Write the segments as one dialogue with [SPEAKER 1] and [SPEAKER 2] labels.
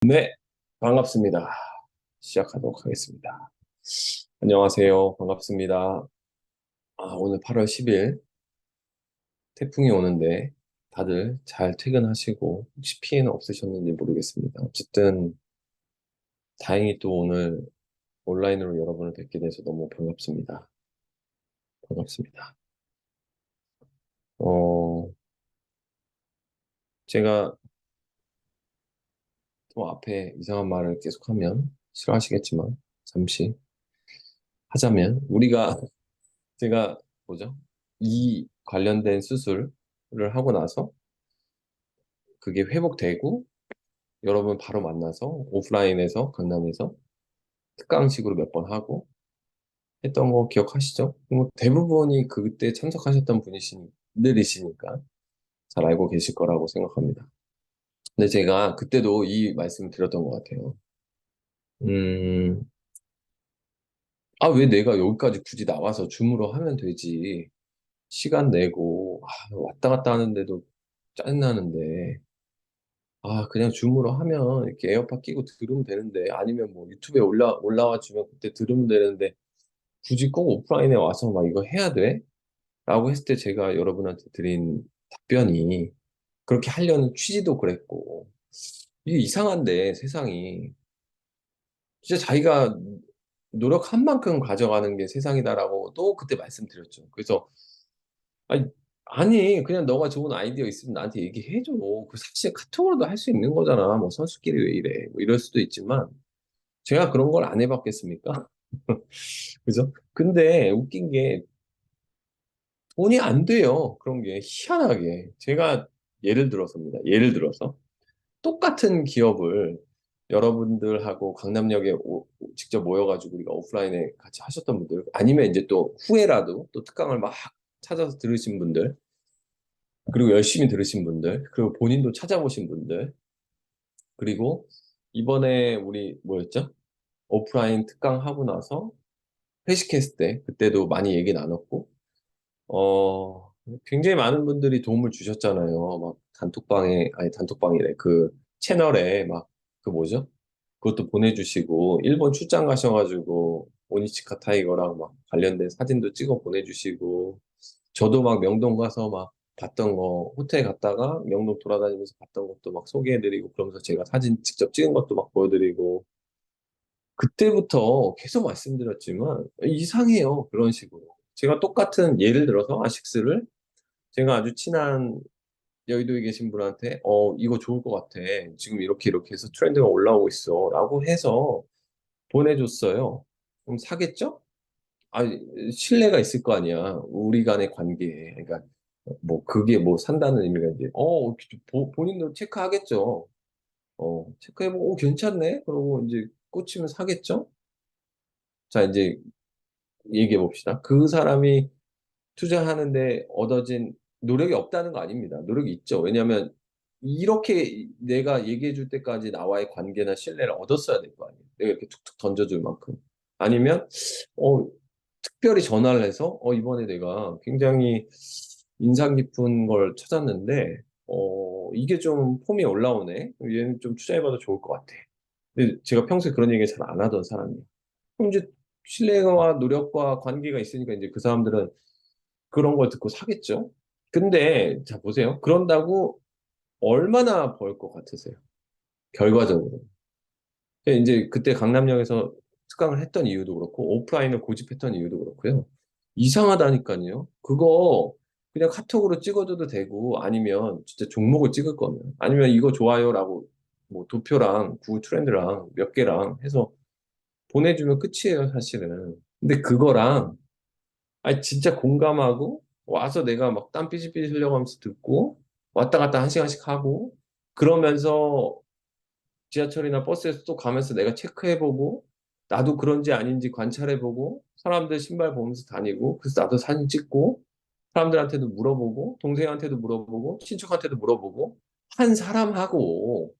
[SPEAKER 1] 네, 반갑습니다. 시작하도록 하겠습니다. 안녕하세요. 반갑습니다. 오늘 8월 10일 태풍이 오는데 다들 잘 퇴근하시고 혹시 피해는 없으셨는지 모르겠습니다. 어쨌든 다행히 또 오늘 온라인으로 여러분을 뵙게 돼서 너무 반갑습니다. 반갑습니다. 어, 제가 또 앞에 이상한 말을 계속하면 싫어하시겠지만 잠시 하자면 제가 뭐죠? 이 관련된 수술을 하고 나서 그게 회복되고 여러분 바로 만나서 오프라인에서 강남에서 특강식으로 몇 번 하고 했던 거 기억하시죠? 뭐 대부분이 그때 참석하셨던 분들이시니까 잘 알고 계실 거라고 생각합니다. 근데 제가 그때도 이 말씀을 드렸던 것 같아요. 음, 왜 내가 여기까지 굳이 나와서 줌으로 하면 되지. 시간 내고, 왔다 갔다 하는데도 짜증나는데, 그냥 줌으로 하면 이렇게 에어팟 끼고 들으면 되는데, 아니면 뭐 유튜브에 올라와 주면 그때 들으면 되는데, 굳이 꼭 오프라인에 와서 막 이거 해야 돼? 라고 했을 때 제가 여러분한테 드린 답변이 그렇게 하려는 취지도 그랬고, 이게 이상한데 세상이 진짜 자기가 노력한 만큼 가져가는 게 세상이다라고 또 그때 말씀드렸죠. 그래서 아니, 아니 그냥 너가 좋은 아이디어 있으면 나한테 얘기해줘. 그 사실 카톡으로도 할 수 있는 거잖아. 뭐 선수끼리 왜 이래? 뭐 이럴 수도 있지만 제가 그런 걸 안 해봤겠습니까? 그죠? 근데 웃긴 게 돈이 안 돼요. 그런 게 희한하게. 제가 예를 들어서입니다. 예를 들어서 똑같은 기업을 여러분들하고 강남역에 직접 모여가지고 우리가 오프라인에 같이 하셨던 분들 아니면 이제 또 후에라도 또 특강을 막 찾아서 들으신 분들 그리고 열심히 들으신 분들 그리고 본인도 찾아보신 분들 그리고 이번에 우리 뭐였죠? 오프라인 특강 하고 나서 회식했을 때 그때도 많이 얘기 나눴고 굉장히 많은 분들이 도움을 주셨잖아요. 막 단톡방에, 아니 단톡방이래. 그 채널에 막, 그 뭐죠? 그것도 보내주시고, 일본 출장 가셔가지고, 오니치카 타이거랑 막 관련된 사진도 찍어 보내주시고, 저도 막 명동 가서 막 봤던 거, 호텔 갔다가 명동 돌아다니면서 봤던 것도 막 소개해드리고, 그러면서 제가 사진 직접 찍은 것도 막 보여드리고, 그때부터 계속 말씀드렸지만, 이상해요. 그런 식으로. 제가 똑같은 예를 들어서 아식스를 제가 아주 친한 여의도에 계신 분한테 이거 좋을 것 같아. 지금 이렇게 이렇게 해서 트렌드가 올라오고 있어. 라고 해서 보내줬어요. 그럼 사겠죠? 아, 신뢰가 있을 거 아니야. 우리 간의 관계에. 그러니까 뭐 그게 뭐 산다는 의미가 이제 본인도 체크하겠죠. 체크해보고 괜찮네. 그러고 이제 꽂히면 사겠죠? 자, 이제 얘기해 봅시다. 그 사람이 투자하는데 얻어진 노력이 없다는 거 아닙니다. 노력이 있죠. 왜냐하면 이렇게 내가 얘기해 줄 때까지 나와의 관계나 신뢰를 얻었어야 될 거 아니에요. 내가 이렇게 툭툭 던져줄 만큼. 아니면 어, 특별히 전화를 해서 이번에 내가 굉장히 인상 깊은 걸 찾았는데 이게 좀 폼이 올라오네. 얘는 좀 투자해봐도 좋을 것 같아. 근데 제가 평소에 그런 얘기 잘 안 하던 사람이에요. 그럼 이제 신뢰와 노력과 관계가 있으니까 이제 그 사람들은 그런 걸 듣고 사겠죠? 근데, 자, 보세요. 그런다고 얼마나 벌 것 같으세요? 결과적으로. 이제 그때 강남역에서 특강을 했던 이유도 그렇고, 오프라인을 고집했던 이유도 그렇고요. 이상하다니까요. 그거 그냥 카톡으로 찍어줘도 되고, 아니면 진짜 종목을 찍을 거면, 아니면 이거 좋아요라고 뭐 도표랑 구글 트렌드랑 몇 개랑 해서 보내주면 끝이에요, 사실은. 근데 그거랑 아니, 진짜 공감하고, 와서 내가 막 땀 삐질삐질 흘려가면서 듣고, 왔다 갔다 한 시간씩 하고, 그러면서 지하철이나 버스에서 또 가면서 내가 체크해보고, 나도 그런지 아닌지 관찰해보고, 사람들 신발 보면서 다니고, 그래서 나도 사진 찍고, 사람들한테도 물어보고, 동생한테도 물어보고, 친척한테도 물어보고, 한 사람하고,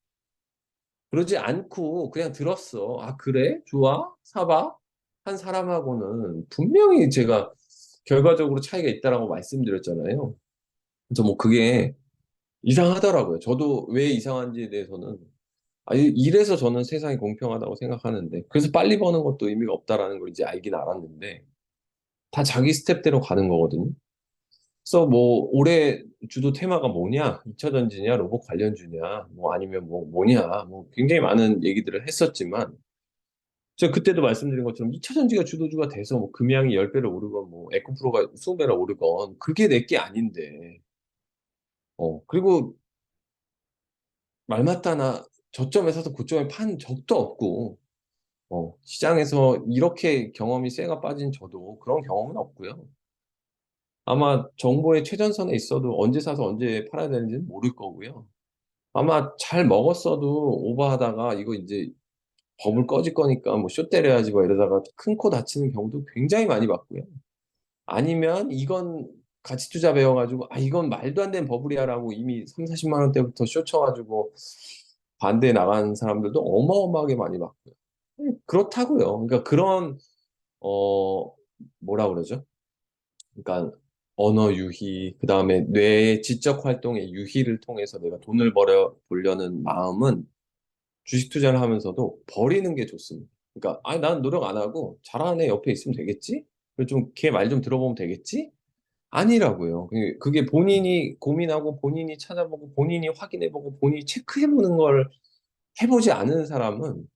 [SPEAKER 1] 그러지 않고 그냥 들었어. 아, 그래? 좋아? 사봐? 한 사람하고는 분명히 제가 결과적으로 차이가 있다라고 말씀드렸잖아요. 그래서 뭐 그게 이상하더라고요. 저도 왜 이상한지에 대해서는 이래서 저는 세상이 공평하다고 생각하는데, 그래서 빨리 버는 것도 의미가 없다라는 걸 이제 알긴 알았는데, 다 자기 스텝대로 가는 거거든요. 그래서 뭐 올해 주도 테마가 뭐냐, 2차 전지냐, 로봇 관련주냐, 뭐 아니면 뭐 뭐냐, 뭐 굉장히 많은 얘기들을 했었지만, 제가 그때도 말씀드린 것처럼 2차 전지가 주도주가 돼서 뭐 금양이 10배를 오르건 뭐 에코프로가 20배를 오르건 그게 내 게 아닌데, 그리고 말마따나 저점에 사서 고점에 판 적도 없고, 시장에서 이렇게 경험이 쇠가 빠진 저도 그런 경험은 없고요. 아마 정보의 최전선에 있어도 언제 사서 언제 팔아야 되는지는 모를 거고요. 아마 잘 먹었어도 오버하다가 이거 이제 버블 꺼질 거니까 뭐 쇼 때려야지 뭐 이러다가 큰 코 다치는 경우도 굉장히 많이 봤고요. 아니면 이건 가치 투자 배워 가지고 '아 이건 말도 안 되는 버블이야.'라고 이미 30-40만 원대부터 쇼 쳐 가지고 반대에 나간 사람들도 어마어마하게 많이 봤고요. 그렇다고요. 그러니까 그런 어 뭐라 그러죠? 그러니까 언어 유희, 그다음에 뇌의 지적 활동의 유희를 통해서 내가 돈을 벌어 보려는 마음은 주식 투자를 하면서도 버리는 게 좋습니다. 그러니까 '아이 나는 노력 안 하고 잘하는 애 옆에 있으면 되겠지? 그리고 좀 걔 말 좀 들어보면 되겠지?' 아니라고요. 그게 본인이 고민하고 본인이 찾아보고 본인이 확인해 보고 본인이 체크해 보는 걸 해 보지 않은 사람은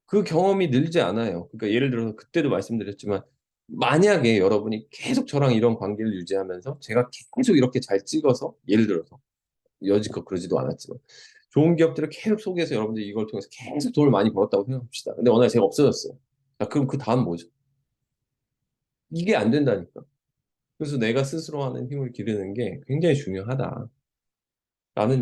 [SPEAKER 1] 그 경험이 늘지 않아요. 그러니까 예를 들어서 그때도 말씀드렸지만, 만약에 여러분이 계속 저랑 이런 관계를 유지하면서 제가 계속 이렇게 잘 찍어서, 예를 들어서 여지껏 그러지도 않았지만 좋은 기업들을 계속 소개해서 여러분들이 이걸 통해서 계속 돈을 많이 벌었다고 생각합시다. 근데 어느 날 제가 없어졌어요. 자 그럼 그다음 뭐죠? 이게 안 된다니까. 그래서 내가 스스로 하는 힘을 기르는 게 굉장히 중요하다라는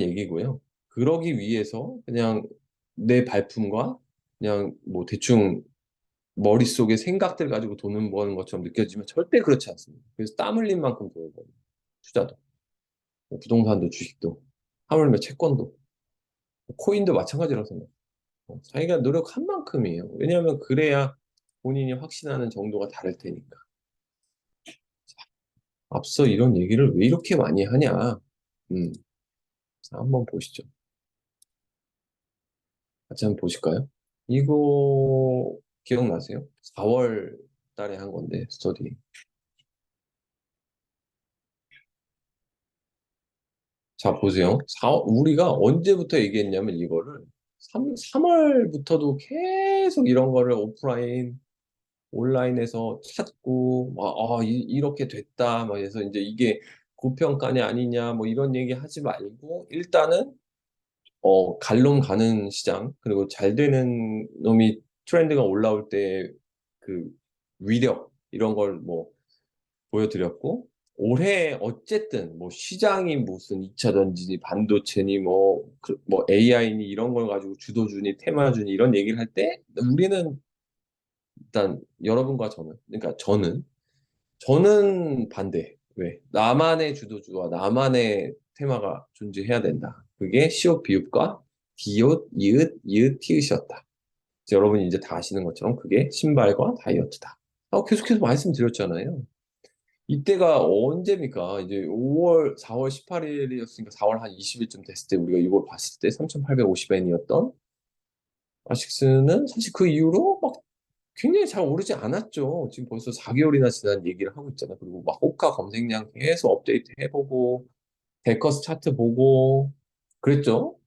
[SPEAKER 1] 얘기고요. 그러기 위해서 그냥 내 발품과 그냥 뭐 대충 머릿속에 생각들 가지고 돈을 버는 것처럼 느껴지면 절대 그렇지 않습니다. 그래서 땀 흘린 만큼 돈을 버는 거예요. 투자도. 뭐 부동산도 주식도. 하물며 채권도. 코인도 마찬가지라고 생각해요. 자기가 노력한 만큼이에요. 왜냐하면 그래야 본인이 확신하는 정도가 다를 테니까. 앞서 이런 얘기를 왜 이렇게 많이 하냐. 음, 자, 한번 보시죠. 같이 한번 보실까요? 이거 기억나세요? 4월 달에 한 건데, 스터디. 자, 보세요. 우리가 언제부터 얘기했냐면 이거를 3월부터도 계속 이런 거를 오프라인, 온라인에서 찾고, 막, 이렇게 됐다. 막 해서 이제 이게 고평가냐 아니냐, 뭐 이런 얘기 하지 말고, 일단은, 갈 놈 가는 시장, 그리고 잘 되는 놈이 트렌드가 올라올 때 그 위력, 이런 걸 뭐 보여드렸고, 올해 어쨌든 뭐 시장이 무슨 2차 전지니 반도체니 뭐 AI니 이런 걸 가지고 주도주니 테마주니 이런 얘기를 할 때 우리는 일단 여러분과 저는, 그러니까 저는 반대. 왜? 나만의 주도주와 나만의 테마가 존재해야 된다. 그게 시옷 비읍과 디귿 이읒 이읒 티읕이었다. 여러분이 이제 다 아시는 것처럼 그게 신발과 다이어트다. 계속해서 말씀드렸잖아요. 이때가 언제입니까? 이제 4월 18일이었으니까 4월 한 20일쯤 됐을 때 우리가 이걸 봤을 때 3,850엔이었던 아식스는 사실 그 이후로 막 굉장히 잘 오르지 않았죠. 지금 벌써 4개월이나 지난 얘기를 하고 있잖아요. 그리고 막 호가 검색량 계속 업데이트 해보고, 데커스 차트 보고, 그랬죠.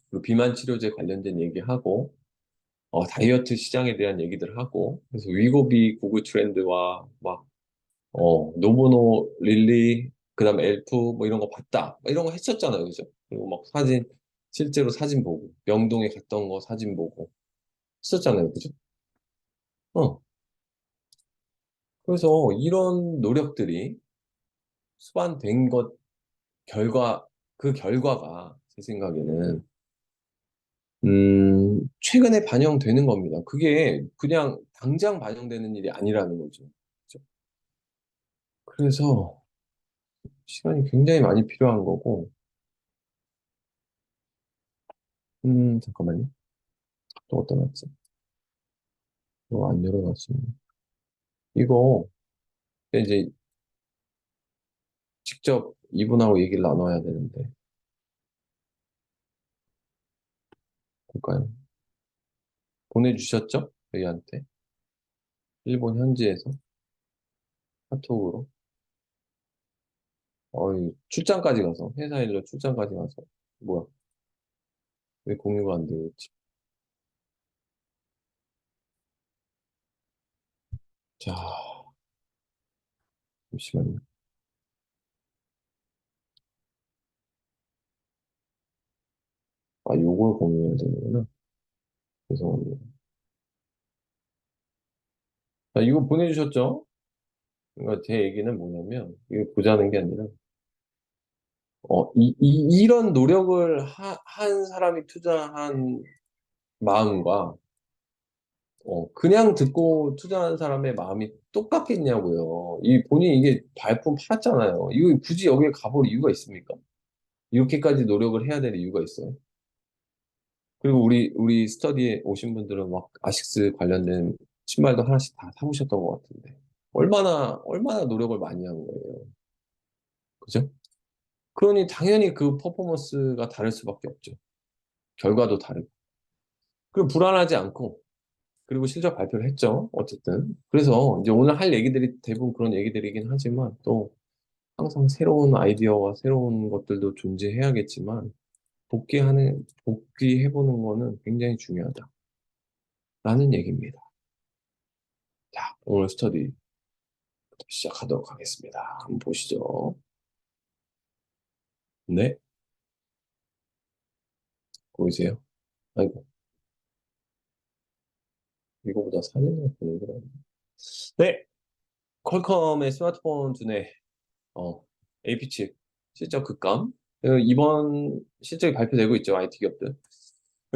[SPEAKER 1] 그리고 비만 치료제 관련된 얘기하고, 다이어트 시장에 대한 얘기들 하고, 그래서 위고비 구글 트렌드와 막 노브노 릴리 그다음에 엘프 뭐 이런 거 봤다 막 이런 거 했었잖아요, 그죠? 그리고 막 실제로 사진 보고 명동에 갔던 거 사진 보고 했었잖아요, 그죠? 어 그래서 이런 노력들이 수반된 것 결과 그 결과가 제 생각에는 최근에 반영되는 겁니다. 그게 그냥 당장 반영되는 일이 아니라는 거죠. 그죠? 그래서 시간이 굉장히 많이 필요한 거고, 잠깐만요. 또 어디다 놨지? 이거 안 열어놨습니다. 이거 이제 직접 이분하고 얘기를 나눠야 되는데. 볼까요? 보내주셨죠? 저희한테. 일본 현지에서 카톡으로. 출장까지 가서, 회사 일로 출장까지 가서. 뭐야, 왜 공유가 안 되고 있지? 자, 잠시만요. 요걸 공유해야 되는구나. 죄송합니다. 이거 보내주셨죠? 그러니까 제 얘기는 뭐냐면, 이거 보자는 게 아니라, 이런 노력을 한 사람이 투자한 마음과, 그냥 듣고 투자한 사람의 마음이 똑같겠냐고요. 본인 이게 발품 팔았잖아요. 이거 굳이 여기에 가볼 이유가 있습니까? 이렇게까지 노력을 해야 될 이유가 있어요. 그리고 우리 스터디에 오신 분들은 막 아식스 관련된 신발도 하나씩 다 사보셨던 것 같은데. 얼마나 노력을 많이 한 거예요. 그죠? 그러니 당연히 그 퍼포먼스가 다를 수밖에 없죠. 결과도 다르고. 그리고 불안하지 않고, 그리고 실적 발표를 했죠. 어쨌든. 그래서 이제 오늘 할 얘기들이 대부분 그런 얘기들이긴 하지만 또 항상 새로운 아이디어와 새로운 것들도 존재해야겠지만 복귀해보는 거는 굉장히 중요하다라는 얘기입니다. 자, 오늘 스터디 시작하도록 하겠습니다. 한번 보시죠. 네, 보이세요? 아이고, 이거보다 사진을 보는 게 낫네. 네, 퀄컴의 스마트폰 두뇌, AP칩 실적 급감. 이번 실적이 발표되고 있죠, IT 기업들.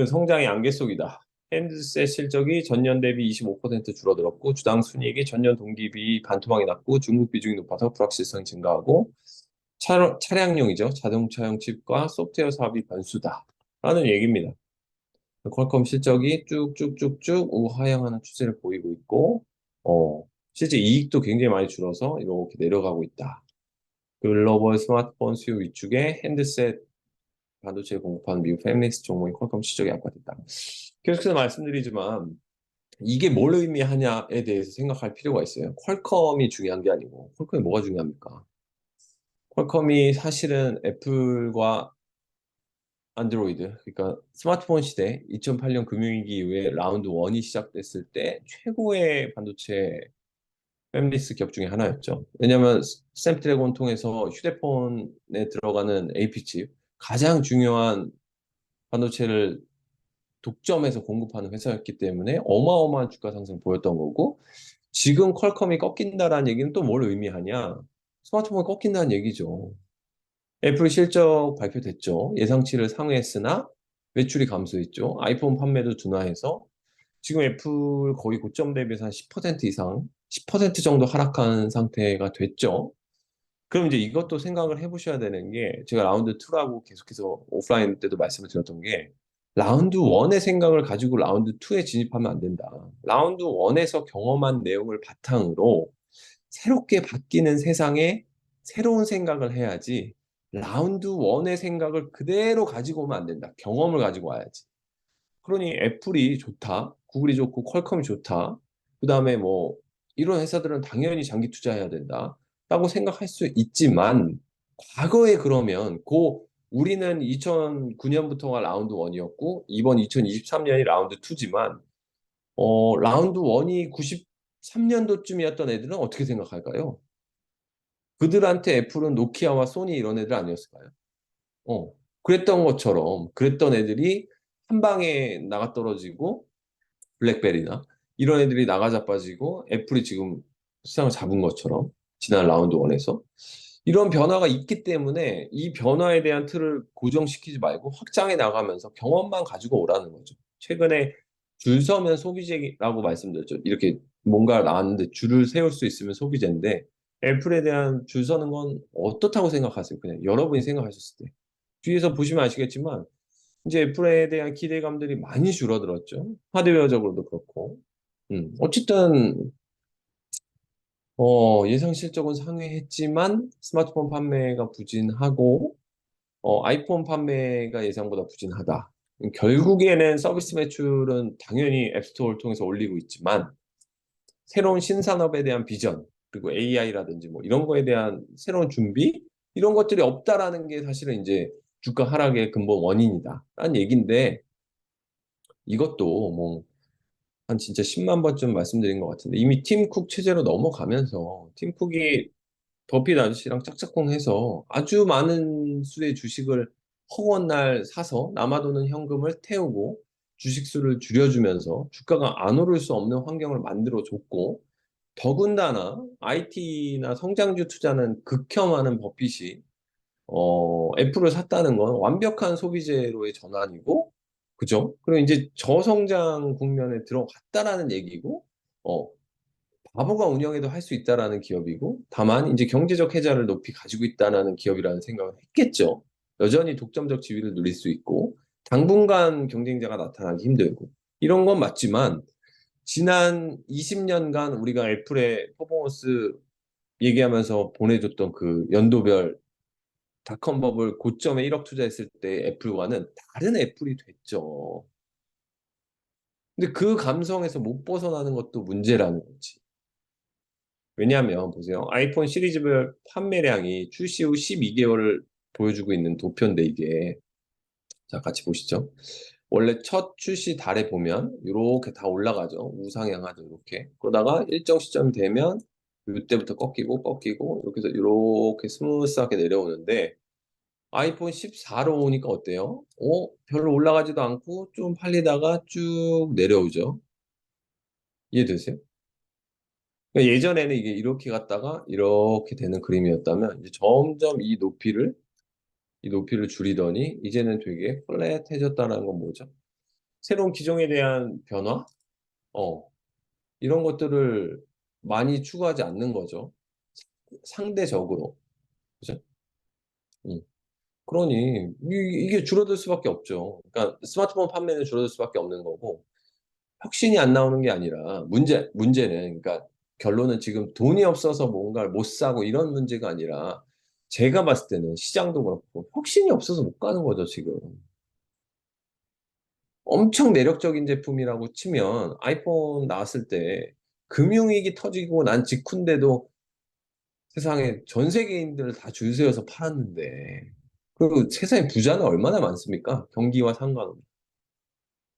[SPEAKER 1] 성장의 안개 속이다. 핸드셋 실적이 전년 대비 25% 줄어들었고 주당 순이익이 전년 동기비 반토막이 났고 중국 비중이 높아서 불확실성이 증가하고 차량용이죠. 자동차용 칩과 소프트웨어 사업이 변수다. 라는 얘기입니다. 퀄컴 실적이 쭉쭉쭉쭉 우하향하는 추세를 보이고 있고 실제 이익도 굉장히 많이 줄어서 이렇게 내려가고 있다. 글로벌 스마트폰 수요 위축에 핸드셋 반도체 공급하는 미국 팹리스 종목의 퀄컴 실적이 악화됐다. 계속해서 말씀드리지만 이게 뭘 의미하냐에 대해서 생각할 필요가 있어요. 퀄컴이 중요한 게 아니고 퀄컴이 뭐가 중요합니까? 퀄컴이 사실은 애플과 안드로이드, 그러니까 스마트폰 시대 2008년 금융위기 이후에 라운드 1이 시작됐을 때 최고의 반도체 팹리스 기업 중에 하나였죠. 왜냐하면 스냅드래곤 통해서 휴대폰에 들어가는 AP칩 가장 중요한 반도체를 독점해서 공급하는 회사였기 때문에 어마어마한 주가 상승 보였던 거고 지금 퀄컴이 꺾인다라는 얘기는 또 뭘 의미하냐? 스마트폰이 꺾인다는 얘기죠. 애플 실적 발표됐죠. 예상치를 상회했으나 매출이 감소했죠. 아이폰 판매도 둔화해서 지금 애플 거의 고점 대비해서 한 10% 이상, 10% 정도 하락한 상태가 됐죠. 그럼 이제 이것도 생각을 해보셔야 되는 게 제가 라운드 2라고 계속해서 오프라인 때도 말씀을 드렸던 게 라운드 1의 생각을 가지고 라운드 2에 진입하면 안 된다. 라운드 1에서 경험한 내용을 바탕으로 새롭게 바뀌는 세상에 새로운 생각을 해야지 라운드 1의 생각을 그대로 가지고 오면 안 된다. 경험을 가지고 와야지. 그러니 애플이 좋다. 구글이 좋고 퀄컴이 좋다. 그다음에 뭐 이런 회사들은 당연히 장기 투자해야 된다. 라고 생각할 수 있지만 과거에 그러면 우리는 2009년부터가 라운드 1이었고 이번 2023년이 라운드 2지만 라운드 1이 93년도쯤이었던 애들은 어떻게 생각할까요? 그들한테 애플은 노키아와 소니 이런 애들 아니었을까요? 그랬던 것처럼 그랬던 애들이 한 방에 나가 떨어지고 블랙베리나 이런 애들이 나가 자빠지고 애플이 지금 시장을 잡은 것처럼 지난 라운드 1에서 이런 변화가 있기 때문에 이 변화에 대한 틀을 고정시키지 말고 확장해 나가면서 경험만 가지고 오라는 거죠. 최근에 줄 서면 소비재라고 말씀드렸죠. 이렇게 뭔가 나왔는데 줄을 세울 수 있으면 소비재인데 애플에 대한 줄 서는 건 어떻다고 생각하세요? 그냥 여러분이 생각하셨을 때. 뒤에서 보시면 아시겠지만 이제 애플에 대한 기대감들이 많이 줄어들었죠. 하드웨어적으로도 그렇고. 어쨌든 예상 실적은 상회했지만 스마트폰 판매가 부진하고 아이폰 판매가 예상보다 부진하다. 결국에는 서비스 매출은 당연히 앱스토어를 통해서 올리고 있지만 새로운 신산업에 대한 비전, 그리고 AI라든지 뭐 이런 거에 대한 새로운 준비, 이런 것들이 없다라는 게 사실은 이제 주가 하락의 근본 원인이다라는 얘기인데, 이것도 뭐 한 진짜 10만 번쯤 말씀드린 것 같은데, 이미 팀 쿡 체제로 넘어가면서 팀 쿡이 버핏 아저씨랑 짝짝꿍해서 아주 많은 수의 주식을 허구한 날 사서 남아도는 현금을 태우고 주식 수를 줄여주면서 주가가 안 오를 수 없는 환경을 만들어 줬고, 더군다나 IT나 성장주 투자는 극혐하는 버핏이 애플을 샀다는 건 완벽한 소비재로의 전환이고, 그죠? 그리고 이제 저성장 국면에 들어갔다라는 얘기고, 어, 바보가 운영해도 할 수 있다라는 기업이고, 다만 이제 경제적 혜자를 높이 가지고 있다라는 기업이라는 생각을 했겠죠. 여전히 독점적 지위를 누릴 수 있고, 당분간 경쟁자가 나타나기 힘들고, 이런 건 맞지만, 지난 20년간 우리가 애플의 퍼포먼스 얘기하면서 보내줬던 그 연도별 닷컴 버블 고점에 1억 투자했을 때 애플과는 다른 애플이 됐죠. 근데 그 감성에서 못 벗어나는 것도 문제라는 거지. 왜냐하면 보세요. 아이폰 시리즈별 판매량이 출시 후 12개월을 보여주고 있는 도표인데 이게, 자 같이 보시죠. 원래 첫 출시 달에 보면 이렇게 다 올라가죠. 우상향하죠. 이렇게. 그러다가 일정 시점이 되면 이때부터 꺾이고 꺾이고 이렇게 해서 이렇게 스무스하게 내려오는데, 아이폰 14로 오니까 어때요? 별로 올라가지도 않고 좀 팔리다가 쭉 내려오죠. 이해되세요? 그러니까 예전에는 이게 이렇게 갔다가 이렇게 되는 그림이었다면 이제 점점 이 높이를 줄이더니 이제는 되게 플랫해졌다는 건 뭐죠? 새로운 기종에 대한 변화? 어, 이런 것들을 많이 추구하지 않는 거죠. 상대적으로. 그죠? 음. 그러니 이게 줄어들 수밖에 없죠. 그러니까 스마트폰 판매는 줄어들 수밖에 없는 거고, 혁신이 안 나오는 게 아니라 문제는, 그러니까 결론은 지금 돈이 없어서 뭔가를 못 사고 이런 문제가 아니라, 제가 봤을 때는 시장도 그렇고 혁신이 없어서 못 가는 거죠, 지금. 엄청 매력적인 제품이라고 치면 아이폰 나왔을 때 금융위기 터지고 난 직후인데도 세상에 전 세계인들 다 줄 세워서 팔았는데, 그리고 세상에 부자는 얼마나 많습니까? 경기와 상관없이.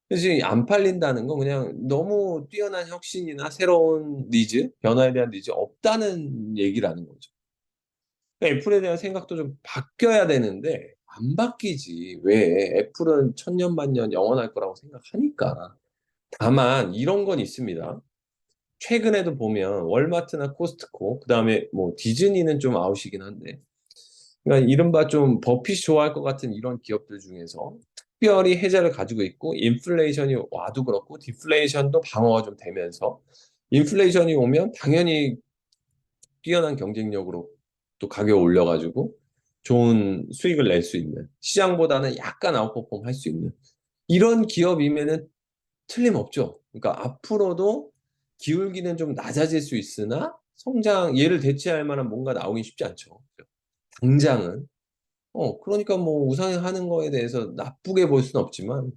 [SPEAKER 1] 그래서 안 팔린다는 건 그냥 너무 뛰어난 혁신이나 새로운 니즈, 변화에 대한 니즈 없다는 얘기라는 거죠. 그러니까 애플에 대한 생각도 좀 바뀌어야 되는데 안 바뀌지. 왜? 애플은 천년 만년 영원할 거라고 생각하니까. 다만 이런 건 있습니다. 최근에도 보면 월마트나 코스트코, 그다음에 뭐 디즈니는 좀 아웃이긴 한데, 그러니까 이른바 좀 버핏이 좋아할 것 같은 이런 기업들 중에서 특별히 혜자를 가지고 있고, 인플레이션이 와도 그렇고 디플레이션도 방어가 좀 되면서, 인플레이션이 오면 당연히 뛰어난 경쟁력으로 또 가격을 올려가지고 좋은 수익을 낼 수 있는, 시장보다는 약간 아웃퍼폼 할 수 있는 이런 기업이면은 틀림없죠. 그러니까 앞으로도 기울기는 좀 낮아질 수 있으나 성장, 얘를 대체할 만한 뭔가 나오긴 쉽지 않죠. 당장은. 그러니까 뭐 우상향하는 거에 대해서 나쁘게 볼 수는 없지만,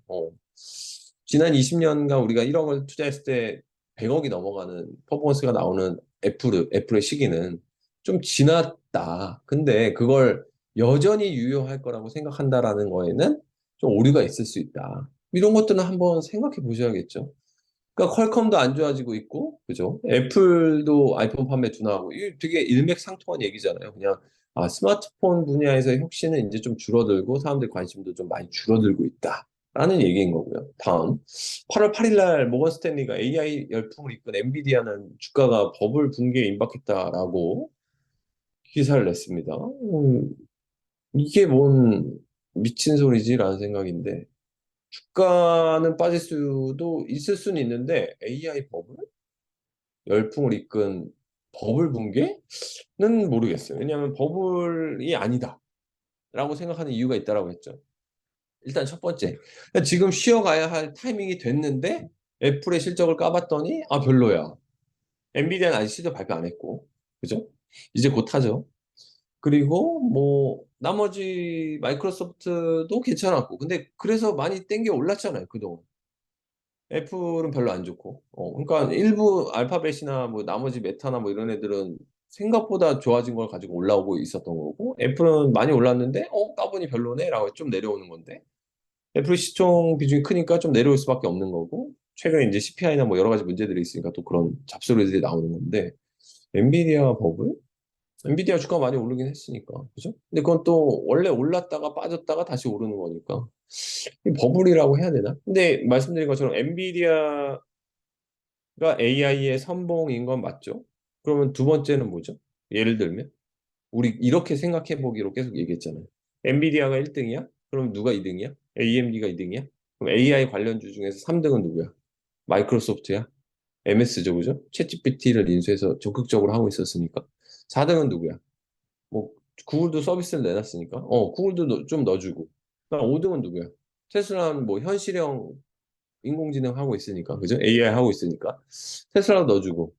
[SPEAKER 1] 지난 20년간 우리가 1억을 투자했을 때 100억이 넘어가는 퍼포먼스가 나오는 애플의 시기는 좀 지났다. 근데 그걸 여전히 유효할 거라고 생각한다라는 거에는 좀 오류가 있을 수 있다. 이런 것들은 한번 생각해 보셔야겠죠. 그러니까 퀄컴도 안 좋아지고 있고, 그죠? 애플도 아이폰 판매 둔화하고, 이게 되게 일맥상통한 얘기잖아요. 그냥, 스마트폰 분야에서의 혁신은 이제 좀 줄어들고, 사람들 관심도 좀 많이 줄어들고 있다. 라는 얘기인 거고요. 다음. 8월 8일 날 모건 스탠리가 AI 열풍을 이끈 엔비디아는 주가가 버블 붕괴에 임박했다라고 기사를 냈습니다. 이게 뭔 미친 소리지라는 생각인데, 주가는 빠질 수도 있을 수는 있는데 AI 버블? 열풍을 이끈 버블 붕괴는 모르겠어요. 왜냐하면 버블이 아니다 라고 생각하는 이유가 있다라고 했죠. 일단 첫 번째, 지금 쉬어가야 할 타이밍이 됐는데 애플의 실적을 까봤더니 별로야. 엔비디아는 아직 실적 발표 안 했고, 그죠? 이제 곧 하죠. 그리고 뭐 나머지 마이크로소프트도 괜찮았고 근데 그래서 많이 땡겨 올랐잖아요 그동안. 애플은 별로 안 좋고. 그러니까 일부 알파벳이나 뭐 나머지 메타나 뭐 이런 애들은 생각보다 좋아진 걸 가지고 올라오고 있었던 거고 애플은 많이 올랐는데 까보니 별로네라고 좀 내려오는 건데 애플 시총 비중이 크니까 좀 내려올 수밖에 없는 거고 최근에 이제 CPI나 뭐 여러 가지 문제들이 있으니까 또 그런 잡소리들이 나오는 건데 엔비디아 버블? 엔비디아 주가 많이 오르긴 했으니까 그죠? 근데 그건 또 원래 올랐다가 빠졌다가 다시 오르는 거니까 이 버블이라고 해야 되나? 근데 말씀드린 것처럼 엔비디아가 AI의 선봉인 건 맞죠? 그러면 두 번째는 뭐죠? 예를 들면 우리 이렇게 생각해 보기로 계속 얘기했잖아요. 엔비디아가 1등이야? 그럼 누가 2등이야? AMD가 2등이야? 그럼 AI 관련주 중에서 3등은 누구야? 마이크로소프트야? MS죠, 그죠? 챗GPT를 인수해서 적극적으로 하고 있었으니까. 4등은 누구야? 뭐 구글도 서비스를 내놨으니까. 구글도 좀 넣어주고. 그다음 5등은 누구야? 테슬라는 뭐 현실형 인공지능 하고 있으니까, 그죠? AI 하고 있으니까. 테슬라도 넣어주고.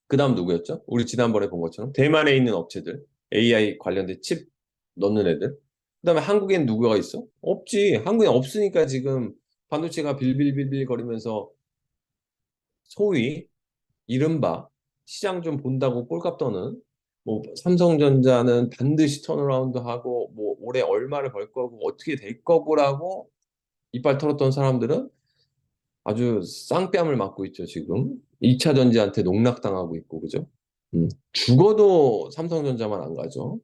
[SPEAKER 1] 그다음 누구였죠? 우리 지난번에 본 것처럼 대만에 있는 업체들, AI 관련된 칩 넣는 애들. 그다음에 한국엔 누구가 있어? 없지. 한국엔 없으니까 지금 반도체가 빌빌빌빌 거리면서 소위 이른바 시장 좀 본다고 꼴값 떠는 뭐 삼성전자는 반드시 턴어라운드 하고 뭐 올해 얼마를 벌 거고 어떻게 될 거고라고 이빨 털었던 사람들은 아주 쌍뺨을 맞고 있죠, 지금. 2차 전지한테 농락당하고 있고, 그죠? 죽어도 삼성전자만 안 가죠.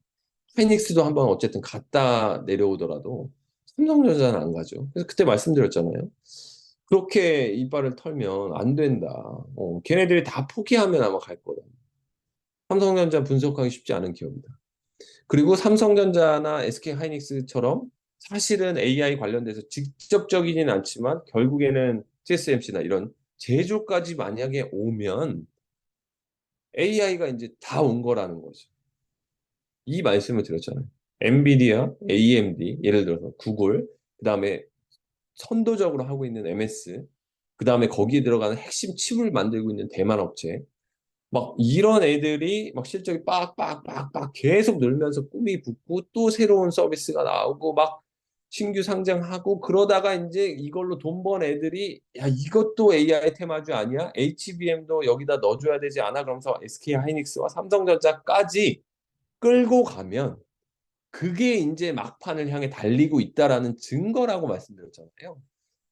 [SPEAKER 1] 파이닉스도 한번 어쨌든 갔다 내려오더라도 삼성전자는 안 가죠. 그래서 그때 말씀드렸잖아요. 그렇게 이빨을 털면 안 된다. 걔네들이 다 포기하면 아마 갈 거다. 삼성전자 분석하기 쉽지 않은 기업이다. 그리고 삼성전자나 SK하이닉스처럼 사실은 AI 관련돼서 직접적이진 않지만 결국에는 TSMC나 이런 제조까지 만약에 오면 AI가 이제 다 온 거라는 거죠. 이 말씀을 드렸잖아요. 엔비디아, AMD, 예를 들어서 구글, 그 다음에 선도적으로 하고 있는 MS, 그 다음에 거기에 들어가는 핵심 칩을 만들고 있는 대만 업체, 막 이런 애들이 막 실적이 빡빡빡빡 계속 늘면서 꿈이 붙고 또 새로운 서비스가 나오고 막 신규 상장하고 그러다가 이제 이걸로 돈 번 애들이 야 이것도 AI 테마주 아니야? HBM도 여기다 넣어줘야 되지 않아? 그러면서 SK 하이닉스와 삼성전자까지 끌고 가면 그게 이제 막판을 향해 달리고 있다라는 증거라고 말씀드렸잖아요.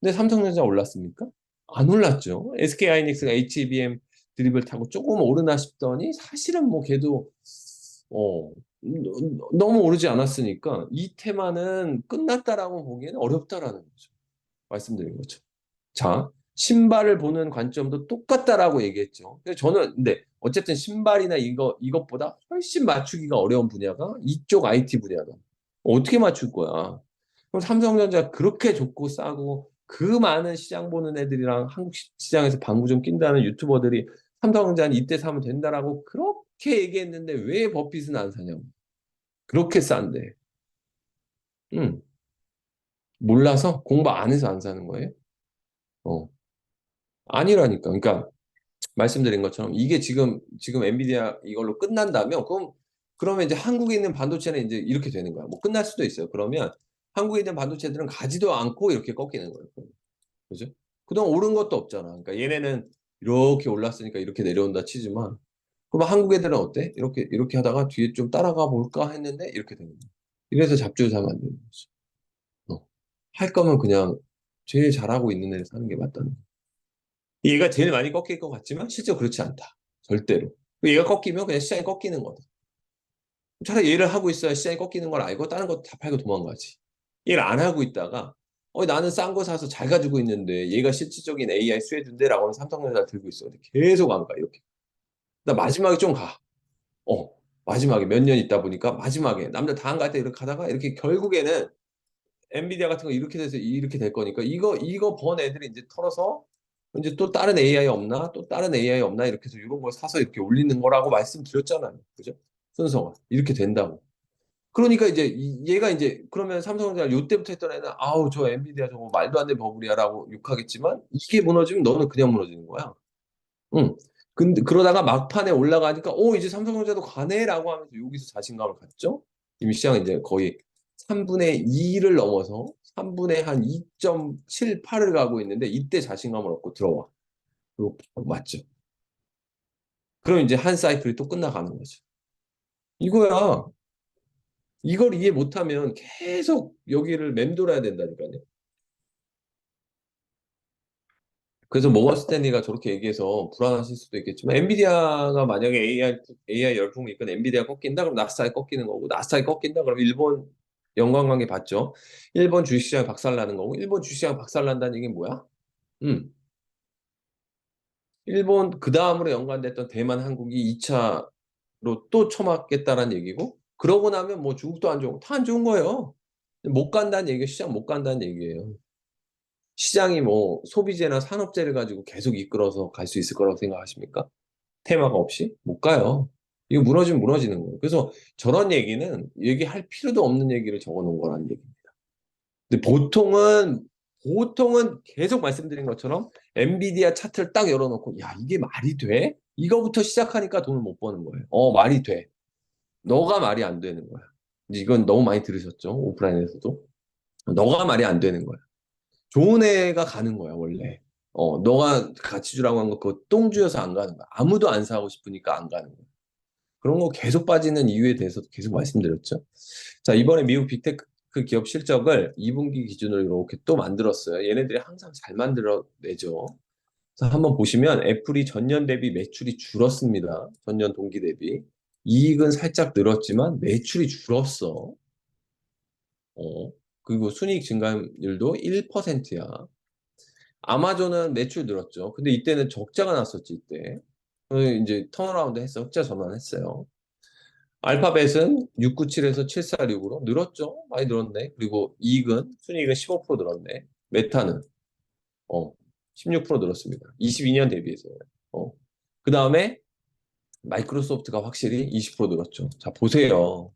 [SPEAKER 1] 근데 삼성전자 올랐습니까? 안 올랐죠. SK하이닉스가 HBM 드립을 타고 조금 오르나 싶더니 사실은 뭐 걔도 어, 너무 오르지 않았으니까 이 테마는 끝났다라고 보기에는 어렵다라는 거죠. 말씀드린 거죠. 자, 신발을 보는 관점도 똑같다라고 얘기했죠. 근데 저는 근데 어쨌든 신발이나 이것보다 훨씬 맞추기가 어려운 분야가 이쪽 IT 분야다. 어떻게 맞출 거야? 그럼 삼성전자 그렇게 좋고 싸고 그 많은 시장 보는 애들이랑 한국 시장에서 방구 좀 낀다는 유튜버들이 삼성전자는 이때 사면 된다라고 그렇게 얘기했는데 왜 버핏은 안 사냐고. 그렇게 싼데. 응. 몰라서 공부 안 해서 안 사는 거예요? 어. 아니라니까. 그러니까 말씀드린 것처럼 이게 지금 엔비디아 이걸로 끝난다면 그러면 이제 한국에 있는 반도체는 이제 이렇게 되는 거야. 뭐 끝날 수도 있어요. 그러면 한국에 있는 반도체들은 가지도 않고 이렇게 꺾이는 거예요. 그죠? 그동안 오른 것도 없잖아. 그러니까 얘네는 이렇게 올랐으니까 이렇게 내려온다 치지만 그럼 한국 애들은 어때? 이렇게 하다가 뒤에 좀 따라가 볼까 했는데 이렇게 되는 거야. 이래서 잡주를 사면 안 되는 거지. 할 거면 그냥 제일 잘하고 있는 애를 사는 게 맞다는 거야. 얘가 제일 많이 꺾일 것 같지만 실제로 그렇지 않다. 절대로. 얘가 꺾이면 그냥 시장이 꺾이는 거다. 차라리 얘를 하고 있어야 시장이 꺾이는 걸 알고 다른 거 다 팔고 도망가지. 얘를 안 하고 있다가 나는 싼 거 사서 잘 가지고 있는데 얘가 실질적인 AI 수혜준대라고 하는 삼성전자 들고 있어. 근데 계속 안 가. 이렇게. 나 마지막에 좀 가. 어. 마지막에 몇 년 있다 보니까 마지막에 남들 다 안 갈 때 이렇게 가다가 이렇게 결국에는 엔비디아 같은 거 이렇게 돼서 이렇게 될 거니까 이거 번 애들이 이제 털어서 이제 또 다른 AI 없나? 또 다른 AI 없나? 이렇게 해서 이런 걸 사서 이렇게 올리는 거라고 말씀드렸잖아요. 그죠? 순서가. 이렇게 된다고. 그러니까 이제 얘가 이제 그러면 삼성전자 요때부터 했던 애는 아우 저 엔비디아 저거 말도 안 되는 버블이야라고 욕하겠지만 이게 무너지면 너는 그냥 무너지는 거야. 응. 근데 그러다가 막판에 올라가니까 이제 삼성전자도 가네라고 하면서 여기서 자신감을 갖죠. 이미 시장은 이제 거의 3분의 2를 넘어서 3분의 한 2.78을 가고 있는데 이때 자신감을 얻고 들어와. 그리고 맞죠. 그럼 이제 한 사이클이 또 끝나가는 거죠. 이거야. 이걸 이해 못하면 계속 여기를 맴돌아야 된다니까요. 그래서 모건 스탠리가 저렇게 얘기해서 불안하실 수도 있겠지만 엔비디아가 만약에 AI 열풍이 있건 엔비디아 꺾인다 그럼 나스닥이 꺾이는 거고 나스닥이 꺾인다 그럼 일본 연관관계 봤죠. 일본 주식시장 박살나는 거고 일본 주식시장 박살난다는 얘기는 뭐야? 음, 일본 그 다음으로 연관됐던 대만 한국이 2차로 또 처맞겠다라는 얘기고 그러고 나면 뭐 중국도 안 좋고 다 안 좋은 거예요. 못 간다는 얘기예요. 시장 못 간다는 얘기예요. 시장이 뭐 소비재나 산업재를 가지고 계속 이끌어서 갈 수 있을 거라고 생각하십니까? 테마가 없이? 못 가요. 이거 무너지면 무너지는 거예요. 그래서 저런 얘기는 얘기할 필요도 없는 얘기를 적어 놓은 거라는 얘기입니다. 근데 보통은 계속 말씀드린 것처럼 엔비디아 차트를 딱 열어놓고 야, 이게 말이 돼? 이거부터 시작하니까 돈을 못 버는 거예요. 말이 돼. 너가 말이 안 되는 거야. 이제 이건 너무 많이 들으셨죠? 오프라인에서도. 너가 말이 안 되는 거야. 좋은 애가 가는 거야, 원래. 너가 가치 주라고 한 거 그거 똥주여서 안 가는 거야. 아무도 안 사고 싶으니까 안 가는 거야. 그런 거 계속 빠지는 이유에 대해서도 계속 말씀드렸죠. 자, 이번에 미국 빅테크 기업 실적을 2분기 기준으로 이렇게 또 만들었어요. 얘네들이 항상 잘 만들어내죠. 자, 한번 보시면 애플이 전년 대비 매출이 줄었습니다. 전년 동기 대비. 이익은 살짝 늘었지만 매출이 줄었어. 그리고 순이익 증가율도 1%야. 아마존은 매출 늘었죠. 근데 이때는 적자가 났었지, 이때. 이제 턴어라운드 했어. 흑자 전환했어요. 알파벳은 697에서 746으로 늘었죠. 많이 늘었네. 그리고 순이익은 15% 늘었네. 메타는 16% 늘었습니다. 22년 대비해서. 그 다음에 마이크로소프트가 확실히 20% 늘었죠. 자, 보세요.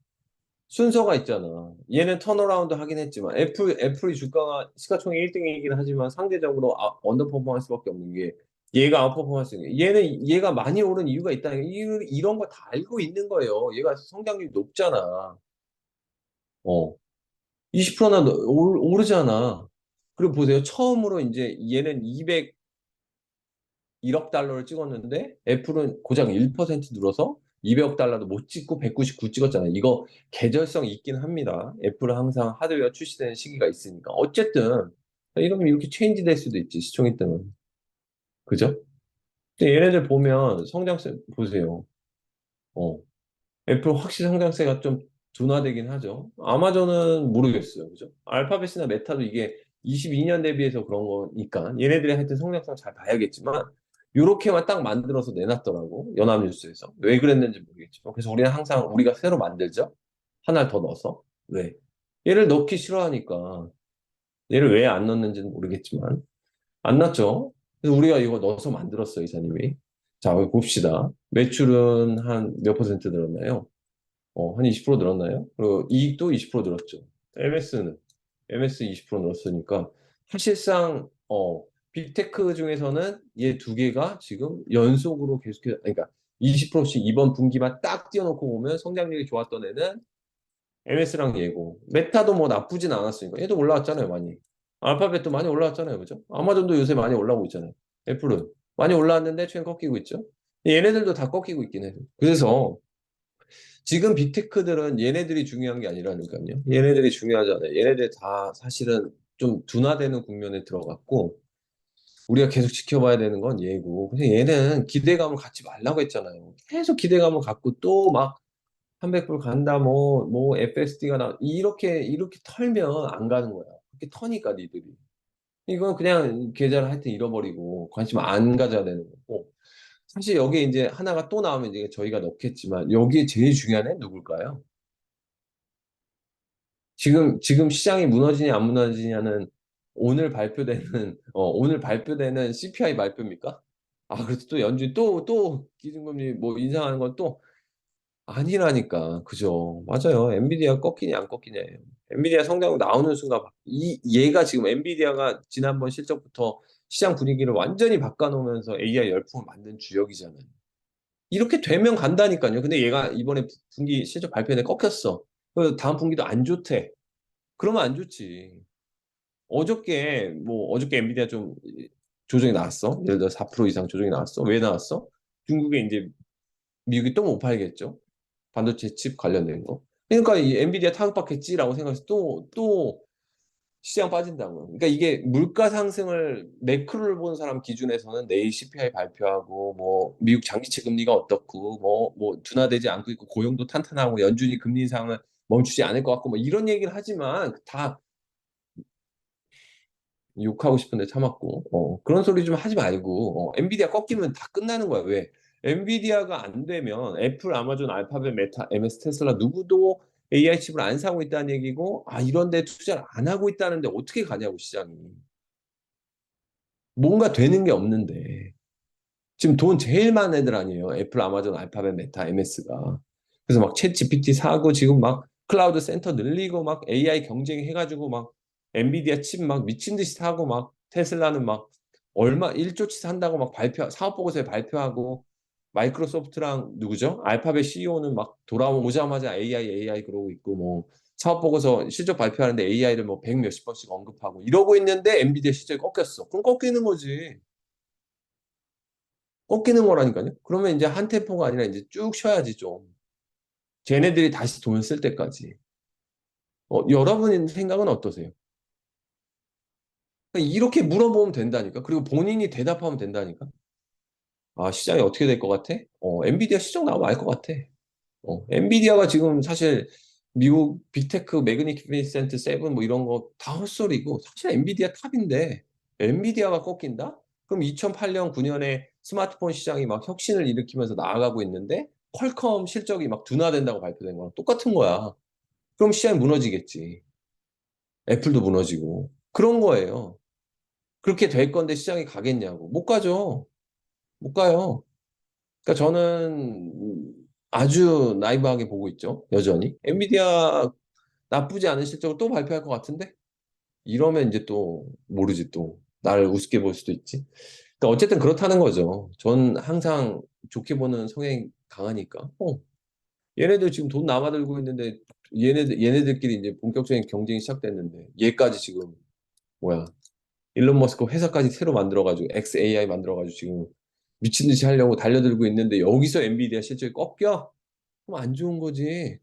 [SPEAKER 1] 순서가 있잖아. 얘는 턴어라운드 하긴 했지만 애플이 주가가 시가총액 1등이긴 하지만 상대적으로 언더퍼포먼 수밖에 없는 게 얘가 아웃퍼포먼스 얘는 얘가 많이 오른 이유가 있다. 이런 거 다 알고 있는 거예요. 얘가 성장률이 높잖아. 어. 20%나 오르잖아. 그리고 보세요. 처음으로 이제 얘는 201억 달러를 찍었는데 애플은 고작 1% 늘어서 200억 달러도 못 찍고 199 찍었잖아요. 이거 계절성이 있긴 합니다. 애플은 항상 하드웨어 출시되는 시기가 있으니까. 어쨌든 이러면 이렇게 체인지 될 수도 있지. 시총이 때는. 그죠? 근데 얘네들 보면 성장세 보세요. 어. 애플 확실히 성장세가 좀 둔화되긴 하죠. 아마존은 모르겠어요. 그죠? 알파벳이나 메타도 이게 22년 대비해서 그런 거니까 얘네들이 하여튼 성장성 잘 봐야겠지만 요렇게만 딱 만들어서 내놨더라고. 연합뉴스에서. 왜 그랬는지 모르겠지만. 그래서 우리는 항상 우리가 새로 만들죠. 하나를 더 넣어서. 왜? 얘를 넣기 싫어하니까. 얘를 왜 안 넣는지는 모르겠지만. 안 넣죠. 그래서 우리가 이거 넣어서 만들었어요, 이사님이. 자, 여기 봅시다. 매출은 한 몇 퍼센트 늘었나요? 한 20% 늘었나요? 그리고 이익도 20% 늘었죠. MS 20% 늘었으니까 사실상 빅테크 중에서는 얘 두 개가 지금 연속으로 계속해서 그러니까 20%씩 이번 분기만 딱 띄워놓고 보면 성장률이 좋았던 애는 MS랑 얘고 메타도 뭐 나쁘진 않았으니까 얘도 올라왔잖아요 많이. 알파벳도 많이 올라왔잖아요 그죠? 아마존도 요새 많이 올라오고 있잖아요. 애플은 많이 올라왔는데 최근 꺾이고 있죠. 얘네들도 다 꺾이고 있긴 해요. 그래서 지금 빅테크들은 얘네들이 중요한 게 아니라니까요. 얘네들이 중요하잖아요. 얘네들 다 사실은 좀 둔화되는 국면에 들어갔고 우리가 계속 지켜봐야 되는 건 얘고. 그래서 얘는 기대감을 갖지 말라고 했잖아요. 계속 기대감을 갖고 또 막 300불 간다 뭐 FSD가 나 이렇게 털면 안 가는 거야. 그렇게 터니까 니들이. 이건 그냥 계좌를 하여튼 잃어버리고 관심 안 가져야 되는 거고. 사실 여기에 이제 하나가 또 나오면 이제 저희가 넣겠지만 여기에 제일 중요한 애는 누굴까요? 지금 시장이 무너지냐 안 무너지냐는 오늘 발표되는 CPI 발표입니까? 그래서 또 연준 또 기준금리 뭐 인상하는 건 또 아니라니까. 그죠? 맞아요. 엔비디아 꺾이냐 안 꺾이냐예요. 엔비디아 성장 나오는 순간 얘가 지금 엔비디아가 지난번 실적부터 시장 분위기를 완전히 바꿔놓으면서 AI 열풍을 만든 주역이잖아요. 이렇게 되면 간다니까요. 근데 얘가 이번에 분기 실적 발표에 꺾였어. 그 다음 분기도 안 좋대. 그러면 안 좋지. 어저께 엔비디아 좀 조정이 나왔어. 예를 들어 4% 이상 조정이 나왔어. 왜 나왔어? 중국에 이제 미국이 또 못 팔겠죠. 반도체 칩 관련된 거. 그러니까 이 엔비디아 타격받겠지라고 생각해서 또 시장 빠진다고요. 그러니까 이게 물가 상승을 매크로를 보는 사람 기준에서는 내일 CPI 발표하고 뭐 미국 장기채 금리가 어떻고 뭐 둔화되지 않고 있고 고용도 탄탄하고 연준이 금리 인상을 멈추지 않을 것 같고 뭐 이런 얘기를 하지만 다 욕하고 싶은데 참았고 그런 소리 좀 하지 말고 엔비디아 꺾이면 다 끝나는 거야. 왜? 엔비디아가 안 되면 애플, 아마존, 알파벳, 메타, MS, 테슬라 누구도 AI 칩을 안 사고 있다는 얘기고 아 이런 데 투자를 안 하고 있다는데 어떻게 가냐고 시장이. 뭔가 되는 게 없는데 지금 돈 제일 많은 애들 아니에요. 애플, 아마존, 알파벳, 메타, MS가. 그래서 막 챗 GPT 사고 지금 막 클라우드 센터 늘리고 막 AI 경쟁해가지고 막 엔비디아 칩 막 미친 듯이 사고 막 테슬라는 막 얼마 1조치 산다고 막 사업 보고서에 발표하고 마이크로소프트랑 누구죠? 알파벳 CEO는 막 돌아오자마자 AI 그러고 있고 뭐 사업 보고서 실적 발표하는데 AI를 뭐 백 몇십 번씩 언급하고 이러고 있는데 엔비디아 실적이 꺾였어. 그럼 꺾이는 거지. 꺾이는 거라니까요. 그러면 이제 한 템포가 아니라 이제 쭉 쉬어야지 좀. 쟤네들이 다시 돈을 쓸 때까지. 여러분 생각은 어떠세요? 그러니까 이렇게 물어보면 된다니까. 그리고 본인이 대답하면 된다니까. 아, 시장이 어떻게 될 것 같아? 엔비디아 시장 나오면 알 것 같아. 엔비디아가 지금 사실 미국 빅테크 매그니피센트 세븐 뭐 이런 거 다 헛소리고 사실 엔비디아 탑인데 엔비디아가 꺾인다? 그럼 2008년 9년에 스마트폰 시장이 막 혁신을 일으키면서 나아가고 있는데 퀄컴 실적이 막 둔화된다고 발표된 거랑 똑같은 거야. 그럼 시장이 무너지겠지. 애플도 무너지고. 그런 거예요. 그렇게 될 건데 시장이 가겠냐고. 못 가죠. 못 가요. 그러니까 저는 아주 나이브하게 보고 있죠. 여전히. 엔비디아 나쁘지 않은 실적을 또 발표할 것 같은데? 이러면 이제 또 모르지 또. 나를 우습게 볼 수도 있지. 그러니까 어쨌든 그렇다는 거죠. 전 항상 좋게 보는 성향이 강하니까. 얘네들 지금 돈 남아들고 있는데 얘네들끼리 이제 본격적인 경쟁이 시작됐는데 얘까지 지금 뭐야 일론 머스크 회사까지 새로 만들어가지고 XAI 만들어가지고 지금 미친 듯이 하려고 달려들고 있는데 여기서 엔비디아 실적이 꺾여? 그럼 안 좋은 거지.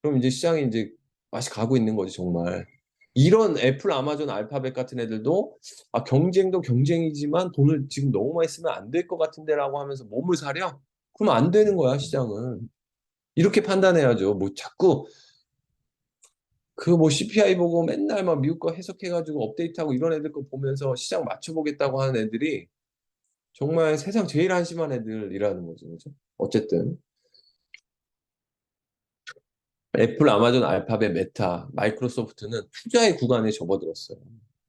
[SPEAKER 1] 그럼 이제 시장이 이제 맛이 가고 있는 거지, 정말. 이런 애플, 아마존, 알파벳 같은 애들도 아, 경쟁도 경쟁이지만 돈을 지금 너무 많이 쓰면 안 될 것 같은데라고 하면서 몸을 사려? 그럼 안 되는 거야, 시장은. 이렇게 판단해야죠. 뭐 자꾸 그 뭐 CPI 보고 맨날 막 미국 거 해석해가지고 업데이트하고 이런 애들 거 보면서 시장 맞춰보겠다고 하는 애들이 정말 세상 제일 한심한 애들이라는 거죠. 그죠? 어쨌든. 애플, 아마존, 알파벳, 메타, 마이크로소프트는 투자의 구간에 접어들었어요.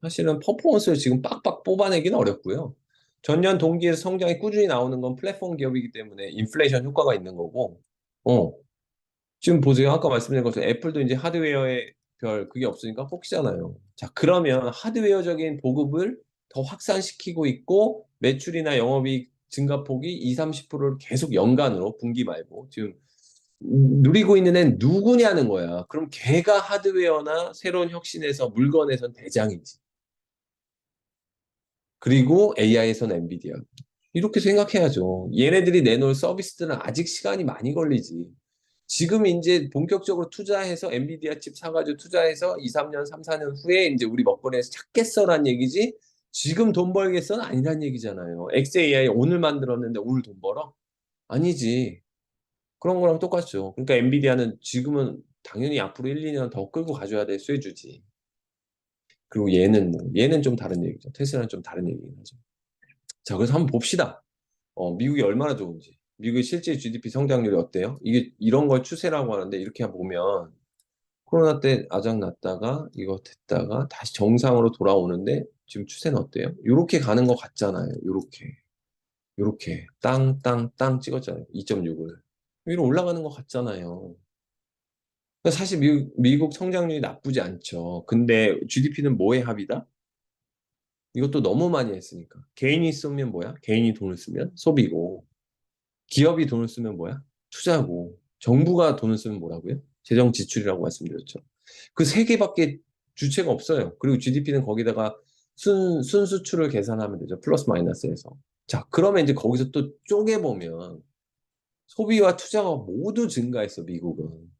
[SPEAKER 1] 사실은 퍼포먼스를 지금 빡빡 뽑아내기는 어렵고요. 전년 동기에 성장이 꾸준히 나오는 건 플랫폼 기업이기 때문에 인플레이션 효과가 있는 거고, 어, 지금 보세요. 아까 말씀드린 것처럼 애플도 이제 하드웨어에 별 그게 없으니까 뽑히잖아요. 자, 그러면 하드웨어적인 보급을 더 확산시키고 있고, 매출이나 영업이익 증가폭이 2, 30%를 계속 연간으로 분기 말고 지금 누리고 있는 애는 누구냐는 거야. 그럼 걔가 하드웨어나 새로운 혁신에서 물건에선 대장이지. 그리고 AI에선 엔비디아. 이렇게 생각해야죠. 얘네들이 내놓을 서비스들은 아직 시간이 많이 걸리지. 지금 이제 본격적으로 투자해서 엔비디아 칩 사가지고 투자해서 2, 3년, 3, 4년 후에 이제 우리 먹거리에서 찾겠어란 얘기지. 지금 돈 벌겠어는 아니란 얘기잖아요. XAI 오늘 만들었는데 오늘 돈 벌어? 아니지. 그런 거랑 똑같죠. 그러니까 엔비디아는 지금은 당연히 앞으로 1, 2년 더 끌고 가줘야 될 쇠주지. 그리고 얘는 좀 다른 얘기죠. 테슬라는 좀 다른 얘기긴 하죠. 자, 그래서 한번 봅시다. 미국이 얼마나 좋은지. 미국의 실제 GDP 성장률이 어때요? 이게 이런 걸 추세라고 하는데 이렇게 보면 코로나 때 아작났다가 이거 됐다가 다시 정상으로 돌아오는데 지금 추세는 어때요? 요렇게 가는 것 같잖아요. 요렇게 땅 찍었잖아요. 2.6을. 위로 올라가는 것 같잖아요. 그러니까 사실 미국 성장률이 나쁘지 않죠. 근데 GDP는 뭐의 합이다? 이것도 너무 많이 했으니까. 개인이 쓰면 뭐야? 개인이 돈을 쓰면 소비고, 기업이 돈을 쓰면 뭐야? 투자고, 정부가 돈을 쓰면 뭐라고요? 재정 지출이라고 말씀드렸죠. 그 세 개밖에 주체가 없어요. 그리고 GDP는 거기다가 순수출을 계산하면 되죠. 플러스 마이너스에서. 자, 그러면 이제 거기서 또 쪼개보면 소비와 투자가 모두 증가했어, 미국은.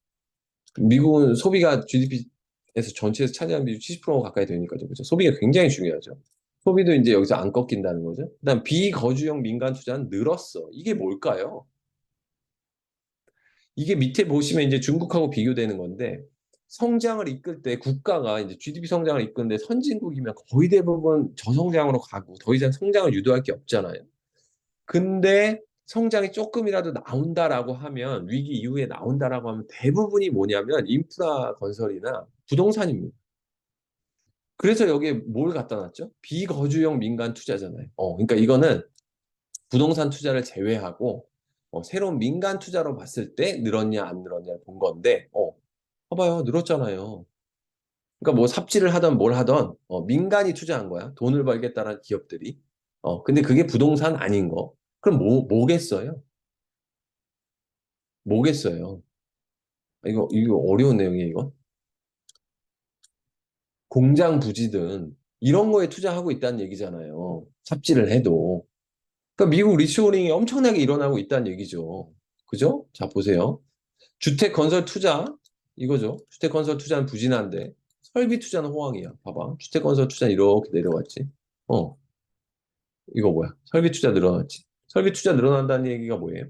[SPEAKER 1] 미국은 소비가 GDP에서 전체에서 차지하는 비율 70% 가까이 되니까죠. 그죠? 소비가 굉장히 중요하죠. 소비도 이제 여기서 안 꺾인다는 거죠. 그다음 비거주형 민간 투자는 늘었어. 이게 뭘까요? 이게 밑에 보시면 이제 중국하고 비교되는 건데 성장을 이끌 때 국가가 이제 GDP 성장을 이끄는데 선진국이면 거의 대부분 저성장으로 가고 더 이상 성장을 유도할 게 없잖아요. 근데 성장이 조금이라도 나온다라고 하면 위기 이후에 나온다라고 하면 대부분이 뭐냐면 인프라 건설이나 부동산입니다. 그래서 여기에 뭘 갖다 놨죠? 비거주형 민간 투자잖아요. 그러니까 이거는 부동산 투자를 제외하고 새로운 민간 투자로 봤을 때 늘었냐 안 늘었냐를 본 건데 봐봐요 늘었잖아요. 그러니까 뭐 삽질을 하던 뭘 하던 민간이 투자한 거야. 돈을 벌겠다는 기업들이. 근데 그게 부동산 아닌 거. 그럼 뭐겠어요? 뭐겠어요? 이거 어려운 내용이에요, 이거. 공장 부지든 이런 거에 투자하고 있다는 얘기잖아요. 삽질을 해도. 그러니까 미국 리쇼어링이 엄청나게 일어나고 있다는 얘기죠. 그죠? 자, 보세요. 주택 건설 투자 이거죠. 주택 건설 투자는 부진한데 설비 투자는 호황이야. 봐봐. 주택 건설 투자는 이렇게 내려왔지. 어, 이거 뭐야? 설비 투자 늘어났지. 설비 투자 늘어난다는 얘기가 뭐예요?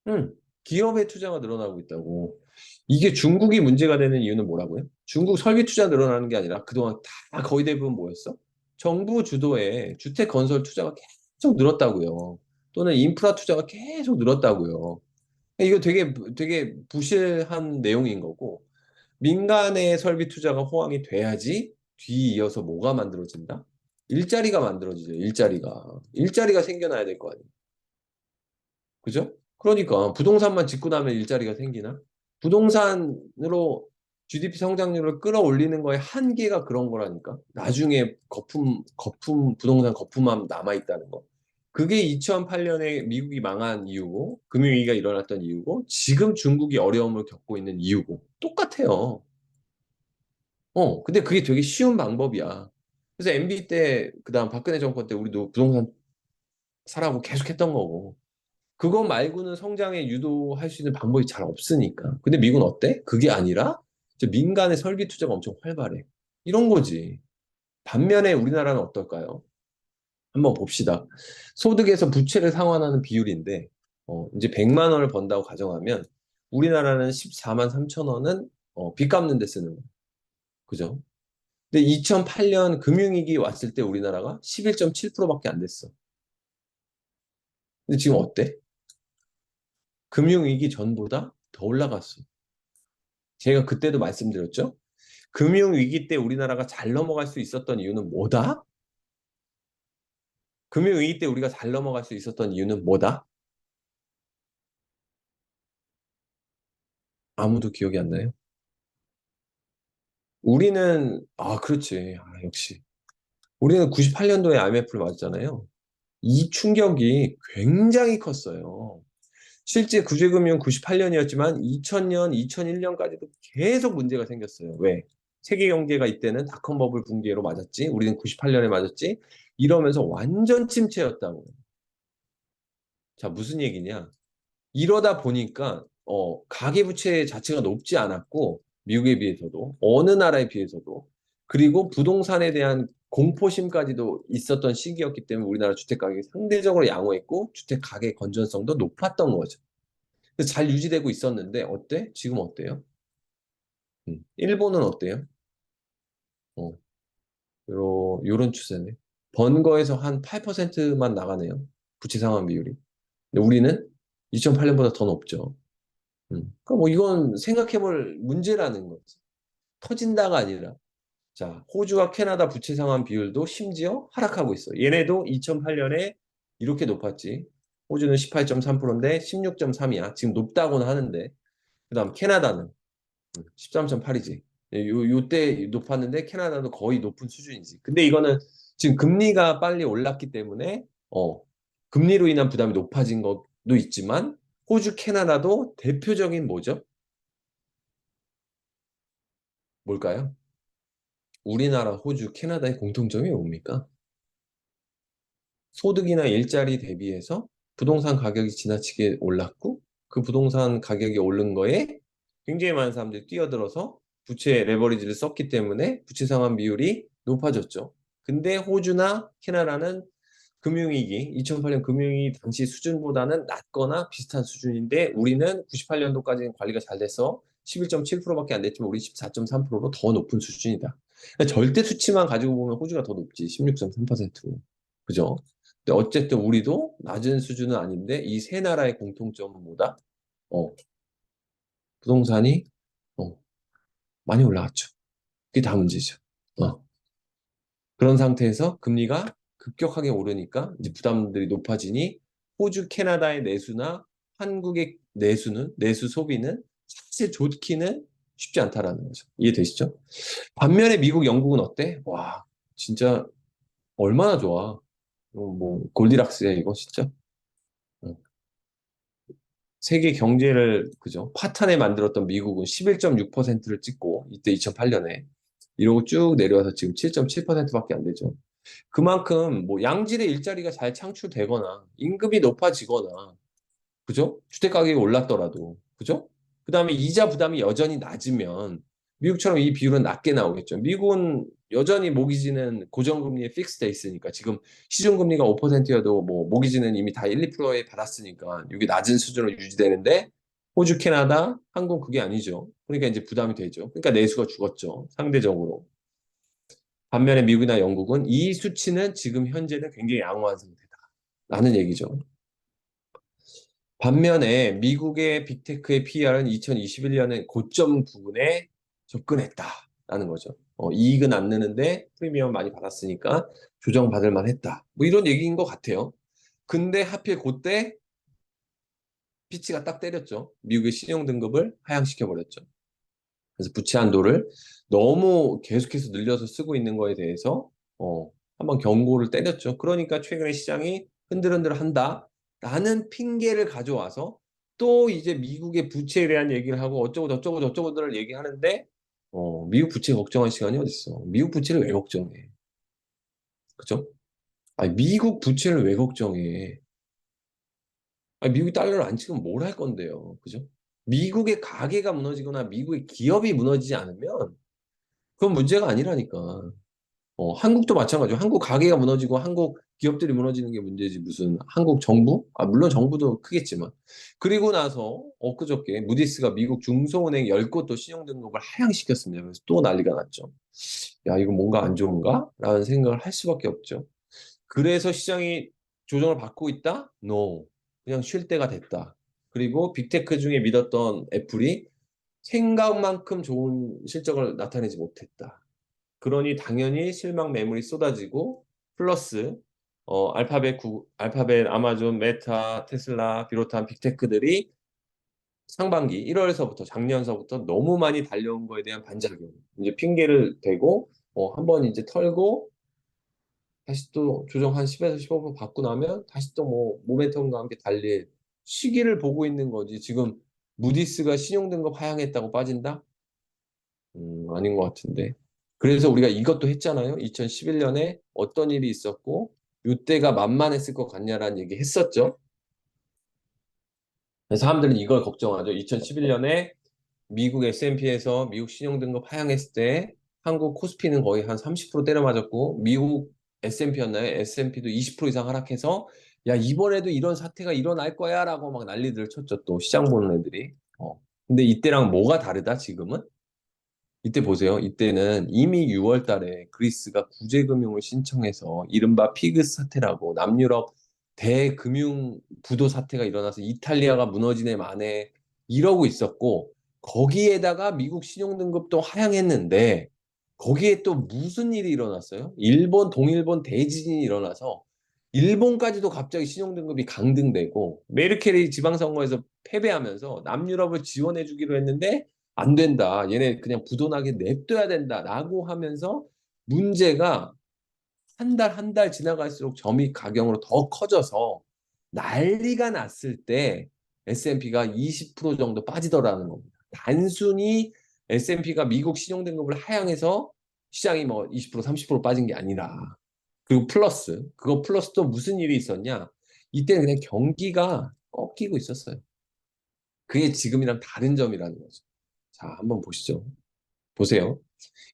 [SPEAKER 1] 응, 기업의 투자가 늘어나고 있다고. 이게 중국이 문제가 되는 이유는 뭐라고요? 중국 설비 투자 늘어나는 게 아니라 그동안 다 거의 대부분 뭐였어? 정부 주도의 주택 건설 투자가 계속 늘었다고요. 또는 인프라 투자가 계속 늘었다고요. 이거 되게 부실한 내용인 거고, 민간의 설비 투자가 호황이 돼야지 뒤이어서 뭐가 만들어진다? 일자리가 만들어지죠, 일자리가. 일자리가 생겨나야 될 거 아니에요. 그죠? 그러니까 부동산만 짓고 나면 일자리가 생기나? 부동산으로 GDP 성장률을 끌어올리는 거에 한계가 그런 거라니까. 나중에 부동산 거품만 남아있다는 거. 그게 2008년에 미국이 망한 이유고, 금융위기가 일어났던 이유고, 지금 중국이 어려움을 겪고 있는 이유고, 똑같아요. 근데 그게 되게 쉬운 방법이야. 그래서 MB 때, 그다음 박근혜 정권 때 우리도 부동산 사라고 계속 했던 거고, 그거 말고는 성장에 유도할 수 있는 방법이 잘 없으니까. 근데 미국은 어때? 그게 아니라 이제 민간의 설비 투자가 엄청 활발해. 이런 거지. 반면에 우리나라는 어떨까요? 한번 봅시다. 소득에서 부채를 상환하는 비율인데, 이제 100만 원을 번다고 가정하면 우리나라는 14만 3천 원은 빚 갚는 데 쓰는 거예요. 그죠? 근데 2008년 금융위기 왔을 때 우리나라가 11.7%밖에 안 됐어. 근데 지금 어때? 금융위기 전보다 더 올라갔어. 제가 그때도 말씀드렸죠? 금융위기 때 우리나라가 잘 넘어갈 수 있었던 이유는 뭐다? 금융위기 때 우리가 잘 넘어갈 수 있었던 이유는 뭐다? 아무도 기억이 안 나요? 그렇지. 역시. 우리는 98년도에 IMF를 맞았잖아요. 이 충격이 굉장히 컸어요. 실제 구제금융 98년이었지만 2000년, 2001년까지도 계속 문제가 생겼어요. 왜? 세계 경제가 이때는 닷컴 버블 붕괴로 맞았지. 우리는 98년에 맞았지. 이러면서 완전 침체였다고. 자, 무슨 얘기냐? 이러다 보니까 가계부채 자체가 높지 않았고 미국에 비해서도 어느 나라에 비해서도 그리고 부동산에 대한 공포심까지도 있었던 시기였기 때문에 우리나라 주택 가격이 상대적으로 양호했고 주택 가격 건전성도 높았던 거죠. 그래서 잘 유지되고 있었는데 어때? 지금 어때요? 일본은 어때요? 어, 요런 추세네. 번거에서 한 8%만 나가네요. 부채 상환 비율이. 근데 우리는 2008년보다 더 높죠. 그러니까 뭐 이건 생각해볼 문제라는 거지. 터진다가 아니라. 자, 호주와 캐나다 부채 상환 비율도 심지어 하락하고 있어. 얘네도 2008년에 이렇게 높았지. 호주는 18.3%인데 16.3이야. 지금 높다고는 하는데. 그다음 캐나다는 13.8이지. 요때 높았는데 캐나다도 거의 높은 수준이지. 근데 이거는 지금 금리가 빨리 올랐기 때문에 금리로 인한 부담이 높아진 것도 있지만 호주, 캐나다도 대표적인 뭐죠? 뭘까요? 우리나라, 호주, 캐나다의 공통점이 뭡니까? 소득이나 일자리 대비해서 부동산 가격이 지나치게 올랐고 그 부동산 가격이 오른 거에 굉장히 많은 사람들이 뛰어들어서 부채 레버리지를 썼기 때문에 부채 상환 비율이 높아졌죠. 근데 호주나 캐나다는 금융위기, 2008년 금융위기 당시 수준보다는 낮거나 비슷한 수준인데 우리는 98년도까지는 관리가 잘 돼서 11.7%밖에 안 됐지만 우리 14.3%로 더 높은 수준이다. 그러니까 절대 수치만 가지고 보면 호주가 더 높지. 16.3%로. 그죠? 근데 어쨌든 우리도 낮은 수준은 아닌데 이 세 나라의 공통점은 뭐다? 어, 부동산이 어, 많이 올라갔죠. 그게 다 문제죠. 어. 그런 상태에서 금리가 급격하게 오르니까 이제 부담들이 높아지니 호주, 캐나다의 내수나 한국의 내수 소비는 사실 좋기는 쉽지 않다라는 거죠. 이해되시죠? 반면에 미국, 영국은 어때? 와, 진짜 얼마나 좋아. 뭐 골디락스야 이거 진짜. 어. 세계 경제를 그죠? 파탄에 만들었던 미국은 11.6%를 찍고 이때 2008년에 이러고 쭉 내려와서 지금 7.7%밖에 안 되죠. 그만큼 뭐 양질의 일자리가 잘 창출되거나 임금이 높아지거나 그죠? 주택 가격이 올랐더라도 그죠? 그다음에 이자 부담이 여전히 낮으면 미국처럼 이 비율은 낮게 나오겠죠. 미국은 여전히 모기지는 고정금리에 픽스돼 있으니까 지금 시중금리가 5%여도 뭐 모기지는 이미 다 1, 2%에 받았으니까 이게 낮은 수준으로 유지되는데 호주, 캐나다, 한국 그게 아니죠. 그러니까 이제 부담이 되죠. 그러니까 내수가 죽었죠. 상대적으로. 반면에 미국이나 영국은 이 수치는 지금 현재는 굉장히 양호한 상태다. 라는 얘기죠. 반면에 미국의 빅테크의 PER은 2021년에 고점 부분에 접근했다라는 거죠. 이익은 안 느는데 프리미엄 많이 받았으니까 조정받을 만했다. 뭐 이런 얘기인 것 같아요. 근데 하필 그때 피치가 딱 때렸죠. 미국의 신용 등급을 하향시켜 버렸죠. 그래서 부채 한도를 너무 계속해서 늘려서 쓰고 있는 거에 대해서 한번 경고를 때렸죠. 그러니까 최근에 시장이 흔들흔들 한다라는 핑계를 가져와서 또 이제 미국의 부채에 대한 얘기를 하고 어쩌고 저쩌고 저쩌고들을 얘기하는데 미국 부채 걱정할 시간이 어딨어. 미국 부채를 왜 걱정해? 그죠? 아니, 미국 부채를 왜 걱정해? 아니, 미국이 달러를 안 치면 뭘 할 건데요. 그죠? 미국의 가계가 무너지거나 미국의 기업이 무너지지 않으면 그건 문제가 아니라니까. 한국도 마찬가지고 한국 가게가 무너지고 한국 기업들이 무너지는 게 문제지 무슨 한국 정부? 아, 물론 정부도 크겠지만. 그리고 나서 엊그저께 무디스가 미국 중소은행 10곳도 신용등급을 하향시켰습니다. 그래서 또 난리가 났죠. 야, 이거 뭔가 안 좋은가? 라는 생각을 할 수밖에 없죠. 그래서 시장이 조정을 받고 있다? No. 그냥 쉴 때가 됐다. 그리고 빅테크 중에 믿었던 애플이 생각만큼 좋은 실적을 나타내지 못했다. 그러니 당연히 실망 매물이 쏟아지고 플러스 알파벳, 아마존, 메타, 테슬라 비롯한 빅테크들이 상반기 1월서부터 작년서부터 너무 많이 달려온 거에 대한 반작용 이제 핑계를 대고 한번 이제 털고 다시 또 조정 한 10에서 15% 받고 나면 다시 또 뭐 모멘텀과 함께 달릴 시기를 보고 있는 거지. 지금 무디스가 신용등급 하향했다고 빠진다? 아닌 것 같은데. 그래서 우리가 이것도 했잖아요. 2011년에 어떤 일이 있었고, 이때가 만만했을 것 같냐라는 얘기 했었죠. 사람들은 이걸 걱정하죠. 2011년에 미국 S&P에서 미국 신용등급 하향했을 때 한국 코스피는 거의 한 30% 때려 맞았고, 미국 S&P였나요? S&P도 20% 이상 하락해서, 야, 이번에도 이런 사태가 일어날 거야 라고 막 난리들을 쳤죠. 또 시장 보는 애들이. 근데 이때랑 뭐가 다르다, 지금은? 이때 보세요. 이때는 이미 6월 달에 그리스가 구제금융을 신청해서 이른바 피그스 사태라고 남유럽 대금융 부도 사태가 일어나서 이탈리아가 무너지네 마네 이러고 있었고 거기에다가 미국 신용등급도 하향했는데 거기에 또 무슨 일이 일어났어요? 일본, 동일본 대지진이 일어나서 일본까지도 갑자기 신용등급이 강등되고 메르켈이 지방선거에서 패배하면서 남유럽을 지원해 주기로 했는데 안 된다. 얘네 그냥 부도나게 냅둬야 된다라고 하면서 문제가 한 달 한 달 지나갈수록 점이 가경으로 더 커져서 난리가 났을 때 S&P가 20% 정도 빠지더라는 겁니다. 단순히 S&P가 미국 신용등급을 하향해서 시장이 뭐 20% 30% 빠진 게 아니라 그리고 플러스 그거 플러스 또 무슨 일이 있었냐? 이때는 그냥 경기가 꺾이고 있었어요. 그게 지금이랑 다른 점이라는 거죠. 자, 한번 보시죠. 보세요.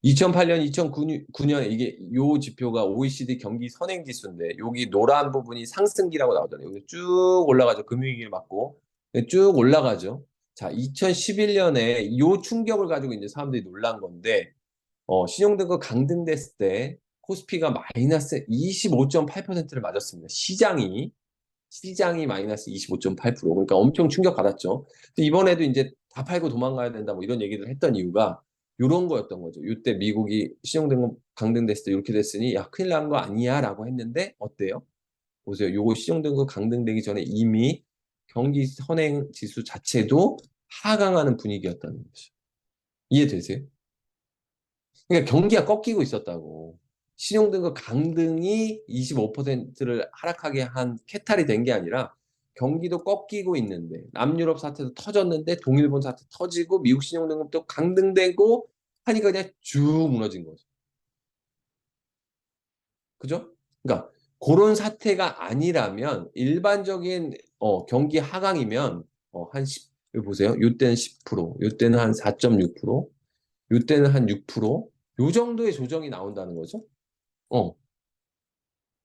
[SPEAKER 1] 2008년, 2009년 이게 요 지표가 OECD 경기 선행 지수인데 여기 노란 부분이 상승기라고 나오잖아요. 여기 쭉 올라가죠. 금융위기를 맞고 쭉 올라가죠. 자, 2011년에 요 충격을 가지고 이제 사람들이 놀란 건데 신용등급 강등됐을 때 코스피가 마이너스 25.8%를 맞았습니다. 시장이 마이너스 25.8%. 그러니까 엄청 충격받았죠. 근데 이번에도 이제 다 팔고 도망가야 된다 뭐 이런 얘기를 했던 이유가 이런 거였던 거죠. 이때 미국이 신용등급 강등됐을 때 이렇게 됐으니 야 큰일 난 거 아니야 라고 했는데 어때요? 보세요. 요거 신용등급 강등되기 전에 이미 경기 선행 지수 자체도 하강하는 분위기였다는 거죠. 이해되세요? 그러니까 경기가 꺾이고 있었다고. 신용등급 강등이 25%를 하락하게 한 캐탈이 된 게 아니라 경기도 꺾이고 있는데 남유럽 사태도 터졌는데 동일본 사태 터지고 미국 신용등급도 강등되고 하니까 그냥 쭉 무너진 거죠. 그죠? 그러니까 그런 사태가 아니라면 일반적인 경기 하강이면 한 10, 여기 보세요. 요때는 10%, 요때는 한 4.6%, 요때는 한 6%, 요 정도의 조정이 나온다는 거죠. 어,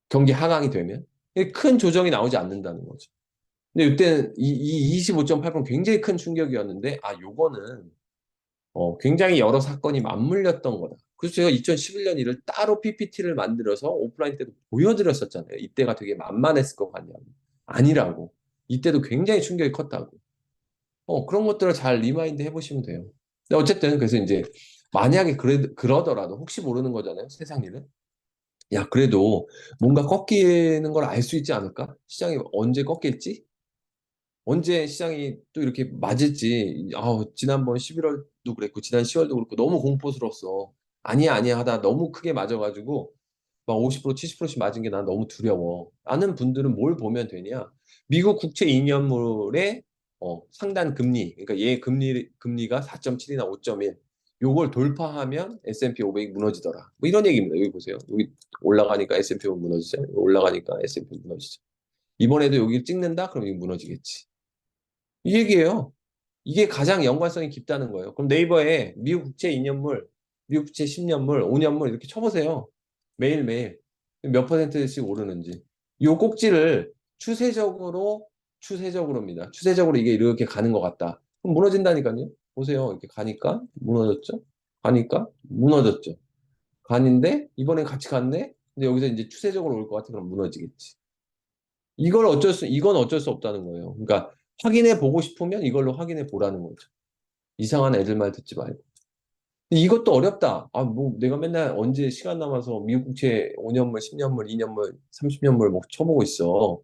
[SPEAKER 1] 경기 하강이 되면 큰 조정이 나오지 않는다는 거죠. 근데 이때는 이 25.8% 굉장히 큰 충격이었는데 요거는 굉장히 여러 사건이 맞물렸던 거다. 그래서 제가 2011년 일을 따로 PPT를 만들어서 오프라인 때도 보여드렸었잖아요. 이때가 되게 만만했을 것 같냐고. 아니라고. 이때도 굉장히 충격이 컸다고. 그런 것들을 잘 리마인드 해보시면 돼요. 근데 어쨌든 그래서 이제 만약에 그러더라도 혹시 모르는 거잖아요. 세상 일은. 야, 그래도 뭔가 꺾이는 걸 알 수 있지 않을까? 시장이 언제 꺾일지? 언제 시장이 또 이렇게 맞을지. 지난번 11월도 그랬고, 지난 10월도 그렇고, 너무 공포스러웠어. 아니야, 아니야 하다 너무 크게 맞아가지고, 막 50%, 70%씩 맞은 게 난 너무 두려워. 아는 분들은 뭘 보면 되냐? 미국 국채 2년물의 상단 금리, 그러니까 얘 금리가 4.7이나 5.1, 요걸 돌파하면 S&P 500이 무너지더라. 뭐 이런 얘기입니다. 여기 보세요. 여기 올라가니까 S&P가 무너지죠. 올라가니까 S&P 무너지죠. 이번에도 여기를 찍는다? 그럼 이거 무너지겠지. 이 얘기예요. 이게 가장 연관성이 깊다는 거예요. 그럼 네이버에 미국 국채 2년물, 미국 국채 10년물, 5년물 이렇게 쳐보세요. 매일매일 몇 퍼센트씩 오르는지. 이 꼭지를 추세적으로입니다. 추세적으로 이게 이렇게 가는 것 같다. 그럼 무너진다니까요. 보세요. 이렇게 가니까 무너졌죠? 가니까 무너졌죠. 가는데 이번엔 같이 갔네? 근데 여기서 이제 추세적으로 올 것 같아. 그럼 무너지겠지. 이건 어쩔 수 없다는 거예요. 그러니까 확인해 보고 싶으면 이걸로 확인해 보라는 거죠. 이상한 애들 말 듣지 말고. 이것도 어렵다. 뭐 내가 맨날 언제 시간 남아서 미국 국채 5년물, 10년물, 2년물, 30년물 뭐 쳐보고 있어.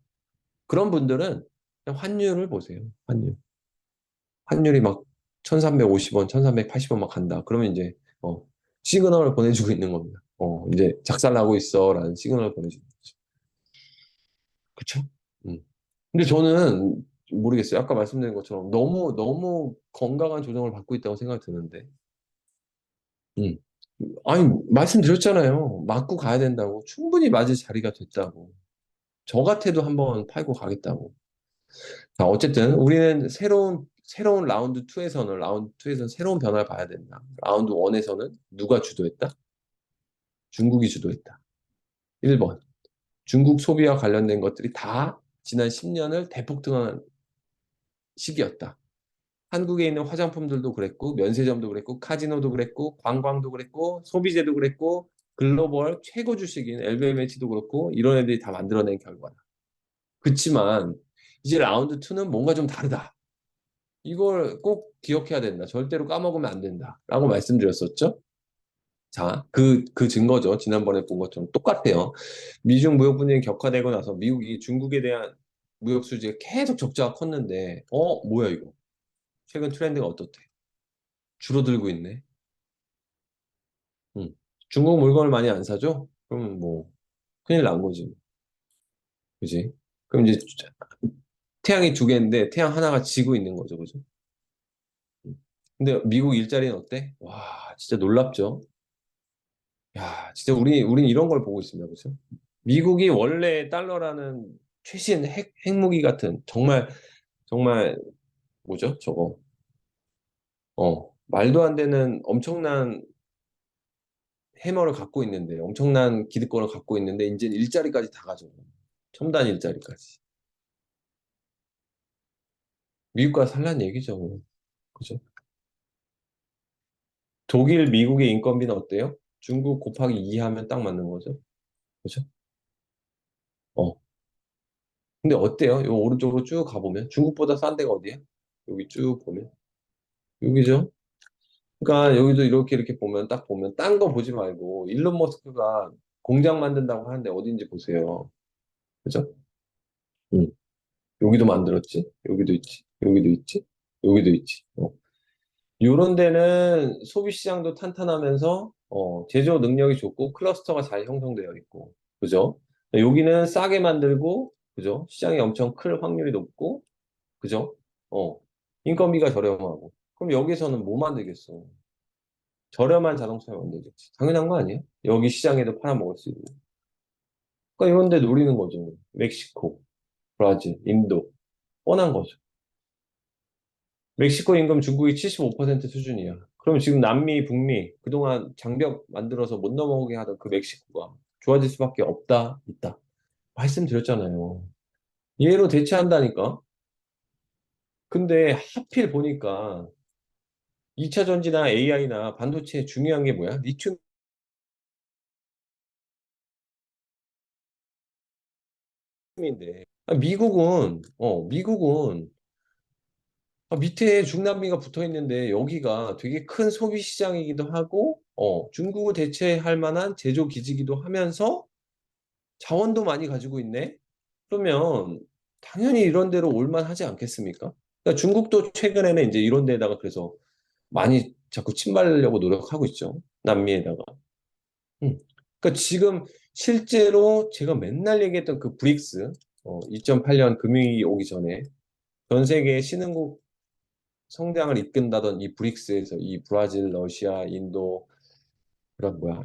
[SPEAKER 1] 그런 분들은 그냥 환율을 보세요. 환율이 막 1350원, 1380원 막 간다. 그러면 이제 시그널을 보내주고 있는 겁니다. 이제 작살나고 있어라는 시그널을 보내주는 거죠. 그쵸? 음. 근데 저는 모르겠어요. 아까 말씀드린 것처럼 너무 너무 건강한 조정을 받고 있다고 생각이 드는데. 음. 아니 말씀드렸잖아요. 맞고 가야 된다고. 충분히 맞을 자리가 됐다고. 저 같아도 한번 팔고 가겠다고. 자, 어쨌든 우리는 새로운 라운드 2에서는 새로운 변화를 봐야 된다. 라운드 1에서는 누가 주도했다? 중국이 주도했다. 1번. 중국 소비와 관련된 것들이 다 지난 10년을 대폭등한 시기였다. 한국에 있는 화장품들도 그랬고, 면세점도 그랬고, 카지노도 그랬고, 관광도 그랬고, 소비재도 그랬고, 글로벌 최고 주식인 LVMH도 그렇고, 이런 애들이 다 만들어낸 결과다. 그렇지만 이제 라운드 2는 뭔가 좀 다르다. 이걸 꼭 기억해야 된다. 절대로 까먹으면 안 된다. 라고 말씀드렸었죠. 자, 그 증거죠. 지난번에 본 것처럼 똑같아요. 미중 무역 분쟁이 격화되고 나서 미국이 중국에 대한 무역 수지가 계속 적자가 컸는데, 뭐야 이거? 최근 트렌드가 어떻대? 줄어들고 있네. 음. 중국 물건을 많이 안 사죠? 그럼 뭐 큰일 난 거지. 그지? 그럼 이제 태양이 두 개인데 태양 하나가 지고 있는 거죠. 그죠? 음. 근데 미국 일자리는 어때? 와, 진짜 놀랍죠? 야, 진짜 우린 이런 걸 보고 있습니다. 그죠? 미국이 원래 달러라는 최신 핵무기 같은 정말 정말 뭐죠? 저거 말도 안 되는 엄청난 해머를 갖고 있는데 엄청난 기득권을 갖고 있는데 이제 일자리까지 다 가져. 첨단 일자리까지. 미국과 살란 얘기죠. 그죠? 독일, 미국의 인건비는 어때요? 중국 곱하기 2 하면 딱 맞는 거죠. 그죠? 어. 근데 어때요? 요 오른쪽으로 쭉 가보면 중국보다 싼 데가 어디야? 여기 쭉 보면 여기죠. 그러니까 여기도 이렇게 보면 딱 보면 딴 거 보지 말고 일론 머스크가 공장 만든다고 하는데 어딘지 보세요. 그죠? 응. 여기도 만들었지. 여기도 있지. 여기도 있지. 여기도 있지. 요런 데는 소비 시장도 탄탄하면서 제조 능력이 좋고 클러스터가 잘 형성되어 있고. 그죠? 여기는 싸게 만들고 그죠? 시장이 엄청 클 확률이 높고 그죠? 어. 인건비가 저렴하고. 그럼 여기서는 뭐 만들겠어? 저렴한 자동차를 만들겠지. 당연한 거 아니에요? 여기 시장에도 팔아먹을 수 있고. 그러니까 이런 데 노리는 거죠. 멕시코, 브라질, 인도. 뻔한 거죠. 멕시코 임금 중국이 75% 수준이야. 그럼 지금 남미, 북미, 그동안 장벽 만들어서 못 넘어오게 하던 그 멕시코가 좋아질 수밖에 없다, 있다. 말씀드렸잖아요. 얘로 대체한다니까? 근데 하필 보니까 2차 전지나 AI나 반도체에 중요한 게 뭐야? 리튬인데. 미국은 밑에 중남미가 붙어 있는데 여기가 되게 큰 소비 시장이기도 하고, 중국을 대체할 만한 제조 기지기도 하면서 자원도 많이 가지고 있네? 그러면 당연히 이런 데로 올만 하지 않겠습니까? 그러니까 중국도 최근에는 이제 이런 데다가 그래서 많이 자꾸 침발하려고 노력하고 있죠. 남미에다가. 음. 그러니까 지금 실제로 제가 맨날 얘기했던 그 브릭스, 2008년 금융위기 오기 전에 전 세계 신흥국 성장을 이끈다던 이 브릭스에서 이 브라질, 러시아, 인도, 그런 뭐야,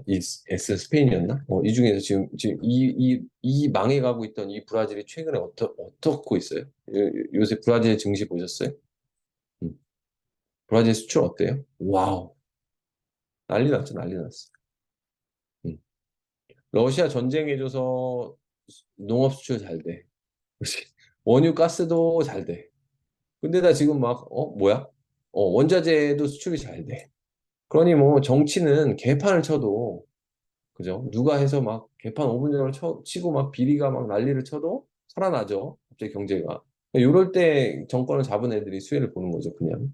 [SPEAKER 1] 스페인이었나? 이 중에서 지금 이 망해가고 있던 이 브라질이 최근에 어떻고 있어요? 요새 브라질 증시 보셨어요? 음. 브라질 수출 어때요? 와우, 난리 났죠, 난리 났어. 음. 러시아 전쟁해줘서 농업 수출 잘 돼. 그치? 원유 가스도 잘 돼. 근데 나 지금 막, 뭐야? 원자재도 수출이 잘 돼. 그러니 뭐 정치는 개판을 쳐도 그죠? 누가 해서 막 개판 5분 전을 치고 막 비리가 막 난리를 쳐도 살아나죠. 갑자기 경제가. 이럴 때 정권을 잡은 애들이 수혜를 보는 거죠, 그냥.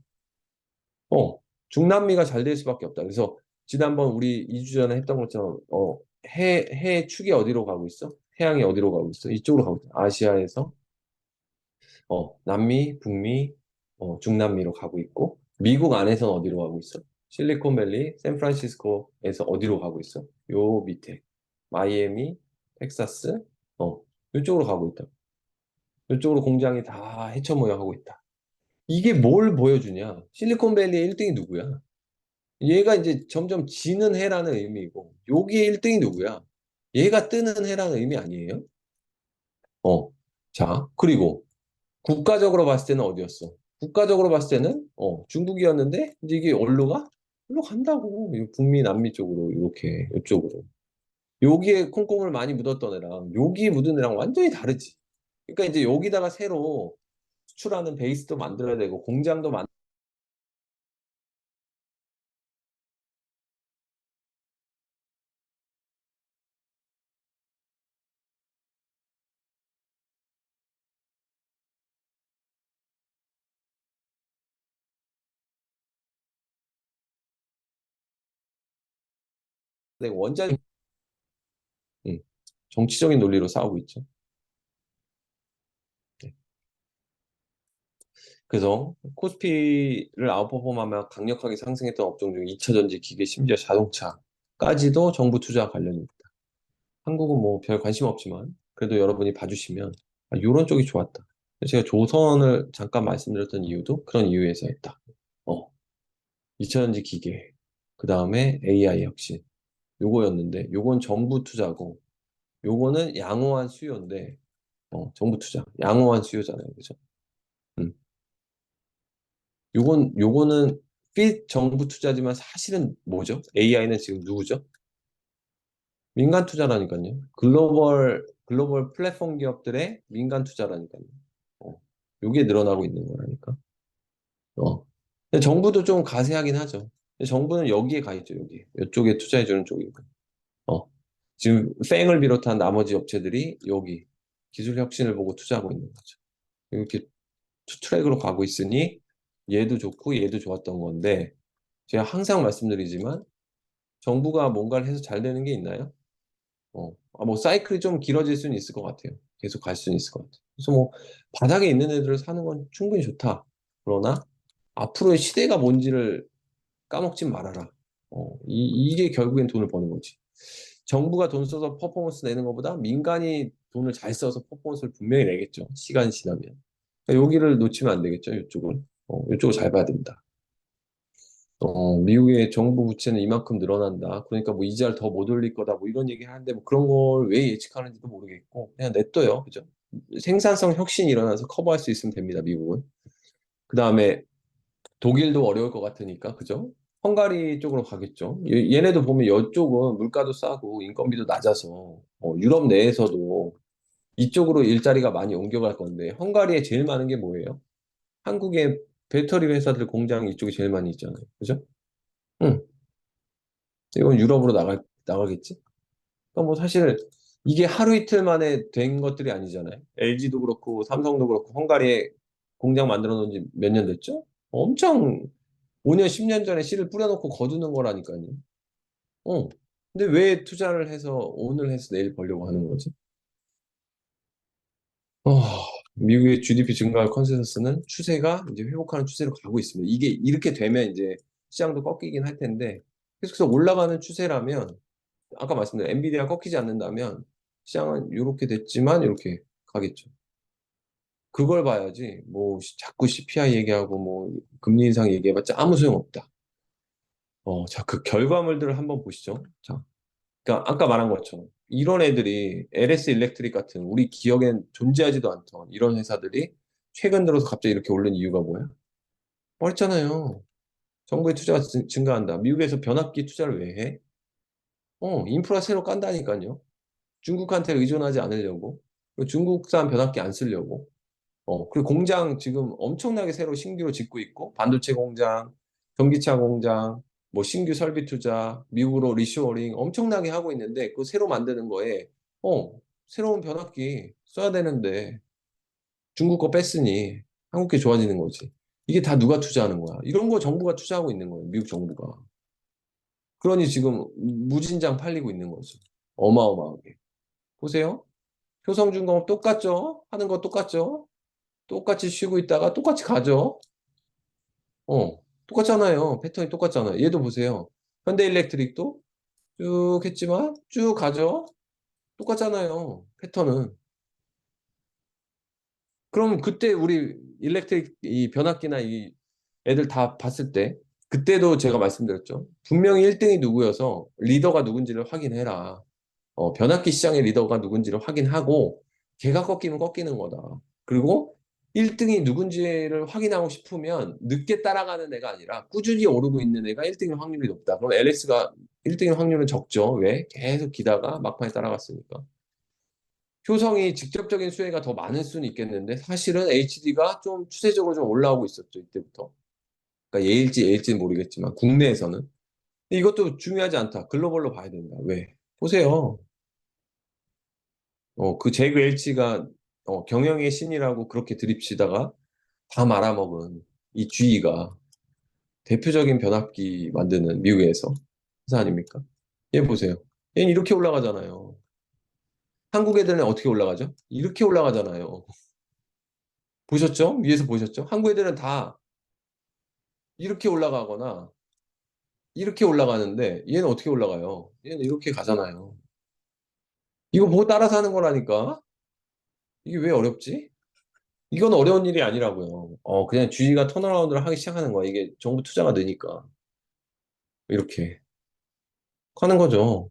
[SPEAKER 1] 어, 중남미가 잘 될 수밖에 없다. 그래서 지난번 우리 2주 전에 했던 것처럼, 해 축이 어디로 가고 있어? 태양이 어디로 가고 있어? 이쪽으로 가고 있어. 아시아에서, 남미, 북미, 중남미로 가고 있고, 미국 안에서는 어디로 가고 있어? 실리콘밸리, 샌프란시스코에서 어디로 가고 있어? 요 밑에. 마이애미, 텍사스, 이쪽으로 가고 있다. 이쪽으로 공장이 다 헤쳐모여 하고 있다. 이게 뭘 보여주냐? 실리콘밸리의 1등이 누구야? 얘가 이제 점점 지는 해라는 의미고, 여기에 1등이 누구야? 얘가 뜨는 해라는 의미 아니에요? 어. 자, 그리고 국가적으로 봤을 때는 어디였어? 국가적으로 봤을 때는 중국이었는데 이제 이게 어디로 가? 어디로 간다고. 이 북미 남미 쪽으로 이렇게 이쪽으로. 여기에 콩고물 많이 묻었던 애랑 여기에 묻은 애랑 완전히 다르지. 그러니까 이제 여기다가 새로 수출하는 베이스도 만들어야 되고 공장도 만들고 원자력 음, 정치적인 논리로 싸우고 있죠. 네. 그래서 코스피를 아웃퍼폼하며 강력하게 상승했던 업종 중 2차전지, 기계, 심지어 자동차까지도 정부 투자 관련입니다. 한국은 뭐 별 관심 없지만 그래도 여러분이 봐주시면 아, 이런 쪽이 좋았다. 제가 조선을 잠깐 말씀드렸던 이유도 그런 이유에서 했다. 어, 2차전지 기계, 그 다음에 AI 혁신, 요거였는데 요건 정부 투자고 요거는 양호한 수요인데 정부 투자, 양호한 수요잖아요, 그죠? 음. 요거는 삐 정부 투자지만 사실은 뭐죠? AI는 지금 누구죠? 민간 투자라니까요. 글로벌 플랫폼 기업들의 민간 투자라니까요. 어, 요게 늘어나고 있는 거라니까. 어. 근데 정부도 좀 가세하긴 하죠. 근데 정부는 여기에 가 있죠, 여기. 이쪽에 투자해주는 쪽이고. 어. 지금 팽을 비롯한 나머지 업체들이 여기 기술 혁신을 보고 투자하고 있는 거죠. 이렇게 투 트랙으로 가고 있으니 얘도 좋고 얘도 좋았던 건데 제가 항상 말씀드리지만 정부가 뭔가를 해서 잘 되는 게 있나요? 뭐 사이클이 좀 길어질 수는 있을 것 같아요. 계속 갈 수는 있을 것 같아요. 그래서 뭐 바닥에 있는 애들을 사는 건 충분히 좋다. 그러나 앞으로의 시대가 뭔지를 까먹지 말아라. 이게 결국엔 돈을 버는 거지. 정부가 돈 써서 퍼포먼스 내는 것보다 민간이 돈을 잘 써서 퍼포먼스를 분명히 내겠죠. 시간이 지나면. 그러니까 여기를 놓치면 안 되겠죠. 이쪽을. 이쪽을 잘 봐야 된다. 미국의 정부 부채는 이만큼 늘어난다. 그러니까 뭐 이자를 더 못 올릴 거다. 뭐 이런 얘기 하는데 뭐 그런 걸 왜 예측하는지도 모르겠고 그냥 냅둬요. 그죠? 생산성 혁신이 일어나서 커버할 수 있으면 됩니다. 미국은. 그 다음에 독일도 어려울 것 같으니까 그죠? 헝가리 쪽으로 가겠죠. 얘네도 보면 이쪽은 물가도 싸고 인건비도 낮아서 유럽 내에서도 이쪽으로 일자리가 많이 옮겨갈 건데 헝가리에 제일 많은 게 뭐예요? 한국의 배터리 회사들 공장이 이쪽에 제일 많이 있잖아요. 그죠? 응. 이건 유럽으로 나가겠지? 그러니까 뭐 사실 이게 하루 이틀 만에 된 것들이 아니잖아요. LG도 그렇고 삼성도 그렇고 헝가리에 공장 만들어 놓은 지 몇 년 됐죠? 엄청 5년, 10년 전에 씨를 뿌려놓고 거두는 거라니까요. 어. 근데 왜 투자를 해서 오늘 해서 내일 벌려고 하는 거지? 어, 미국의 GDP 증가할 컨센서스는 추세가 이제 회복하는 추세로 가고 있습니다. 이게 이렇게 되면 이제 시장도 꺾이긴 할 텐데 계속해서 올라가는 추세라면 아까 말씀드린 엔비디아 꺾이지 않는다면 시장은 이렇게 됐지만 이렇게 가겠죠. 그걸 봐야지 뭐 자꾸 CPI 얘기하고 뭐 금리 인상 얘기해봤자 아무 소용없다. 자, 그 결과물들을 한번 보시죠. 자, 그러니까 아까 말한 것처럼 이런 애들이 LS 일렉트릭 같은 우리 기억엔 존재하지도 않던 이런 회사들이 최근 들어서 갑자기 이렇게 오른 이유가 뭐야? 말했잖아요. 정부의 투자가 증가한다. 미국에서 변압기 투자를 왜 해? 인프라 새로 깐다니까요. 중국한테 의존하지 않으려고. 그리고 중국산 변압기 안 쓰려고. 그리고 공장 지금 엄청나게 새로 신규로 짓고 있고, 반도체 공장, 전기차 공장, 뭐 신규 설비 투자, 미국으로 리쇼어링 엄청나게 하고 있는데, 그 새로 만드는 거에, 새로운 변압기 써야 되는데, 중국 거 뺐으니 한국 게 좋아지는 거지. 이게 다 누가 투자하는 거야? 이런 거 정부가 투자하고 있는 거예요, 미국 정부가. 그러니 지금 무진장 팔리고 있는 거죠. 어마어마하게. 보세요. 효성중공업 똑같죠? 하는 거 똑같죠? 똑같이 쉬고 있다가 똑같이 가죠? 똑같잖아요. 패턴이 똑같잖아요. 얘도 보세요. 현대일렉트릭도 쭉 했지만 쭉 가죠? 똑같잖아요. 패턴은. 그럼 그때 우리 일렉트릭 이 변압기나 이 애들 다 봤을 때 그때도 제가 말씀드렸죠. 분명히 1등이 누구여서 리더가 누군지를 확인해라. 변압기 시장의 리더가 누군지를 확인하고 걔가 꺾이면 꺾이는 거다. 그리고 1등이 누군지를 확인하고 싶으면 늦게 따라가는 애가 아니라 꾸준히 오르고 있는 애가 1등일 확률이 높다. 그럼 LS가 1등일 확률은 적죠. 왜? 계속 기다가 막판에 따라갔으니까. 효성이 직접적인 수혜가 더 많을 수는 있겠는데 사실은 HD가 좀 추세적으로 좀 올라오고 있었죠. 이때부터. 그러니까 얘일지는 모르겠지만 국내에서는. 근데 이것도 중요하지 않다. 글로벌로 봐야 된다. 왜? 보세요. 그 제그 엘치가 경영의 신이라고 그렇게 드립치다가 다 말아먹은 이 GE가 대표적인 변압기 만드는 미국에서 회사 아닙니까? 얘 보세요. 얘는 이렇게 올라가잖아요. 한국 애들은 어떻게 올라가죠? 이렇게 올라가잖아요. 보셨죠? 위에서 보셨죠? 한국 애들은 다 이렇게 올라가거나 이렇게 올라가는데 얘는 어떻게 올라가요? 얘는 이렇게 가잖아요. 이거 보고 따라서 하는 거라니까. 이게 왜 어렵지? 이건 어려운 일이 아니라고요. 그냥 주위가 턴어라운드를 하기 시작하는 거야. 이게 정부 투자가 느니까. 이렇게 하는 거죠.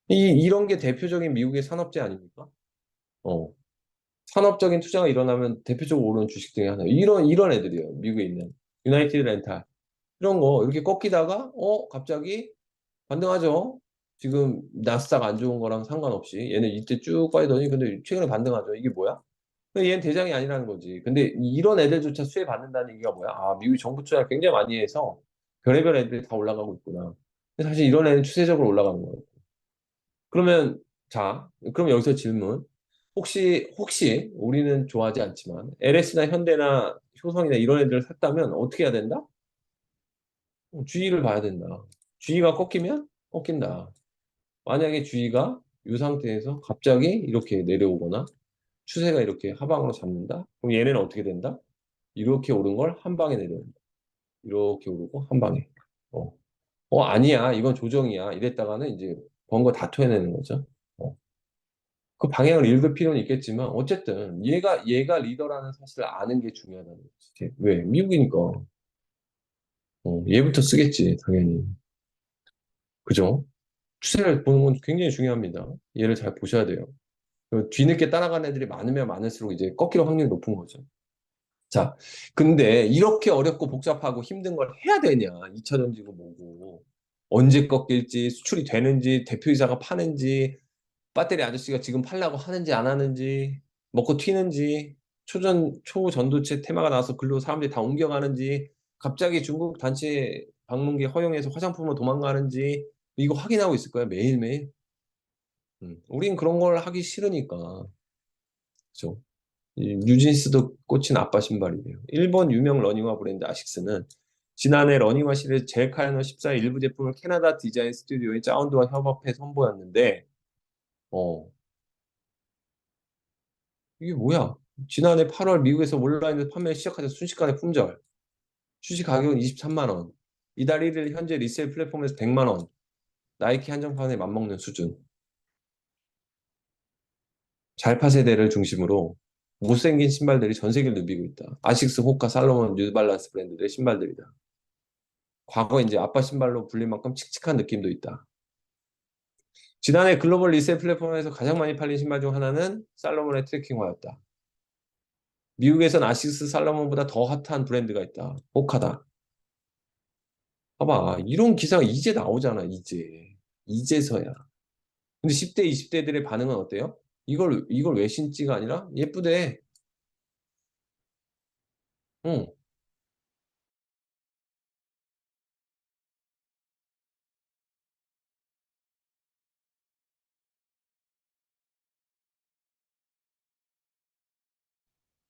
[SPEAKER 1] 이런 게 대표적인 미국의 산업재 아닙니까? 어. 산업적인 투자가 일어나면 대표적으로 오르는 주식 중에 하나. 이런 애들이에요. 미국에 있는. 유나이티드 렌탈. 이런 거 이렇게 꺾이다가, 갑자기 반등하죠. 지금 나스닥 안 좋은 거랑 상관없이. 얘는 이때 쭉 빠지더니 근데 최근에 반등하죠. 이게 뭐야? 근데 얘는 대장이 아니라는 거지. 근데 이런 애들조차 수혜 받는다는 얘기가 뭐야? 아, 미국이 정부 투자를 굉장히 많이 해서 별의별 애들이 다 올라가고 있구나. 근데 사실 이런 애는 추세적으로 올라가는 거예요. 그러면, 자, 그럼 여기서 질문. 혹시 우리는 좋아하지 않지만 LS나 현대나 효성이나 이런 애들을 샀다면 어떻게 해야 된다? 주의를 봐야 된다. 주의가 꺾이면 꺾인다. 만약에 주의가 이 상태에서 갑자기 이렇게 내려오거나 추세가 이렇게 하방으로 잡는다? 그럼 얘네는 어떻게 된다? 이렇게 오른 걸 한 방에 내려온다. 이렇게 오르고 한 방에. 어, 아니야. 이건 조정이야. 이랬다가는 이제 번거 다 토해내는 거죠. 어. 그 방향을 읽을 필요는 있겠지만 어쨌든 얘가 리더라는 사실을 아는 게 중요하다는 거지. 왜? 미국이니까. 얘부터 쓰겠지, 당연히. 그죠? 추세를 보는 건 굉장히 중요합니다. 얘를 잘 보셔야 돼요. 뒤늦게 따라가는 애들이 많으면 많을수록 이제 꺾일 확률이 높은 거죠. 자, 근데 이렇게 어렵고 복잡하고 힘든 걸 해야 되냐? 2차 전지고 뭐고. 언제 꺾일지, 수출이 되는지, 대표이사가 파는지, 배터리 아저씨가 지금 팔라고 하는지 안 하는지, 먹고 튀는지, 초전도체 테마가 나와서 글로 사람들이 다 옮겨가는지, 갑자기 중국 단체 방문객 허용해서 화장품으로 도망가는지, 이거 확인하고 있을 거야, 매일매일. 우린 그런 걸 하기 싫으니까. 그죠? 이 뉴진스도 꽂힌 아빠 신발이래요. 일본 유명 러닝화 브랜드 아식스는 지난해 러닝화 시리즈 젤카이너 14의 일부 제품을 캐나다 디자인 스튜디오의 짜운드와 협업해 선보였는데, 어, 이게 뭐야? 지난해 8월 미국에서 온라인에서 판매 시작하자 순식간에 품절. 출시 가격은 23만 원. 이달 1일 현재 리셀 플랫폼에서 100만 원. 나이키 한정판에 맞먹는 수준. 잘파 세대를 중심으로 못생긴 신발들이 전 세계를 누비고 있다. 아식스, 호카, 살로몬, 뉴발란스 브랜드들의 신발들이다. 과거 이제 아빠 신발로 불릴 만큼 칙칙한 느낌도 있다. 지난해 글로벌 리셀 플랫폼에서 가장 많이 팔린 신발 중 하나는 살로몬의 트레킹화였다. 미국에선 아식스, 살로몬보다 더 핫한 브랜드가 있다. 호카다. 봐봐, 이런 기사가 이제 나오잖아, 이제. 이제서야. 근데 10대, 20대들의 반응은 어때요? 이걸 왜 신지가 아니라 예쁘대. 응.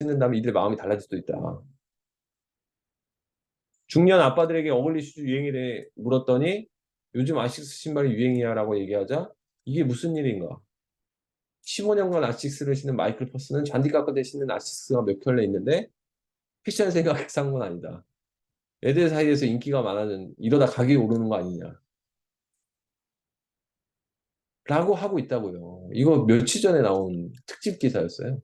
[SPEAKER 1] 신는다면 이들 마음이 달라질 수도 있다. 중년 아빠들에게 어글리 슈즈 유행이래 물었더니 요즘 아식스 신발이 유행이야라고 얘기하자 이게 무슨 일인가? 15년간 아식스를 신는 마이클 퍼스는 잔디 깎을 때 신는 아식스가 몇 켤레 있는데 패션 생각에 산 건 아니다. 애들 사이에서 인기가 많아진 이러다 가격이 오르는 거 아니냐? 라고 하고 있다고요. 이거 며칠 전에 나온 특집 기사였어요.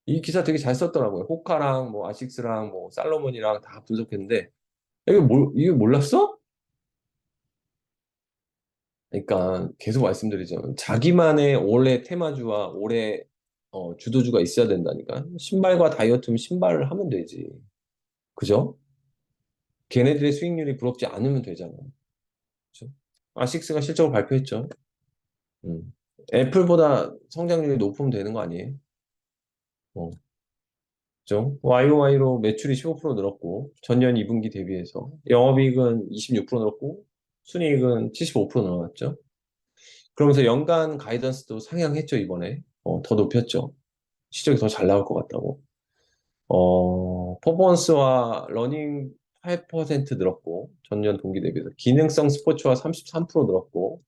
[SPEAKER 1] 이 기사 되게 잘 썼더라고요. 호카랑 뭐 아식스랑 뭐 살로몬이랑 다 분석했는데 이거 몰랐어? 그러니까 계속 말씀드리죠. 자기만의 올해 테마주와 올해 주도주가 있어야 된다니까. 신발과 다이어트면 신발을 하면 되지. 그죠? 걔네들의 수익률이 부럽지 않으면 되잖아. 그죠? 아식스가 실적을 발표했죠. 음. 애플보다 성장률이 높으면 되는 거 아니에요? 어, 그죠? YOY로 매출이 15% 늘었고, 전년 2분기 대비해서 영업이익은 26% 늘었고, 순이익은 75% 늘어났죠. 그러면서 연간 가이던스도 상향했죠, 이번에. 더 높였죠. 실적이 더 잘 나올 것 같다고. 퍼포먼스와 러닝 8% 늘었고, 전년 동기 대비해서. 기능성 스포츠와 33% 늘었고,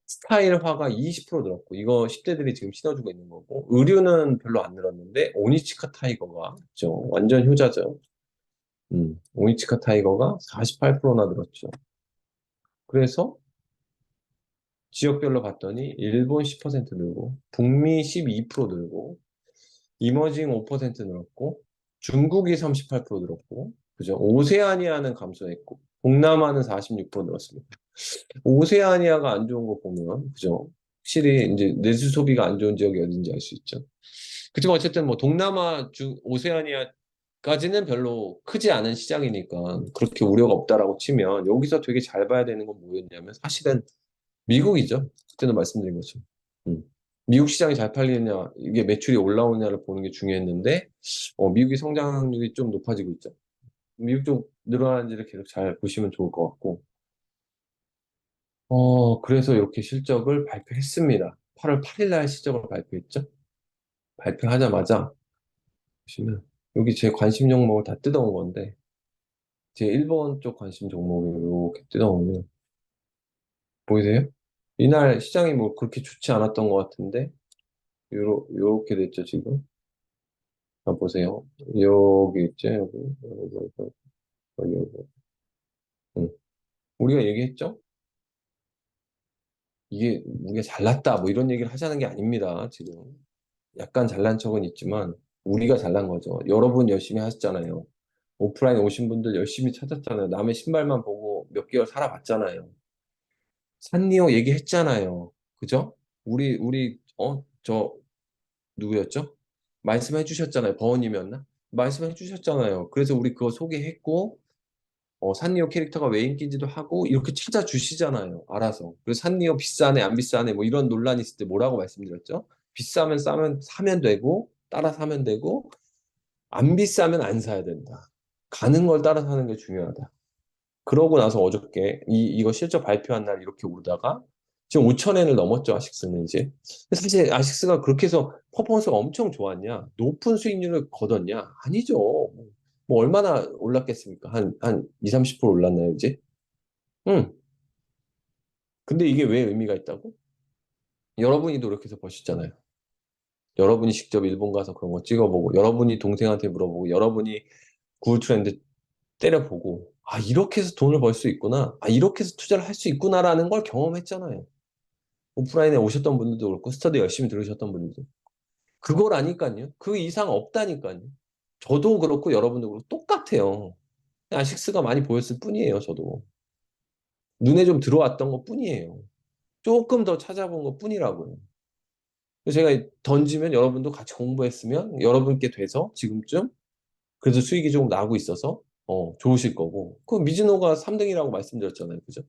[SPEAKER 1] 스타일화가 20% 늘었고, 이거 10대들이 지금 신어주고 있는 거고, 의류는 별로 안 늘었는데, 오니치카 타이거가, 그죠? 완전 효자죠. 오니치카 타이거가 48%나 늘었죠. 그래서 지역별로 봤더니, 일본 10% 늘고, 북미 12% 늘고, 이머징 5% 늘었고, 중국이 38% 늘었고, 그죠? 오세아니아는 감소했고, 동남아는 46% 늘었습니다. 오세아니아가 안 좋은 거 보면, 그죠? 확실히 이제 내수 소비가 안 좋은 지역이 어딘지 알 수 있죠. 그렇지만 어쨌든 뭐 동남아, 오세아니아까지는 별로 크지 않은 시장이니까 그렇게 우려가 없다라고 치면 여기서 되게 잘 봐야 되는 건 뭐였냐면 사실은 미국이죠. 그때도 말씀드린 것처럼. 음. 미국 시장이 잘 팔리느냐, 이게 매출이 올라오느냐를 보는 게 중요했는데, 미국의 성장률이 좀 높아지고 있죠. 미국 쪽 늘어나는지를 계속 잘 보시면 좋을 것 같고, 그래서 이렇게 실적을 발표했습니다. 8월 8일 날 실적을 발표했죠. 발표하자마자 보시면 여기 제 관심 종목을 다 뜯어온 건데 제 1번 쪽 관심 종목을 이렇게 뜯어오면 보이세요? 이날 시장이 뭐 그렇게 좋지 않았던 것 같은데 요렇게 됐죠 지금. 보세요. 여기 있죠 여기. 응. 우리가 얘기했죠? 이게 우리가 잘났다 뭐 이런 얘기를 하자는 게 아닙니다 지금. 약간 잘난 척은 있지만 우리가 잘난 거죠. 여러분 열심히 하셨잖아요. 오프라인 오신 분들 열심히 찾았잖아요. 남의 신발만 보고 몇 개월 살아봤잖아요. 산리오 얘기했잖아요. 그죠? 저 누구였죠? 말씀해 주셨잖아요. 버원님이었나? 말씀해 주셨잖아요. 그래서 우리 그거 소개했고 산리오 캐릭터가 왜 인기인지도 하고 이렇게 찾아주시잖아요. 알아서. 그래서 산리오 비싸네 안 비싸네 뭐 이런 논란이 있을 때 뭐라고 말씀드렸죠? 비싸면 싸면 사면 되고 따라 사면 되고 안 비싸면 안 사야 된다. 가는 걸 따라 사는 게 중요하다. 그러고 나서 어저께 이거 실적 발표한 날 이렇게 오르다가 지금 5천엔을 넘었죠, 아식스는 이제. 근데 사실 아식스가 그렇게 해서 퍼포먼스가 엄청 좋았냐? 높은 수익률을 거뒀냐? 아니죠. 뭐 얼마나 올랐겠습니까? 한 2, 30% 올랐나요, 이제? 응. 근데 이게 왜 의미가 있다고? 여러분이 노력해서 버셨잖아요. 여러분이 직접 일본 가서 그런 거 찍어보고, 여러분이 동생한테 물어보고, 여러분이 구글 트렌드 때려보고, 아, 이렇게 해서 돈을 벌 수 있구나. 아, 이렇게 해서 투자를 할 수 있구나라는 걸 경험했잖아요. 오프라인에 오셨던 분들도 그렇고, 스터디 열심히 들으셨던 분들도. 그걸 아니까요. 그 이상 없다니까요. 저도 그렇고, 여러분도 그렇고, 똑같아요. 아식스가 많이 보였을 뿐이에요, 저도. 눈에 좀 들어왔던 것 뿐이에요. 조금 더 찾아본 것 뿐이라고요. 그래서 제가 던지면 여러분도 같이 공부했으면 여러분께 돼서 지금쯤 그래도 수익이 조금 나고 있어서 좋으실 거고. 그 미즈노가 3등이라고 말씀드렸잖아요. 그죠?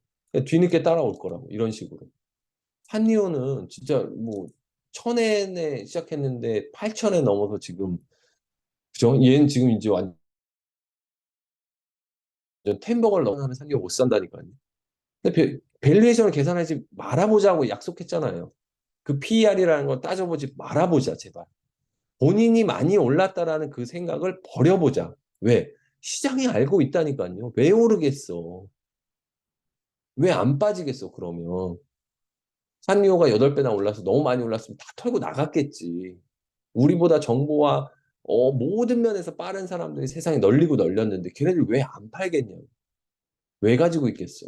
[SPEAKER 1] 뒤늦게 따라올 거라고 이런 식으로. 산리오는 진짜 뭐 1,000엔에 시작했는데 8,000엔 넘어서 지금 그죠? 얘는 지금 이제 완전 템버걸 넘어가면 산리오 못 산다니까요. 근데 밸류에이션을 계산하지 말아보자고 약속했잖아요. 그 PER이라는 걸 따져보지 말아보자 제발. 본인이 많이 올랐다라는 그 생각을 버려보자. 왜? 시장이 알고 있다니까요. 왜 오르겠어? 왜 안 빠지겠어, 그러면? 산리오가 8배나 올라서 너무 많이 올랐으면 다 털고 나갔겠지. 우리보다 정보와 모든 면에서 빠른 사람들이 세상에 널리고 널렸는데 걔네들 왜 안 팔겠냐고. 왜 가지고 있겠어.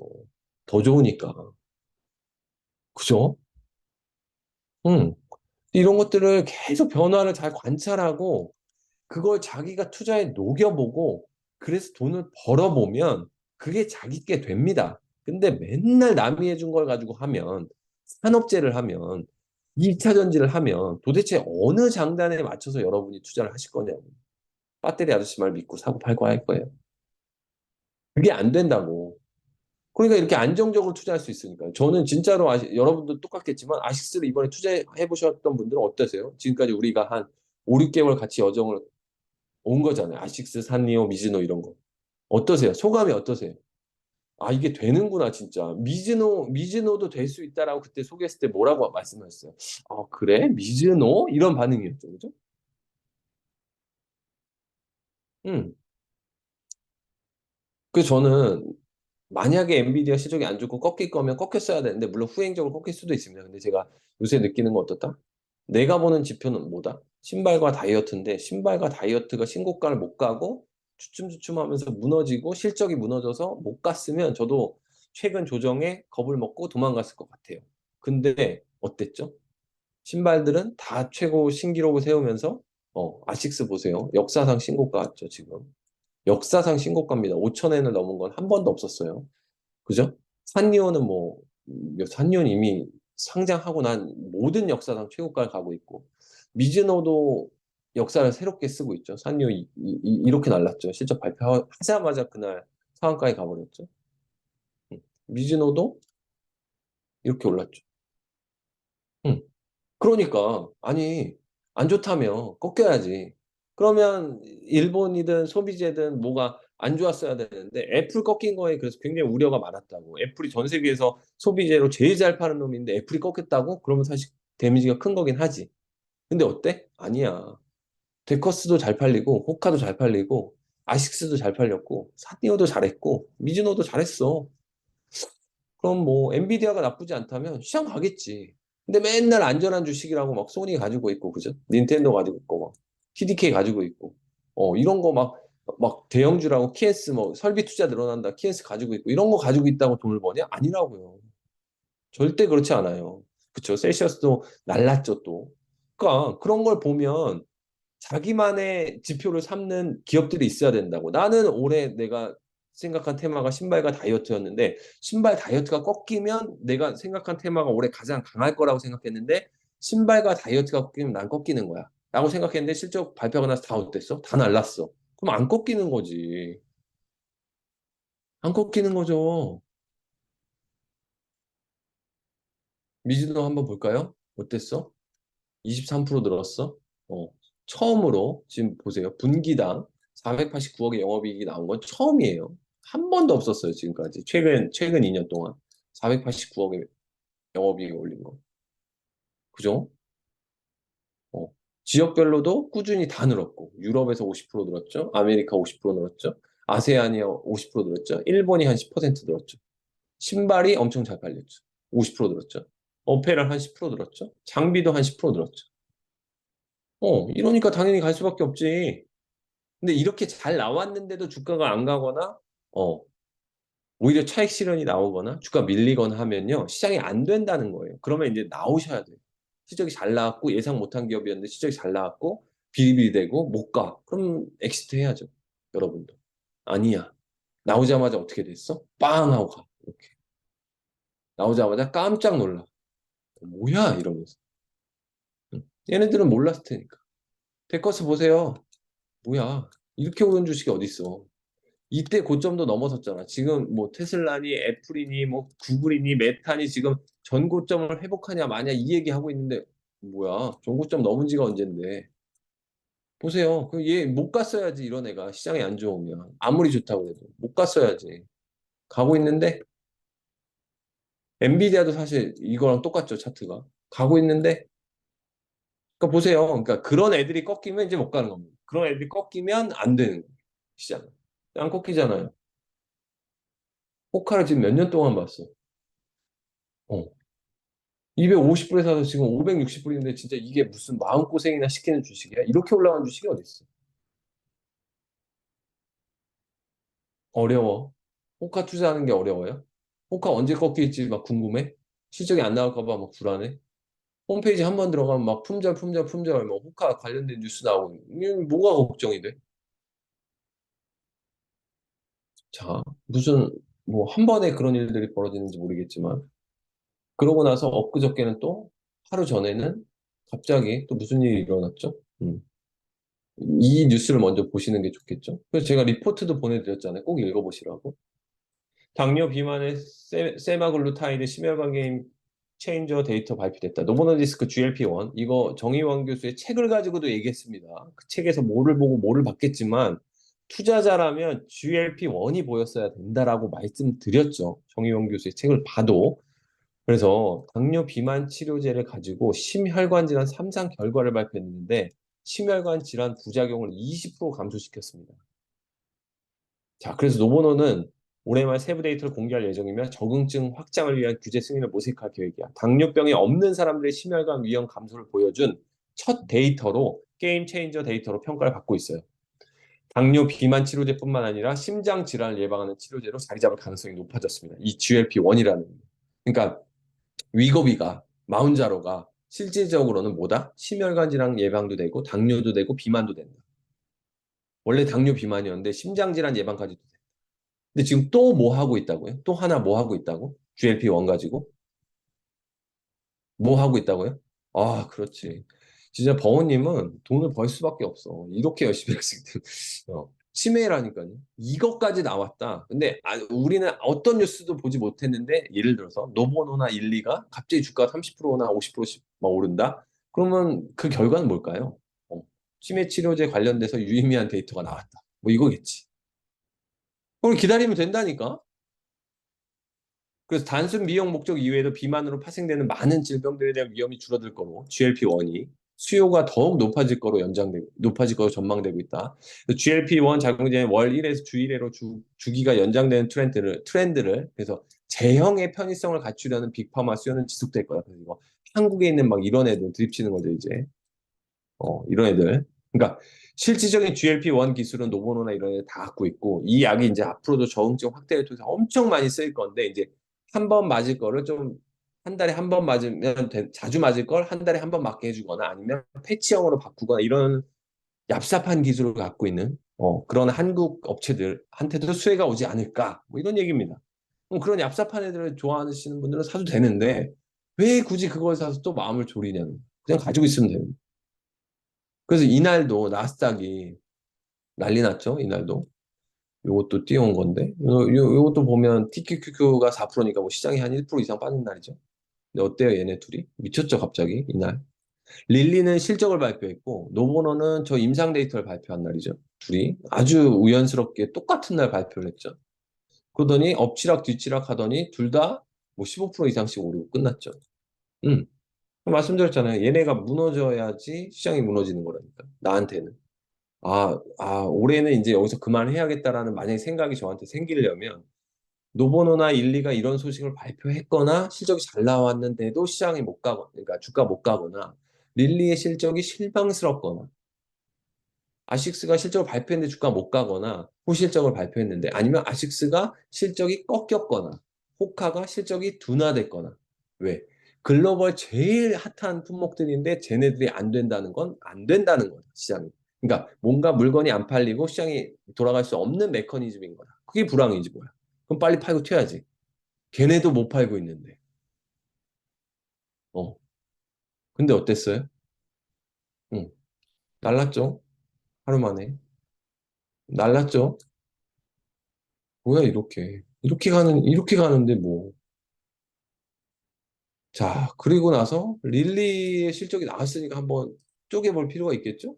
[SPEAKER 1] 더 좋으니까. 그죠? 응. 이런 것들을 계속 변화를 잘 관찰하고 그걸 자기가 투자에 녹여보고 그래서 돈을 벌어보면 그게 자기 게 됩니다. 근데 맨날 남이 해준 걸 가지고 하면 산업재를 하면 2차 전지를 하면 도대체 어느 장단에 맞춰서 여러분이 투자를 하실 거냐고. 배터리 아저씨 말 믿고 사고 팔고 할 거예요. 그게 안 된다고. 그러니까 이렇게 안정적으로 투자할 수 있으니까요. 저는 진짜로 여러분도 똑같겠지만 아식스를 이번에 투자해 보셨던 분들은 어떠세요? 지금까지 우리가 한 5, 6개월 같이 여정을 온 거잖아요. 아식스, 산리오, 미즈노 이런 거. 어떠세요? 소감이 어떠세요? 아, 이게 되는구나, 진짜. 미즈노도 될 수 있다라고 그때 소개했을 때 뭐라고 말씀하셨어요? 그래? 미즈노? 이런 반응이었죠. 그죠? 음. 그래서 저는 만약에 엔비디아 실적이 안 좋고 꺾일 거면 꺾였어야 되는데 물론 후행적으로 꺾일 수도 있습니다. 근데 제가 요새 느끼는 건 어떻다? 내가 보는 지표는 뭐다? 신발과 다이어트인데 신발과 다이어트가 신고가를 못 가고 주춤주춤하면서 무너지고 실적이 무너져서 못 갔으면 저도 최근 조정에 겁을 먹고 도망갔을 것 같아요. 근데 어땠죠? 신발들은 다 최고 신기록을 세우면서 아식스 보세요. 역사상 신고가 같죠, 지금. 역사상 신고가입니다. 5천엔을 넘은 건 한 번도 없었어요. 그죠? 산리오는 뭐 산리오는 이미 상장하고 난 모든 역사상 최고가를 가고 있고 미즈노도 역사를 새롭게 쓰고 있죠. 산리오 이렇게 날랐죠. 실적 발표하자마자 그날 상한가에 가버렸죠. 미즈노도 이렇게 올랐죠. 음. 그러니까 아니 안 좋다며 꺾여야지. 그러면 일본이든 소비재든 뭐가 안 좋았어야 되는데 애플 꺾인 거에 그래서 굉장히 우려가 많았다고. 애플이 전 세계에서 소비재로 제일 잘 파는 놈인데 애플이 꺾였다고? 그러면 사실 데미지가 큰 거긴 하지. 근데 어때? 아니야. 데커스도 잘 팔리고 호카도 잘 팔리고 아식스도 잘 팔렸고 사디오도 잘했고 미즈노도 잘했어. 그럼 뭐 엔비디아가 나쁘지 않다면 시장 가겠지. 근데 맨날 안전한 주식이라고 막 소니 가지고 있고 그죠? 닌텐도 가지고 있고 막 TDK 가지고 있고 이런 거 막 대형주라고 키에스 뭐 설비 투자 늘어난다 키에스 가지고 있고 이런 거 가지고 있다고 돈을 버냐? 아니라고요. 절대 그렇지 않아요. 그쵸? 셀시어스도 날랐죠 또. 그러니까 그런 걸 보면 자기만의 지표를 삼는 기업들이 있어야 된다고. 나는 올해 내가 생각한 테마가 신발과 다이어트였는데 신발 다이어트가 꺾이면 내가 생각한 테마가 올해 가장 강할 거라고 생각했는데 신발과 다이어트가 꺾이면 난 꺾이는 거야. 라고 생각했는데 실적 발표가 나서 다 어땠어? 다 날랐어. 그럼 안 꺾이는 거지. 안 꺾이는 거죠. 미즈노 한번 볼까요? 어땠어? 23% 늘었어. 어, 처음으로 지금 보세요. 분기당 489억의 영업이익이 나온 건 처음이에요. 한 번도 없었어요, 지금까지. 최근 2년 동안 489억의 영업이익이 올린 거. 그죠? 어, 지역별로도 꾸준히 다 늘었고, 유럽에서 50% 늘었죠. 아메리카 50% 늘었죠. 아세안이 50% 늘었죠. 일본이 한 10% 늘었죠. 신발이 엄청 잘 팔렸죠. 50% 늘었죠. 어페럴 한 10% 늘었죠. 장비도 한 10% 늘었죠. 이러니까 당연히 갈 수밖에 없지. 근데 이렇게 잘 나왔는데도 주가가 안 가거나, 어, 오히려 차익 실현이 나오거나, 주가 밀리거나 하면요, 시장이 안 된다는 거예요. 그러면 이제 나오셔야 돼요. 실적이 잘 나왔고, 예상 못한 기업이었는데 실적이 잘 나왔고, 비리비리되고, 못 가. 그럼 엑시트 해야죠. 여러분도. 아니야. 나오자마자 어떻게 됐어? 빵 하고 가. 이렇게. 나오자마자 깜짝 놀라. 뭐야? 이러면서. 응. 얘네들은 몰랐을 테니까. 데커스 보세요. 뭐야? 이렇게 오른 주식이 어딨어? 이때 고점도 넘어섰잖아. 지금 뭐 테슬라니 애플이니 뭐 구글이니 메타니 지금 전고점을 회복하냐 마냐 이 얘기하고 있는데 뭐야? 전고점 넘은 지가 언젠데. 보세요. 그 얘 못 갔어야지 이런 애가 시장이 안 좋으면 아무리 좋다고 해도 못 갔어야지. 가고 있는데 엔비디아도 사실 이거랑 똑같죠, 차트가. 가고 있는데 그러니까 보세요. 그러니까 그런 애들이 꺾이면 이제 못 가는 겁니다. 그런 애들이 꺾이면 안 되는 거예요. 시장은. 안 꺾이잖아요. 호카를 지금 몇 년 동안 봤어. 어. 250불에 사서 지금 560불인데 진짜 이게 무슨 마음고생이나 시키는 주식이야? 이렇게 올라간 주식이 어디 있어? 어려워. 호가 투자하는 게 어려워요? 호가 언제 꺾일지 막 궁금해? 실적이 안 나올까 봐 막 불안해? 홈페이지 한 번 들어가면 막 품절 뭐 호가 관련된 뉴스 나오고 이게 뭐가 걱정이 돼? 자, 무슨 뭐 한 번에 그런 일들이 벌어지는지 모르겠지만 그러고 나서 엊그저께는 또 하루 전에는 갑자기 또 무슨 일이 일어났죠? 이 뉴스를 먼저 보시는 게 좋겠죠. 그래서 제가 리포트도 보내드렸잖아요. 꼭 읽어보시라고. 당뇨 비만의 세마글루타이드 심혈관 게임 체인저 데이터 발표됐다. 노보노디스크 GLP-1 이거 정의원 교수의 책을 가지고도 얘기했습니다. 그 책에서 뭐를 보고 뭐를 봤겠지만 투자자라면 GLP-1이 보였어야 된다라고 말씀드렸죠. 정의원 교수의 책을 봐도. 그래서 당뇨 비만 치료제를 가지고 심혈관 질환 3상 결과를 발표했는데 심혈관 질환 부작용을 20% 감소시켰습니다. 자, 그래서 노보노는 올해 말 세부 데이터를 공개할 예정이며 적응증 확장을 위한 규제 승인을 모색할 계획이야. 당뇨병이 없는 사람들의 심혈관 위험 감소를 보여준 첫 데이터로 게임 체인저 데이터로 평가를 받고 있어요. 당뇨 비만 치료제뿐만 아니라 심장 질환을 예방하는 치료제로 자리 잡을 가능성이 높아졌습니다. 이 GLP-1이라는. 그러니까 위고비가 마운자로가 실질적으로는 뭐다? 심혈관 질환 예방도 되고 당뇨도 되고 비만도 된다. 원래 당뇨 비만이었는데 심장 질환 예방까지도 돼. 근데 지금 또 뭐 하고 있다고요? 또 하나 뭐 하고 있다고? GLP-1 가지고? 뭐 하고 있다고요? 아, 그렇지. 진짜 버거님은 돈을 벌 수밖에 없어. 이렇게 열심히 했을 때. 치매라니까요. 이것까지 나왔다. 근데 우리는 어떤 뉴스도 보지 못했는데 예를 들어서 노보노나 일리가 갑자기 주가가 30%나 50%씩 막 오른다? 그러면 그 결과는 뭘까요? 치매 치료제 관련돼서 유의미한 데이터가 나왔다. 뭐 이거겠지. 그걸 기다리면 된다니까? 그래서 단순 미용 목적 이외에도 비만으로 파생되는 많은 질병들에 대한 위험이 줄어들 거로 GLP-1이 수요가 더욱 높아질 거로 전망되고 있다. GLP-1 작용제는 월 1에서 주 1회로 주기가 연장되는 트렌드를 그래서 제형의 편의성을 갖추려는 빅파마 수요는 지속될 거야. 그래서 이거 한국에 있는 막 이런 애들 드립치는 거죠, 이제. 이런 애들. 그러니까 실질적인 GLP-1 기술은 노보노나 이런 애들 다 갖고 있고 이 약이 이제 앞으로도 저응증 확대를 통해서 엄청 많이 쓰일 건데 이제 한 번 맞을 거를 좀 한 달에 한 번 맞으면 자주 맞을 걸 한 달에 한 번 맞게 해주거나 아니면 패치형으로 바꾸거나 이런 얍삽한 기술을 갖고 있는 그런 한국 업체들한테도 수혜가 오지 않을까 뭐 이런 얘기입니다. 그런 얍삽한 애들을 좋아하시는 분들은 사도 되는데 왜 굳이 그걸 사서 또 마음을 졸이냐는 그냥 가지고 있으면 되는. 그래서 이날도 나스닥이 난리 났죠. 이날도. 요것도 띄워온 건데. 요것도 보면 TQQQ가 4%니까 뭐 시장이 한 1% 이상 빠진 날이죠. 근데 어때요, 얘네 둘이? 미쳤죠, 갑자기, 이날. 릴리는 실적을 발표했고, 노보노는 저 임상 데이터를 발표한 날이죠. 둘이. 아주 우연스럽게 똑같은 날 발표를 했죠. 그러더니 엎치락 뒤치락 하더니 둘 다 뭐 15% 이상씩 오르고 끝났죠. 음. 말씀드렸잖아요. 얘네가 무너져야지 시장이 무너지는 거라니까. 나한테는. 올해는 이제 여기서 그만해야겠다라는 만약에 생각이 저한테 생기려면 노보노나 일리가 이런 소식을 발표했거나 실적이 잘 나왔는데도 시장이 못 가거나, 그러니까 주가 못 가거나, 릴리의 실적이 실망스럽거나, 아식스가 실적을 발표했는데 주가 못 가거나, 후실적을 발표했는데, 아니면 아식스가 실적이 꺾였거나, 호카가 실적이 둔화됐거나, 왜? 글로벌 제일 핫한 품목들인데 쟤네들이 안 된다는 건 안 된다는 거죠, 시장이. 그러니까 뭔가 물건이 안 팔리고 시장이 돌아갈 수 없는 메커니즘인 거야. 그게 불황이지 뭐야. 그럼 빨리 팔고 튀어야지. 걔네도 못 팔고 있는데. 어. 근데 어땠어요? 응. 날랐죠? 하루 만에. 날랐죠? 뭐야, 이렇게. 이렇게 가는데 뭐. 자, 그리고 나서 릴리의 실적이 나왔으니까 한번 쪼개볼 필요가 있겠죠?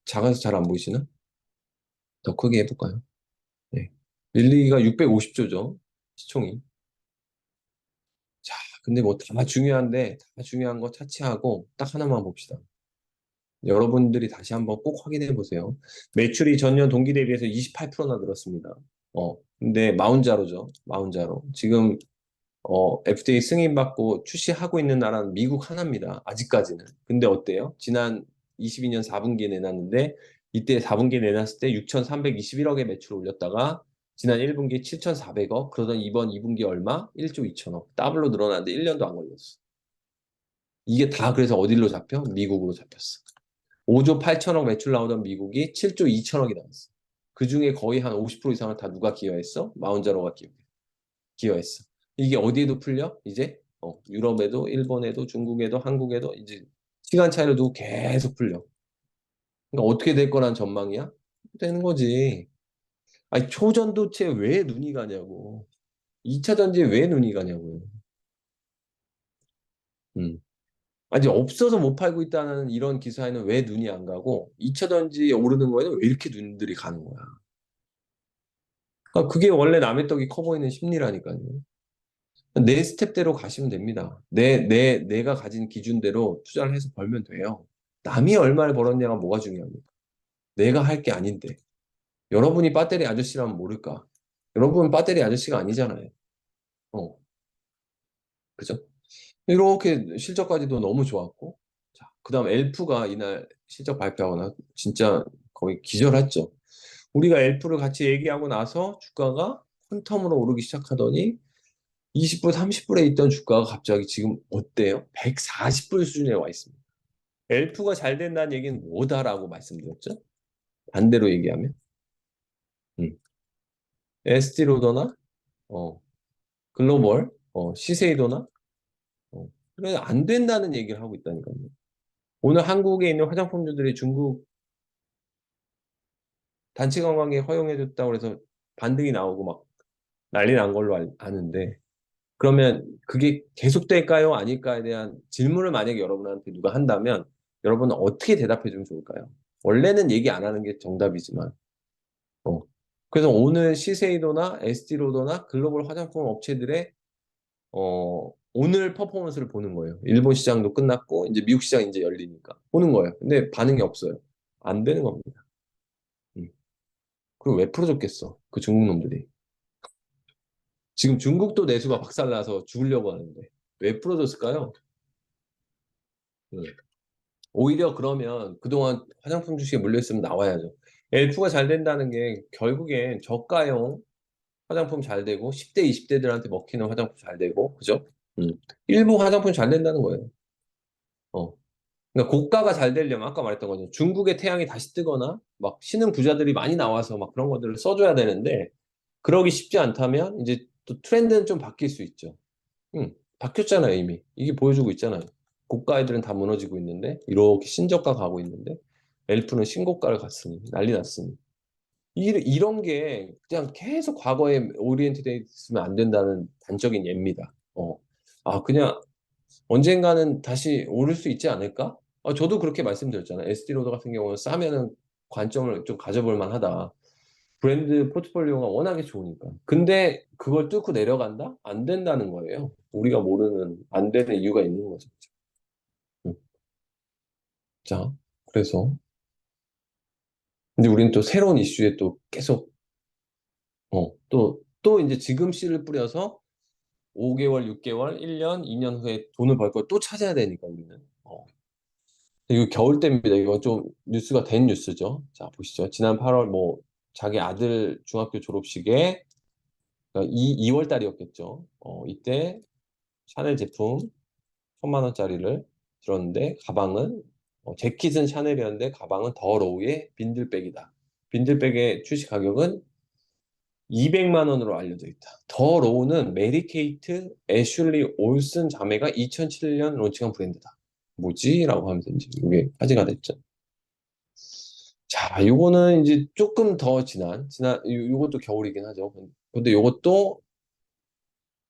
[SPEAKER 1] 작아서 잘 안 보이시나? 더 크게 해볼까요? 네. 릴리가 650조죠. 시총이. 자, 근데 뭐 다 중요한데, 다 중요한 거 차치하고 딱 하나만 봅시다. 여러분들이 다시 한번 꼭 확인해 보세요. 매출이 전년 동기 대비해서 28%나 늘었습니다. 근데 마운자로죠. 마운자로. 지금 FDA 승인받고 출시하고 있는 나라는 미국 하나입니다. 아직까지는. 근데 어때요? 지난 22년 4분기에 내놨는데 이때 4분기에 내놨을 때 6,321억의 매출을 올렸다가 지난 1분기에 7,400억, 그러던 이번 2분기 얼마? 1조 2천억. 더블로 늘어났는데 1년도 안 걸렸어. 이게 다 그래서 어디로 잡혀? 미국으로 잡혔어. 5조 8천억 매출 나오던 미국이 7조 2천억이 나왔어. 그 중에 거의 한 50% 이상을 다 누가 기여했어? 마운자로가 기여했어. 이게 어디에도 풀려? 이제 유럽에도, 일본에도, 중국에도, 한국에도 이제 시간 차이를 두고 계속 풀려. 그러니까 어떻게 될 거란 전망이야? 되는 거지. 아니, 초전도체에 왜 눈이 가냐고. 2차 전지에 왜 눈이 가냐고요. 음. 아니, 없어서 못 팔고 있다는 이런 기사에는 왜 눈이 안 가고 2차 전지 오르는 거에는 왜 이렇게 눈들이 가는 거야. 그러니까 그게 원래 남의 떡이 커 보이는 심리라니까요. 내 스텝대로 가시면 됩니다. 내가 가진 기준대로 투자를 해서 벌면 돼요. 남이 얼마를 벌었냐가 뭐가 중요합니까? 내가 할 게 아닌데. 여러분이 배터리 아저씨라면 모를까? 여러분 배터리 아저씨가 아니잖아요. 어, 그죠? 이렇게 실적까지도 너무 좋았고, 자, 그다음 엘프가 이날 실적 발표하고 나 진짜 거의 기절했죠. 우리가 엘프를 같이 얘기하고 나서 주가가 퀀텀으로 오르기 시작하더니 20불, 30불에 있던 주가가 갑자기 지금 어때요? 140불 수준에 와 있습니다. 엘프가 잘 된다는 얘기는 뭐다라고 말씀드렸죠? 반대로 얘기하면 에스티로더나 글로벌, 시세이도나 그래 안 된다는 얘기를 하고 있다니까요. 오늘 한국에 있는 화장품주들이 중국 단체 관광에 허용해줬다고 해서 반등이 나오고 막 난리 난 걸로 아는데 그러면 그게 계속될까요? 아닐까에 대한 질문을 만약에 여러분한테 누가 한다면 여러분은 어떻게 대답해 주면 좋을까요? 원래는 얘기 안 하는 게 정답이지만 어. 그래서 오늘 시세이도나 에스티로더나 글로벌 화장품 업체들의 오늘 퍼포먼스를 보는 거예요. 일본 시장도 끝났고 이제 미국 시장 이제 열리니까 보는 거예요. 근데 반응이 없어요. 안 되는 겁니다. 음. 그리고 왜 풀어줬겠어? 그 중국 놈들이. 지금 중국도 내수가 박살나서 죽으려고 하는데 왜 풀어줬을까요? 음. 오히려 그러면 그동안 화장품 주식에 물려있으면 나와야죠. 엘프가 잘 된다는 게 결국엔 저가형 화장품 잘 되고 10대, 20대들한테 먹히는 화장품 잘 되고 그죠? 음. 일부 화장품 잘 된다는 거예요. 어. 그러니까 고가가 잘 되려면 아까 말했던 거죠. 중국의 태양이 다시 뜨거나 막 신흥 부자들이 많이 나와서 막 그런 것들을 써줘야 되는데 그러기 쉽지 않다면 이제 또 트렌드는 좀 바뀔 수 있죠. 바뀌었잖아요, 이미. 이게 보여주고 있잖아요. 고가 애들은 다 무너지고 있는데 이렇게 신저가 가고 있는데 엘프는 신고가를 갔으니 난리 났으니 이런 게 그냥 계속 과거에 오리엔트돼 있으면 안 된다는 단적인 예입니다. 그냥 언젠가는 다시 오를 수 있지 않을까? 저도 그렇게 말씀드렸잖아요. SD 로더 같은 경우는 싸면은 관점을 좀 가져볼 만하다. 브랜드 포트폴리오가 워낙에 좋으니까. 근데 그걸 뚫고 내려간다? 안 된다는 거예요. 우리가 모르는 안 되는 이유가 있는 거죠. 음. 자, 그래서 근데 우리는 또 새로운 이슈에 또 계속 또 이제 지금 씨를 뿌려서 5개월, 6개월, 1년, 2년 후에 돈을 벌 걸 또 찾아야 되니까 우리는. 이거 겨울 때입니다. 이거 좀 뉴스가 된 뉴스죠. 자, 보시죠. 지난 8월 뭐 자기 아들 중학교 졸업식에 2월 달이었겠죠. 이때 샤넬 제품 1,000만 원짜리를 들었는데 가방은 재킷은 샤넬이었는데 가방은 더 로우의 빈들백이다. 빈들백의 출시 가격은 200만 원으로 알려져 있다. 더 로우는 메리 케이트 애슐리 올슨 자매가 2007년 론칭한 브랜드다. 뭐지? 라고 하면서 이제 이게 화제가 됐죠. 자, 요거는 이제 조금 더 요것도 겨울이긴 하죠. 근데 요것도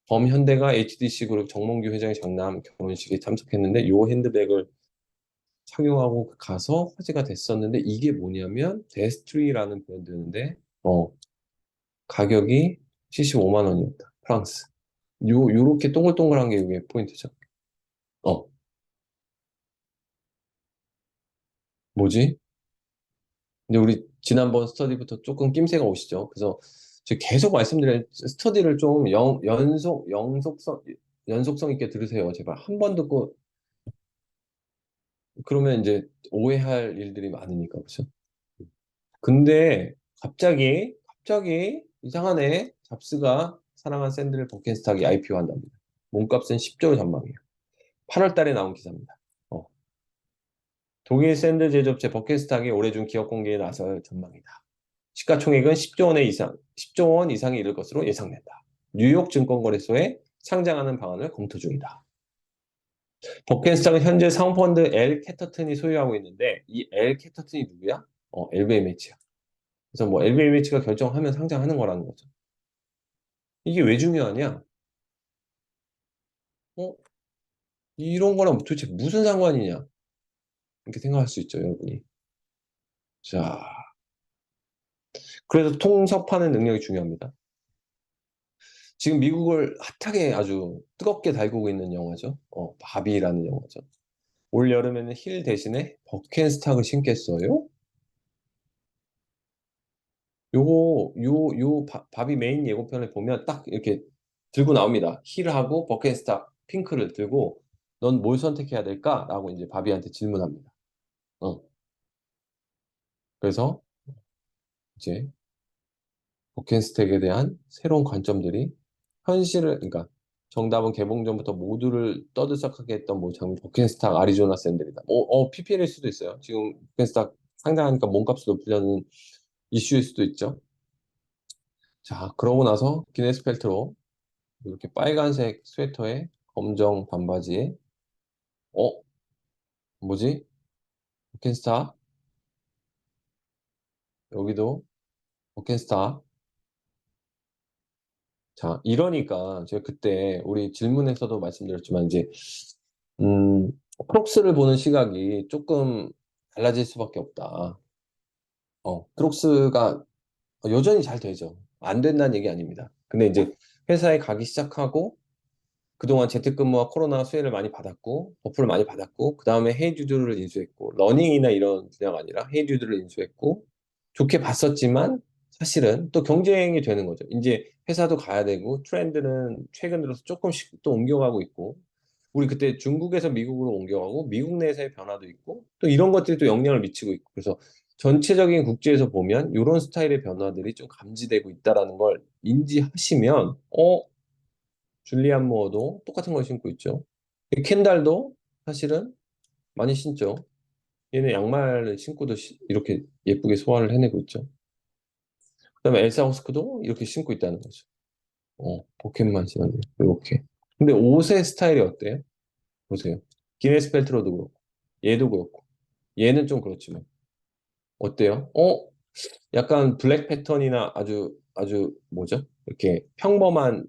[SPEAKER 1] 범현대가 HDC 그룹 정몽규 회장의 장남 결혼식에 참석했는데 요 핸드백을 착용하고 가서 화제가 됐었는데 이게 뭐냐면 데스트리라는 브랜드인데 가격이 75만 원이었다. 프랑스. 요렇게 동글동글한 게 이게 포인트죠. 어, 뭐지? 근데 우리 지난번 스터디부터 조금 낌새가 오시죠? 그래서 제가 계속 말씀드린 스터디를 좀 연속성 있게 들으세요. 제발 한 번 듣고 그러면 이제 오해할 일들이 많으니까 그렇죠? 근데 갑자기 이상하네. 잡스가 사랑한 샌들을 버켄스탁이 IPO 한답니다. 몸값은 10조 전망이에요. 8월 달에 나온 기사입니다. 어, 독일 샌들 제조업체 버켄스탁이 올해 중 기업 공개에 나설 전망이다. 시가총액은 10조 원 이상이 이를 것으로 예상된다. 뉴욕 증권거래소에 상장하는 방안을 검토 중이다. 버켄스탁은 현재 사모펀드 엘 캐터튼이 소유하고 있는데 이 엘 캐터튼이 누구야? LVMH야. 그래서 뭐 LVMH가 결정하면 상장하는 거라는 거죠. 이게 왜 중요하냐? 어? 이런 거랑 도대체 무슨 상관이냐? 이렇게 생각할 수 있죠, 여러분이. 자, 그래서 통섭하는 능력이 중요합니다. 지금 미국을 핫하게 아주 뜨겁게 달구고 있는 영화죠. 바비라는 영화죠. 올 여름에는 힐 대신에 버켄스탁을 신겠어요? 바비 메인 예고편을 보면 딱 이렇게 들고 나옵니다. 힐하고 버켄스탁 핑크를 들고 넌 뭘 선택해야 될까? 라고 이제 바비한테 질문합니다. 어. 그래서 이제 버켄스택에 대한 새로운 관점들이 현실을, 그러니까 정답은 개봉 전부터 모두를 떠들썩하게 했던 뭐 장면, 버켄스탁 아리조나 샌들이다. PPL일 수도 있어요. 지금 버켄스탁 상장하니까 몸값이 높으려는 이슈일 수도 있죠. 자, 그러고 나서 기네스 펠트로 이렇게 빨간색 스웨터에 검정 반바지에, 어, 뭐지? 버켄스탁, 여기도 버켄스탁. 자, 이러니까 제가 그때 우리 질문에서도 말씀드렸지만 이제 음, 크록스를 보는 시각이 조금 달라질 수밖에 없다. 크록스가 여전히 잘 되죠. 안 된다는 얘기 아닙니다. 근데 이제 회사에 가기 시작하고 그동안 재택근무와 코로나 수혜를 많이 받았고 버프를 많이 받았고 그 다음에 헤이듀드를 인수했고 러닝이나 이런 분야가 아니라 헤이듀드를 인수했고 좋게 봤었지만 사실은 또 경쟁이 되는 거죠. 이제 회사도 가야 되고 트렌드는 최근 들어서 조금씩 또 옮겨가고 있고 우리 그때 중국에서 미국으로 옮겨가고 미국 내에서의 변화도 있고 또 이런 것들이 또 영향을 미치고 있고 그래서 전체적인 국제에서 보면 이런 스타일의 변화들이 좀 감지되고 있다라는 걸 인지하시면 줄리안 무어도 똑같은 걸 신고 있죠. 켄달도 사실은 많이 신죠. 얘는 양말을 신고도 이렇게 예쁘게 소화를 해내고 있죠. 그다음에 엘사 호스크도 이렇게 신고 있다는 거죠. 포켓만 신었네. 이렇게. 근데 옷의 스타일이 어때요? 보세요. 기네스 펠트로도 그렇고, 얘도 그렇고, 얘는 좀 그렇지만 어때요? 약간 블랙 패턴이나 아주 아주 뭐죠? 이렇게 평범한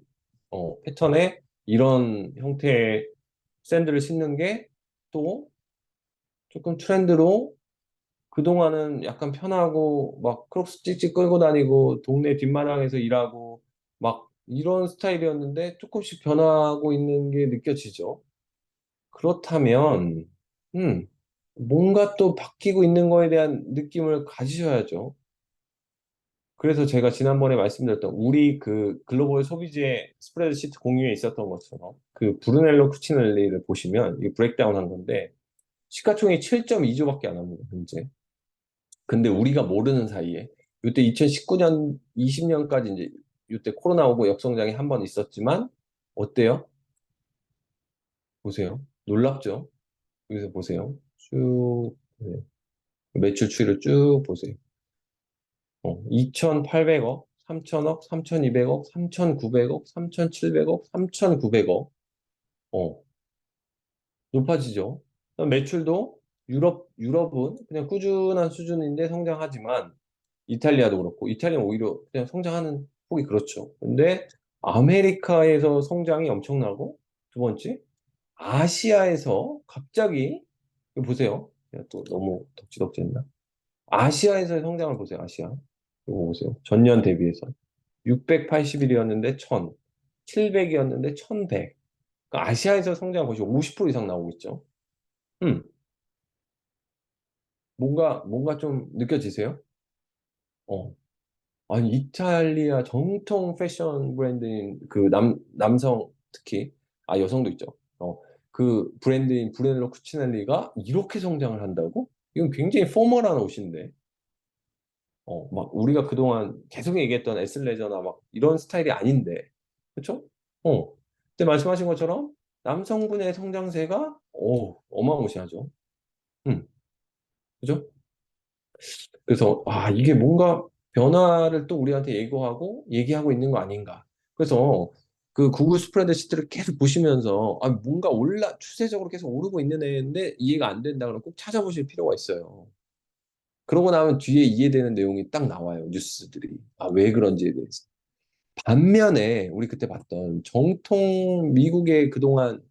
[SPEAKER 1] 패턴의 이런 형태의 샌들을 신는 게 또 조금 트렌드로 그동안은 약간 편하고 막 크록스 찍찍 끌고 다니고 동네 뒷마당에서 일하고 막 이런 스타일이었는데 조금씩 변화하고 있는 게 느껴지죠. 그렇다면 음, 뭔가 또 바뀌고 있는 거에 대한 느낌을 가지셔야죠. 그래서 제가 지난번에 말씀드렸던 우리 그 글로벌 소비재 스프레드시트 공유에 있었던 것처럼 그 브루넬로 쿠치넬리를 보시면 이 브레이크다운 한 건데 시가총액이 7.2조밖에 안 합니다, 현재. 근데 우리가 모르는 사이에 이때 2019년, 20년까지 이제 이때 코로나 오고 역성장이 한 번 있었지만 어때요? 보세요. 놀랍죠? 여기서 보세요. 쭉 네. 매출 추이를 쭉 보세요. 2,800억, 3,000억, 3,200억, 3,900억, 3,700억, 3,900억. 어, 높아지죠. 매출도 유럽은 그냥 꾸준한 수준인데 성장하지만 이탈리아도 그렇고, 이탈리아는 오히려 그냥 성장하는 폭이 그렇죠. 근데 아메리카에서 성장이 엄청나고, 두 번째, 아시아에서 갑자기, 이거 보세요. 제가 또 너무 덕지덕지했나? 아시아에서의 성장을 보세요, 아시아. 이거 보세요. 전년 대비해서. 680일이었는데 1000, 700이었는데 1100. 그러니까 아시아에서 성장을 보시고 50% 이상 나오고 있죠. 음, 뭔가 좀 느껴지세요? 어. 아니, 이탈리아 정통 패션 브랜드인 그 남성 특히, 여성도 있죠. 그 브랜드인 브레넬로 쿠치넬리가 이렇게 성장을 한다고? 이건 굉장히 포멀한 옷인데, 막 우리가 그동안 계속 얘기했던 에슬레저나 막 이런 스타일이 아닌데, 그쵸? 근데 말씀하신 것처럼 남성분의 성장세가, 어마무시하죠. 음, 그죠? 그래서 이게 뭔가 변화를 또 우리한테 얘기하고 있는 거 아닌가. 그래서 그 구글 스프레드 시트를 계속 보시면서 뭔가 추세적으로 계속 오르고 있는 애인데 이해가 안 된다 그러면 꼭 찾아보실 필요가 있어요. 그러고 나면 뒤에 이해되는 내용이 딱 나와요. 뉴스들이. 왜 그런지에 대해서. 반면에 우리 그때 봤던 정통 미국의 그동안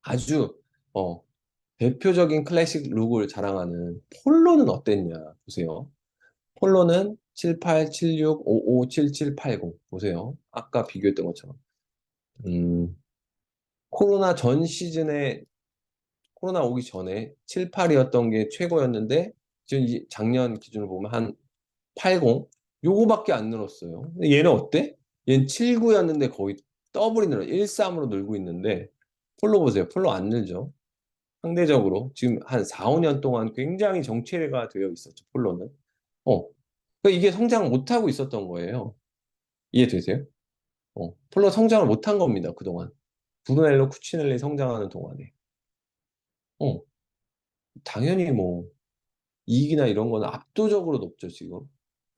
[SPEAKER 1] 아주 어, 대표적인 클래식 룩을 자랑하는 폴로는 어땠냐 보세요. 폴로는 78, 76, 55, 77, 80 보세요. 아까 비교했던 것처럼. 음, 코로나 전 시즌에 코로나 오기 전에 7, 8이었던 게 최고였는데 지금 작년 기준으로 보면 한 80. 요거밖에 안 늘었어요. 근데 얘는 어때? 얘는 79였는데 거의 더블이 늘어 13으로 늘고 있는데 폴로 보세요. 폴로 안 늘죠. 상대적으로 지금 한 4, 5년 동안 굉장히 정체가 되어 있었죠. 폴로는. 그러니까 이게 성장 못하고 있었던 거예요. 이해되세요? 폴로 성장을 못한 겁니다. 그동안. 브루넬로 쿠치넬리 성장하는 동안에. 어, 당연히 뭐 이익이나 이런 거는 압도적으로 높죠, 지금.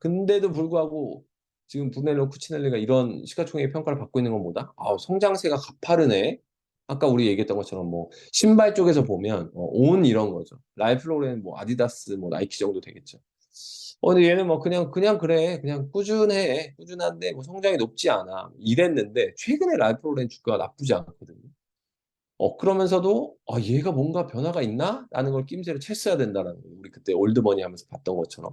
[SPEAKER 1] 근데도 불구하고 지금 브루넬로 쿠치넬리가 이런 시가총액 평가를 받고 있는 건 뭐다? 성장세가 가파르네. 아까 우리 얘기했던 것처럼 뭐 신발 쪽에서 보면 온 이런 거죠. 라이프 로렌 뭐 아디다스 뭐 나이키 정도 되겠죠. 근데 얘는 뭐 그냥 그래. 그냥 꾸준해. 꾸준한데 뭐 성장이 높지 않아. 이랬는데 최근에 라이프 로렌 주가가 나쁘지 않거든요. 그러면서도 얘가 뭔가 변화가 있나? 라는 걸 낌새를 챘어야 된다라는 거예요. 우리 그때 올드머니 하면서 봤던 것처럼.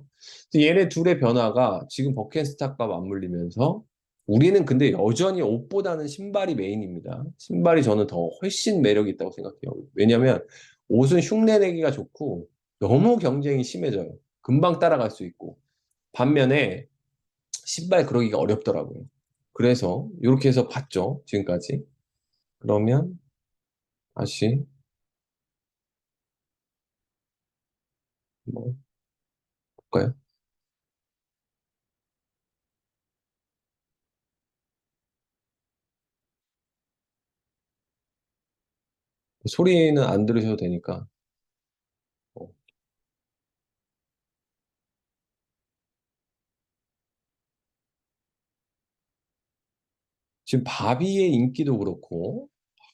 [SPEAKER 1] 그래서 얘네 둘의 변화가 지금 버켄스탁과 맞물리면서 우리는 근데 여전히 옷보다는 신발이 메인입니다. 신발이 저는 더 훨씬 매력이 있다고 생각해요. 왜냐면 옷은 흉내내기가 좋고 너무 경쟁이 심해져요. 금방 따라갈 수 있고. 반면에 신발 그러기가 어렵더라고요. 그래서 이렇게 해서 봤죠. 지금까지. 그러면 다시 뭐 볼까요? 소리는 안 들으셔도 되니까. 어, 지금 바비의 인기도 그렇고,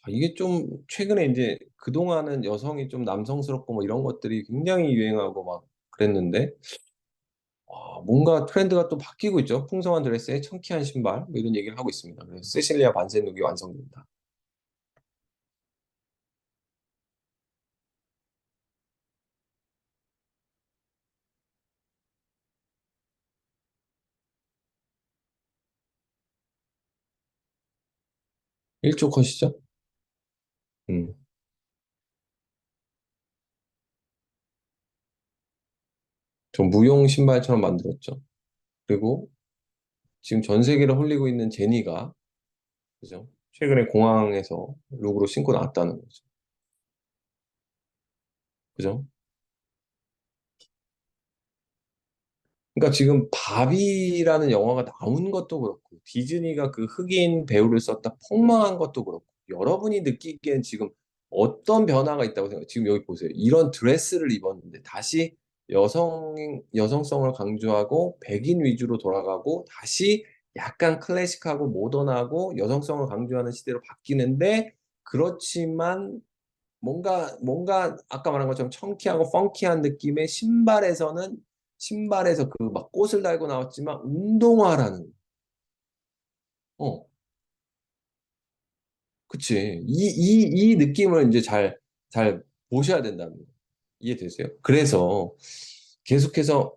[SPEAKER 1] 이게 좀 최근에 이제 그동안은 여성이 좀 남성스럽고 뭐 이런 것들이 굉장히 유행하고 막 그랬는데, 뭔가 트렌드가 또 바뀌고 있죠. 풍성한 드레스에 청키한 신발, 뭐 이런 얘기를 하고 있습니다. 그래서 세실리아 반센룩이 완성됩니다. 1조 컷이죠? 음. 좀 무용 신발처럼 만들었죠. 그리고 지금 전 세계를 홀리고 있는 제니가, 그죠? 최근에 공항에서 룩으로 신고 나왔다는 거죠. 그죠? 그러니까 지금 바비라는 영화가 나온 것도 그렇고 디즈니가 그 흑인 배우를 썼다 폭망한 것도 그렇고 여러분이 느끼기엔 지금 어떤 변화가 있다고 생각해요? 지금 여기 보세요. 이런 드레스를 입었는데 다시 여성성을 강조하고 백인 위주로 돌아가고 다시 약간 클래식하고 모던하고 여성성을 강조하는 시대로 바뀌는데 그렇지만 뭔가 아까 말한 것처럼 청키하고 펑키한 느낌의 신발에서 그 막 꽃을 달고 나왔지만 운동화라는 어 그치 이 느낌을 이제 잘 보셔야 된다는 거 이해되세요? 그래서 계속해서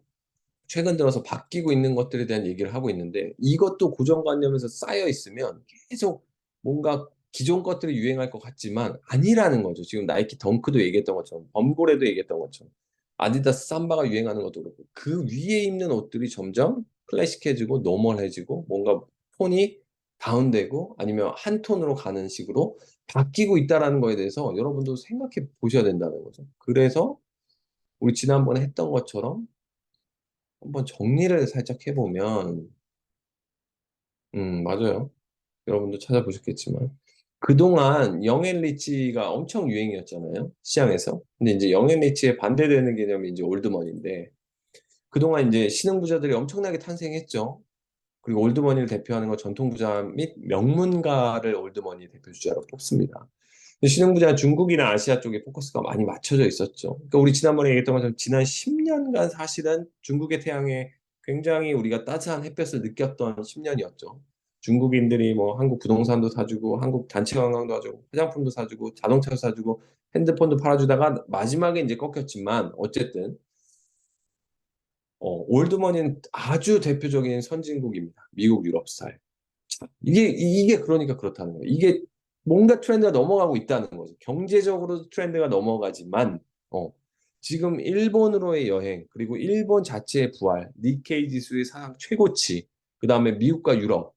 [SPEAKER 1] 최근 들어서 바뀌고 있는 것들에 대한 얘기를 하고 있는데 이것도 고정관념에서 쌓여 있으면 계속 뭔가 기존 것들이 유행할 것 같지만 아니라는 거죠. 지금 나이키 덩크도 얘기했던 것처럼 범고래도 얘기했던 것처럼 아디다스 삼바가 유행하는 것도 그렇고 그 위에 입는 옷들이 점점 클래식해지고 노멀해지고 뭔가 톤이 다운되고 아니면 한 톤으로 가는 식으로 바뀌고 있다라는 거에 대해서 여러분도 생각해 보셔야 된다는 거죠. 그래서 우리 지난번에 했던 것처럼 한번 정리를 살짝 해보면, 맞아요. 여러분도 찾아보셨겠지만. 그동안 영앤리치가 엄청 유행이었잖아요. 시장에서. 근데 이제 영앤리치에 반대되는 개념이 이제 올드머니인데, 그동안 이제 신흥부자들이 엄청나게 탄생했죠. 그리고 올드머니를 대표하는 건 전통부자 및 명문가를 올드머니 대표 주자로 뽑습니다. 신흥부자는 중국이나 아시아 쪽에 포커스가 많이 맞춰져 있었죠. 그러니까 우리 지난번에 얘기했던 것처럼 지난 10년간 사실은 중국의 태양에 굉장히 우리가 따스한 햇볕을 느꼈던 10년이었죠. 중국인들이 뭐 한국 부동산도 사주고 한국 단체 관광도 사주고 화장품도 사주고 자동차도 사주고 핸드폰도 팔아주다가 마지막에 이제 꺾였지만 어쨌든 올드머니는 아주 대표적인 선진국입니다. 미국, 유럽 스타일. 자, 이게 그러니까 그렇다는 거예요. 이게 뭔가 트렌드가 넘어가고 있다는 거죠. 경제적으로 트렌드가 넘어가지만, 어, 지금 일본으로의 여행, 그리고 일본 자체의 부활, 니케이 지수의 사상 최고치, 그 다음에 미국과 유럽,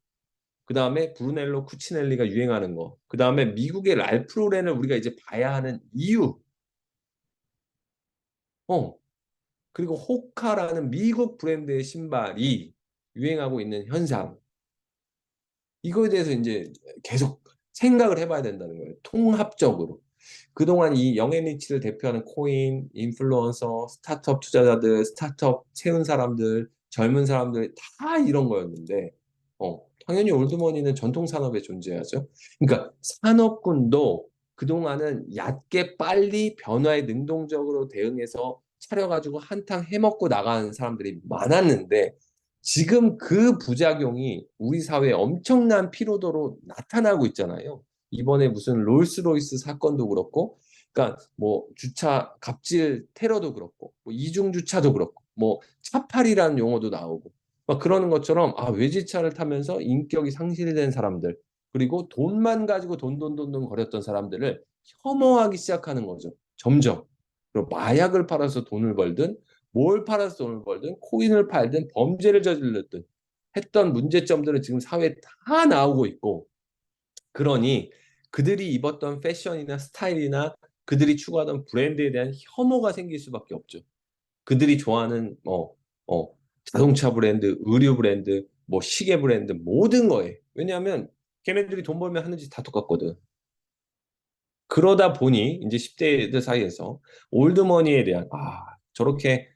[SPEAKER 1] 그 다음에 브루넬로 쿠치넬리가 유행하는 거, 그 다음에 미국의 랄프 로렌을 우리가 이제 봐야 하는 이유, 어, 그리고 호카라는 미국 브랜드의 신발이 유행하고 있는 현상, 이거에 대해서 이제 계속 생각을 해봐야 된다는 거예요. 통합적으로. 그동안 이 영앤리치를 대표하는 코인, 인플루언서, 스타트업 투자자들, 스타트업 채운 사람들, 젊은 사람들 다 이런 거였는데, 당연히 올드머니는 전통 산업에 존재하죠. 그러니까 산업군도 그동안은 얕게 빨리 변화에 능동적으로 대응해서 차려가지고 한탕 해먹고 나가는 사람들이 많았는데, 지금 그 부작용이 우리 사회에 엄청난 피로도로 나타나고 있잖아요. 이번에 무슨 롤스로이스 사건도 그렇고, 그러니까 뭐 주차 갑질 테러도 그렇고, 뭐 이중 주차도 그렇고, 뭐 차팔이라는 용어도 나오고, 막 그러는 것처럼 외제차를 타면서 인격이 상실된 사람들, 그리고 돈만 가지고 돈돈돈돈 거렸던 사람들을 혐오하기 시작하는 거죠. 점점. 그리고 마약을 팔아서 돈을 벌든, 뭘 팔아서 돈을 벌든, 코인을 팔든, 범죄를 저질렀든 했던 문제점들은 지금 사회에 다 나오고 있고, 그러니 그들이 입었던 패션이나 스타일이나 그들이 추구하던 브랜드에 대한 혐오가 생길 수밖에 없죠. 그들이 좋아하는 자동차 브랜드, 의류 브랜드, 뭐 시계 브랜드 모든 거에. 왜냐하면 걔네들이 돈 벌면 하는 짓 다 똑같거든. 그러다 보니 이제 10대들 사이에서 올드머니에 대한 저렇게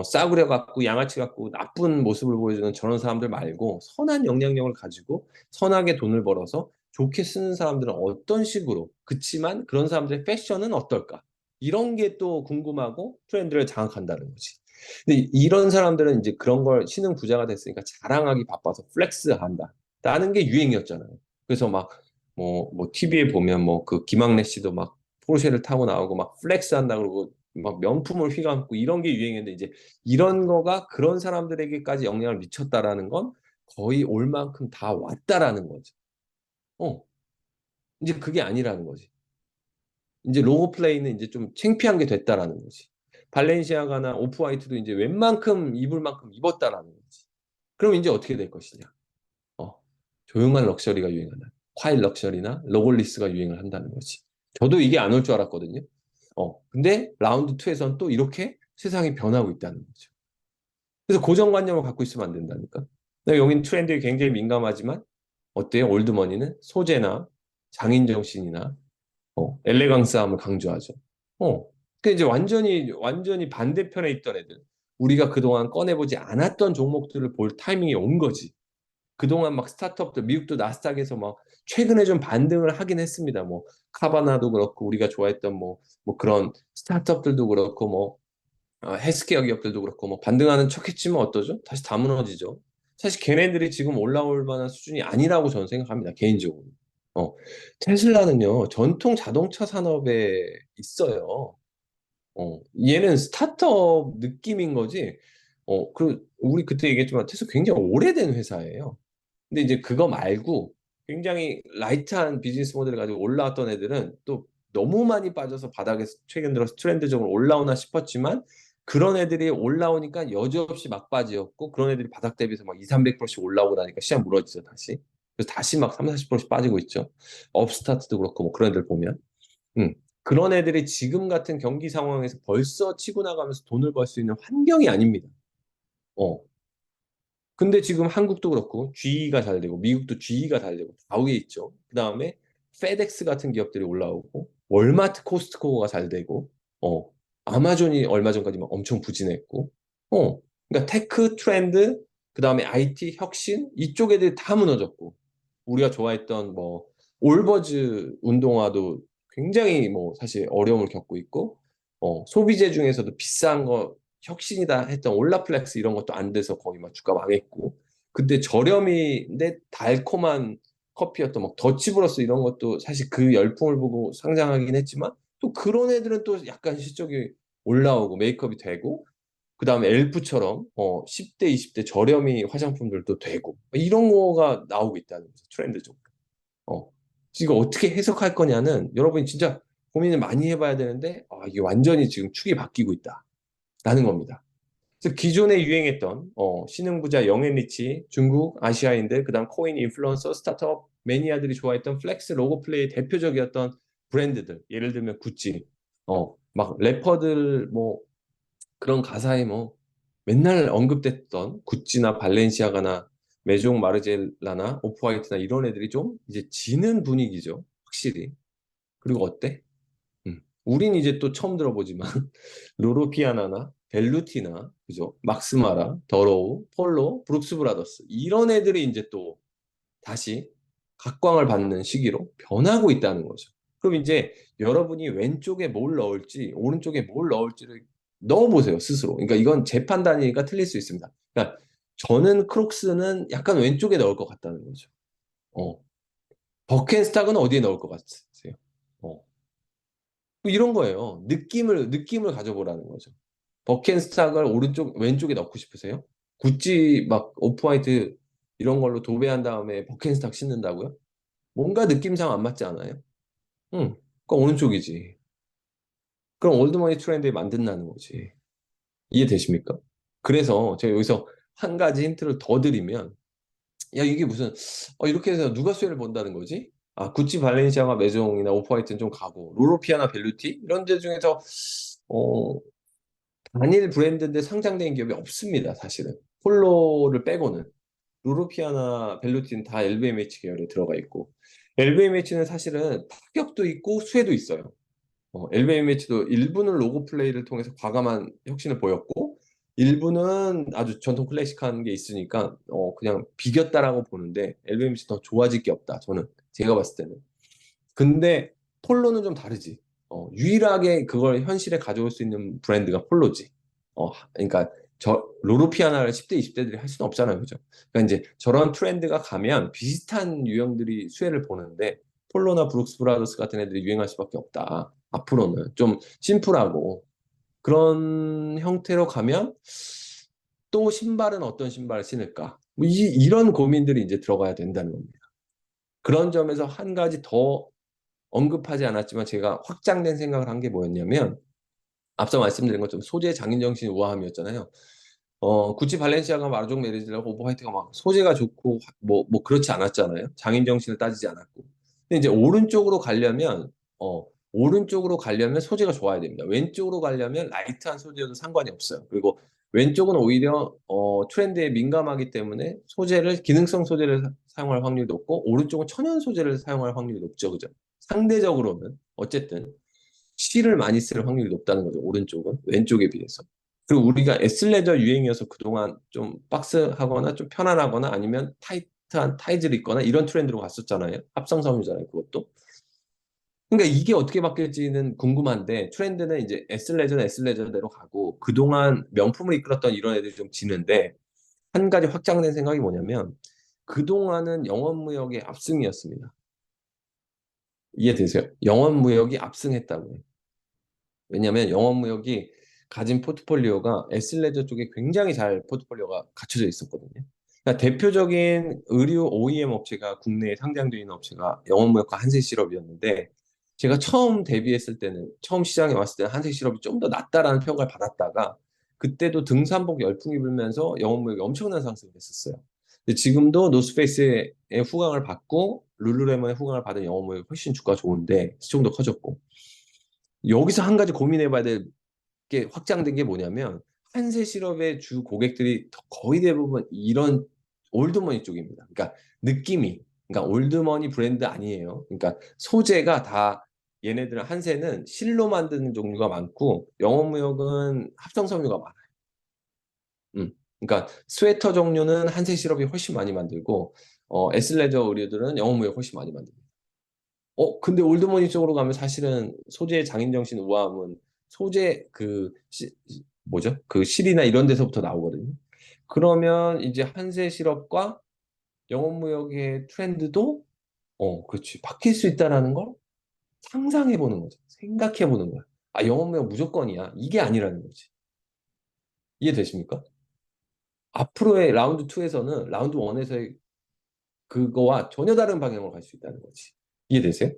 [SPEAKER 1] 싸구려 같고 양아치 같고 나쁜 모습을 보여주는 저런 사람들 말고 선한 영향력을 가지고 선하게 돈을 벌어서 좋게 쓰는 사람들은 어떤 식으로, 그치만 그런 사람들의 패션은 어떨까, 이런 게 또 궁금하고 트렌드를 장악한다는 거지. 근데 이런 사람들은 이제 그런 걸 신흥 부자가 됐으니까 자랑하기 바빠서 플렉스한다 라는 게 유행이었잖아요. 그래서 막 TV에 보면 뭐 그 김학래 씨도 막 포르쉐를 타고 나오고 막 플렉스 한다 그러고 막 명품을 휘감고 이런 게 유행했는데, 이제 이런 거가 그런 사람들에게까지 영향을 미쳤다라는 건 거의 올 만큼 다 왔다라는 거죠. 어, 이제 그게 아니라는 거지. 이제 로고 플레이는 이제 좀 창피한 게 됐다라는 거지. 발렌시아가나 오프화이트도 이제 웬만큼 입을 만큼 입었다라는 거지. 그럼 이제 어떻게 될 것이냐? 어, 조용한 럭셔리가 유행한다. 콰일 럭셔리나 러골리스가 유행을 한다는 거지. 저도 이게 안 올 줄 알았거든요. 근데 라운드 2에서는 또 이렇게 세상이 변하고 있다는 거죠. 그래서 고정관념을 갖고 있으면 안 된다니까. 여긴 트렌드에 굉장히 민감하지만 어때요? 올드머니는 소재나 장인 정신이나 엘레강스함을 강조하죠. 그 이제 완전히 반대편에 있던 애들, 우리가 그동안 꺼내보지 않았던 종목들을 볼 타이밍이 온 거지. 그동안 막 스타트업들, 미국도 나스닥에서 막 최근에 좀 반등을 하긴 했습니다. 뭐 카바나도 그렇고 우리가 좋아했던 뭐 그런 스타트업들도 그렇고 헬스케어 기업들도 그렇고 뭐 반등하는 척했지만 어떠죠? 다시 다 무너지죠. 사실 걔네들이 지금 올라올 만한 수준이 아니라고 저는 생각합니다. 개인적으로. 어, 테슬라는요, 전통 자동차 산업에 있어요. 얘는 스타트업 느낌인 거지. 우리 그때 얘기했지만 테슬라 굉장히 오래된 회사예요. 근데 이제 그거 말고 굉장히 라이트한 비즈니스 모델을 가지고 올라왔던 애들은 또 너무 많이 빠져서 바닥에서 최근 들어서 트렌드적으로 올라오나 싶었지만, 그런 애들이 올라오니까 여지없이 막바지였고, 그런 애들이 바닥 대비해서 막 2, 300%씩 올라오고 나니까 시장 무너지죠, 다시. 그래서 다시 막 3, 40%씩 빠지고 있죠. 업스타트도 그렇고 뭐 그런 애들 보면. 음. 그런 애들이 지금 같은 경기 상황에서 벌써 치고 나가면서 돈을 벌 수 있는 환경이 아닙니다. 어. 근데 지금 한국도 그렇고 GE가 잘 되고 미국도 GE가 잘 되고 다 위에 있죠. 그 다음에 페덱스 같은 기업들이 올라오고 월마트 코스트코가 잘 되고 어 아마존이 얼마 전까지만 엄청 부진했고 그러니까 테크 트렌드, 그 다음에 IT 혁신, 이쪽 애들이 다 무너졌고, 우리가 좋아했던 뭐 올버즈 운동화도 굉장히 뭐 사실 어려움을 겪고 있고, 소비재 중에서도 비싼 거 혁신이다 했던 올라플렉스 이런 것도 안 돼서 거의 막 주가 망했고, 근데 저렴이인데 달콤한 커피였던 막 더치브러스 이런 것도 사실 그 열풍을 보고 상장하긴 했지만, 또 그런 애들은 또 약간 실적이 올라오고 메이크업이 되고, 그 다음에 엘프처럼 10대, 20대 저렴이 화장품들도 되고 이런 거가 나오고 있다는 거죠. 트렌드적으로. 어. 이거 어떻게 해석할 거냐는 여러분이 진짜 고민을 많이 해봐야 되는데, 이게 완전히 지금 축이 바뀌고 있다라는 겁니다. 그래서 기존에 유행했던 신흥부자 영앤리치, 중국 아시아인들, 그다음 코인 인플루언서, 스타트업 매니아들이 좋아했던 플렉스 로고 플레이의 대표적이었던 브랜드들, 예를 들면 구찌, 막 래퍼들 뭐 그런 가사에 뭐 맨날 언급됐던 구찌나 발렌시아가나 메종 마르젤라나 오프화이트나 이런 애들이 좀 이제 지는 분위기죠, 확실히. 그리고 어때? 우린 이제 또 처음 들어보지만 로로피아나나 벨루티나 그죠? 막스마라, 더로우, 폴로, 브룩스 브라더스 이런 애들이 이제 또 다시 각광을 받는 시기로 변하고 있다는 거죠. 그럼 이제 여러분이 왼쪽에 뭘 넣을지 오른쪽에 뭘 넣을지를 넣어보세요 스스로. 그러니까 이건 제 판단이니까 틀릴 수 있습니다. 그러니까 저는 크록스는 약간 왼쪽에 넣을 것 같다는 거죠. 어. 버켄스탁은 어디에 넣을 것 같으세요? 어. 뭐 이런 거예요. 느낌을 가져보라는 거죠. 버켄스탁을 오른쪽, 왼쪽에 넣고 싶으세요? 구찌 막 오프화이트 이런 걸로 도배한 다음에 버켄스탁 신는다고요? 뭔가 느낌상 안 맞지 않아요? 응, 그럼 오른쪽이지. 그럼 올드머니 트렌드에 만든다는 거지. 이해되십니까? 그래서 제가 여기서 한 가지 힌트를 더 드리면, 야, 이게 무슨, 이렇게 해서 누가 수혜를 본다는 거지? 구찌 발렌시아가 메종이나 오프화이트는 좀 가고, 로로피아나 벨루티? 이런 데 중에서, 어, 단일 브랜드인데 상장된 기업이 없습니다, 사실은. 폴로를 빼고는. 루루피아나 벨루틴 다 LVMH 계열에 들어가 있고, LVMH는 사실은 파격도 있고 수혜도 있어요. LVMH도 일부는 로고 플레이를 통해서 과감한 혁신을 보였고, 일부는 아주 전통 클래식한 게 있으니까, 그냥 비겼다라고 보는데, LVMH 더 좋아질 게 없다, 저는. 제가 봤을 때는. 근데 폴로는 좀 다르지. 유일하게 그걸 현실에 가져올 수 있는 브랜드가 폴로지. 그러니까 로로피아나를 10대, 20대들이 할 수는 없잖아요. 그죠? 그러니까 이제 저런 트렌드가 가면 비슷한 유형들이 수혜를 보는데 폴로나 브룩스 브라더스 같은 애들이 유행할 수밖에 없다. 앞으로는 좀 심플하고 그런 형태로 가면 또 신발은 어떤 신발을 신을까? 뭐 이런 고민들이 이제 들어가야 된다는 겁니다. 그런 점에서 한 가지 더 언급하지 않았지만 제가 확장된 생각을 한 게 뭐였냐면 앞서 말씀드린 것처럼 소재 장인 정신 우아함이었잖아요. 구찌 발렌시아가 마르종 메리지라고 오버화이트가 막 소재가 좋고 뭐 그렇지 않았잖아요. 장인 정신을 따지지 않았고. 근데 이제 오른쪽으로 가려면 소재가 좋아야 됩니다. 왼쪽으로 가려면 라이트한 소재여도 상관이 없어요. 그리고 왼쪽은 오히려 트렌드에 민감하기 때문에 기능성 소재를 사용할 확률이 높고 오른쪽은 천연 소재를 사용할 확률이 높죠. 그죠? 상대적으로는 어쨌든 실을 많이 쓸 확률이 높다는 거죠. 오른쪽은 왼쪽에 비해서. 그리고 우리가 에슬레저 유행이어서 그동안 좀 박스하거나 좀 편안하거나 아니면 타이트한 타이즈를 입거나 이런 트렌드로 갔었잖아요. 합성 섬유잖아요. 그것도. 그러니까 이게 어떻게 바뀔지는 궁금한데 트렌드는 이제 에슬레저는 에슬레저대로 가고 그동안 명품을 이끌었던 이런 애들이 좀 지는데 한 가지 확장된 생각이 뭐냐면 그동안은 영업무역의 압승이었습니다. 이해되세요? 영업무역이 압승했다고요. 왜냐하면 영업무역이 가진 포트폴리오가 에슬레저 쪽에 굉장히 잘 포트폴리오가 갖춰져 있었거든요. 그러니까 대표적인 의류 OEM 업체가 국내에 상장되어 있는 업체가 영업무역과 한세시럽이었는데 제가 처음 데뷔했을 때는 처음 시장에 왔을 때는 한세시럽이 좀 더 낫다라는 평가를 받았다가 그때도 등산복 열풍이 불면서 영업무역이 엄청난 상승을 했었어요. 근데 지금도 노스페이스의 후광을 받고 룰루레몬의 후광을 받은 영업무역이 훨씬 주가 좋은데 시총도 커졌고 여기서 한 가지 고민해봐야 될 게 확장된 게 뭐냐면 한세 실업의 주 고객들이 거의 대부분 이런 올드머니 쪽입니다. 그러니까 느낌이 그러니까 올드머니 브랜드 아니에요. 그러니까 소재가 다 얘네들은 한세는 실로 만드는 종류가 많고 영업무역은 합성 섬유가 많아요. 그러니까 스웨터 종류는 한세 실업이 훨씬 많이 만들고 에슬레저 의류들은 영업무역 훨씬 많이 만듭니다. 근데 올드머니 쪽으로 가면 사실은 소재 장인정신 우아함은 소재 뭐죠? 그 실이나 이런 데서부터 나오거든요. 그러면 이제 한세 실업과 영업무역의 트렌드도 그렇지. 바뀔 수 있다라는 걸 상상해 보는 거죠. 생각해 보는 거야. 영업무역 무조건이야. 이게 아니라는 거지. 이해되십니까? 앞으로의 라운드 2에서는 라운드 1에서의 그거와 전혀 다른 방향으로 갈 수 있다는 거지. 이해되세요?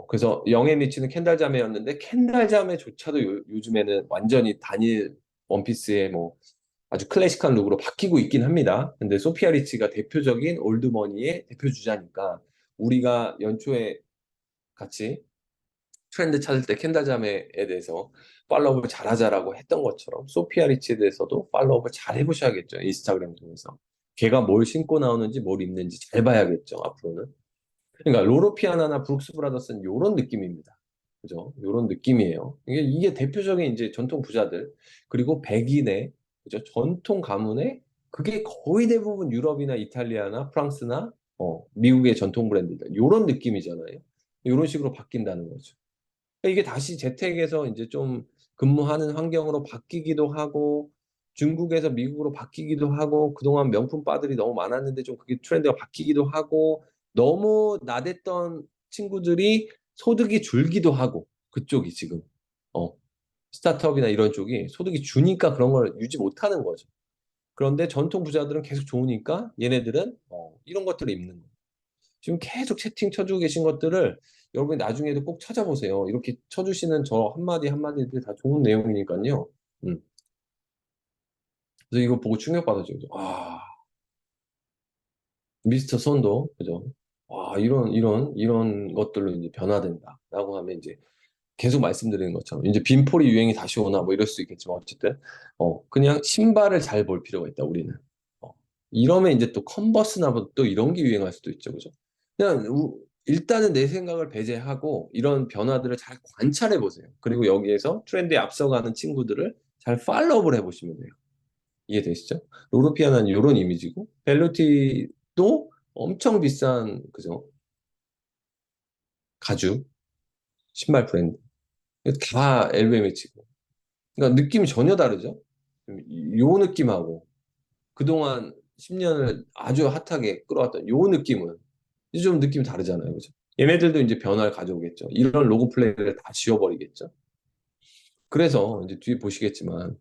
[SPEAKER 1] 그래서 영앤 리치는 켄달 자매였는데 켄달 자매조차도 요즘에는 완전히 단일 원피스의 뭐 아주 클래식한 룩으로 바뀌고 있긴 합니다. 근데 소피아 리치가 대표적인 올드머니의 대표 주자니까 우리가 연초에 같이 트렌드 찾을 때 켄달 자매에 대해서 팔로우업을 잘하자라고 했던 것처럼 소피아 리치에 대해서도 팔로우업을 잘 해보셔야겠죠. 인스타그램 통해서. 걔가 뭘 신고 나오는지 뭘 입는지 잘 봐야겠죠. 앞으로는. 그러니까 로로피아나나 브룩스 브라더스는 이런 느낌입니다. 그죠? 이런 느낌이에요. 이게 대표적인 이제 전통 부자들 그리고 백인의 그죠? 전통 가문의 그게 거의 대부분 유럽이나 이탈리아나 프랑스나 미국의 전통 브랜드들 이런 느낌이잖아요. 이런 식으로 바뀐다는 거죠. 이게 다시 재택에서 이제 좀 근무하는 환경으로 바뀌기도 하고 중국에서 미국으로 바뀌기도 하고 그동안 명품 바들이 너무 많았는데 좀 그게 트렌드가 바뀌기도 하고 너무 나댔던 친구들이 소득이 줄기도 하고 그쪽이 지금 어, 스타트업이나 이런 쪽이 소득이 주니까 그런 걸 유지 못하는 거죠. 그런데 전통 부자들은 계속 좋으니까 얘네들은 이런 것들을 입는 거예요. 지금 계속 채팅 쳐주고 계신 것들을 여러분이 나중에도 꼭 찾아보세요. 이렇게 쳐주시는 저 한마디 한마디들 다 좋은 내용이니까요. 음. 그래서 이거 보고 충격받았죠. 그죠? 미스터 선도, 그죠? 이런 것들로 이제 변화된다라고 하면 이제 계속 말씀드리는 것처럼 이제 빈폴이 유행이 다시 오나 뭐 이럴 수 있겠지만 어쨌든 그냥 신발을 잘 볼 필요가 있다 우리는 어, 이러면 이제 또 컨버스나 뭐또 이런 게 유행할 수도 있죠 그죠 그냥 일단은 내 생각을 배제하고 이런 변화들을 잘 관찰해 보세요 그리고 여기에서 트렌드에 앞서가는 친구들을 잘 팔로우를 해보시면 돼요 이해되시죠? 로로피아나는 이런 이미지고 벨루티도 엄청 비싼 그죠 가죽 신발 브랜드 다 LVMH고 그러니까 느낌이 전혀 다르죠. 요 느낌하고 그동안 10년을 아주 핫하게 끌어왔던 요 느낌은 이제 좀 느낌이 다르잖아요. 그죠? 얘네들도 이제 변화를 가져오겠죠. 이런 로고 플레이를 다 지워버리겠죠. 그래서 이제 뒤에 보시겠지만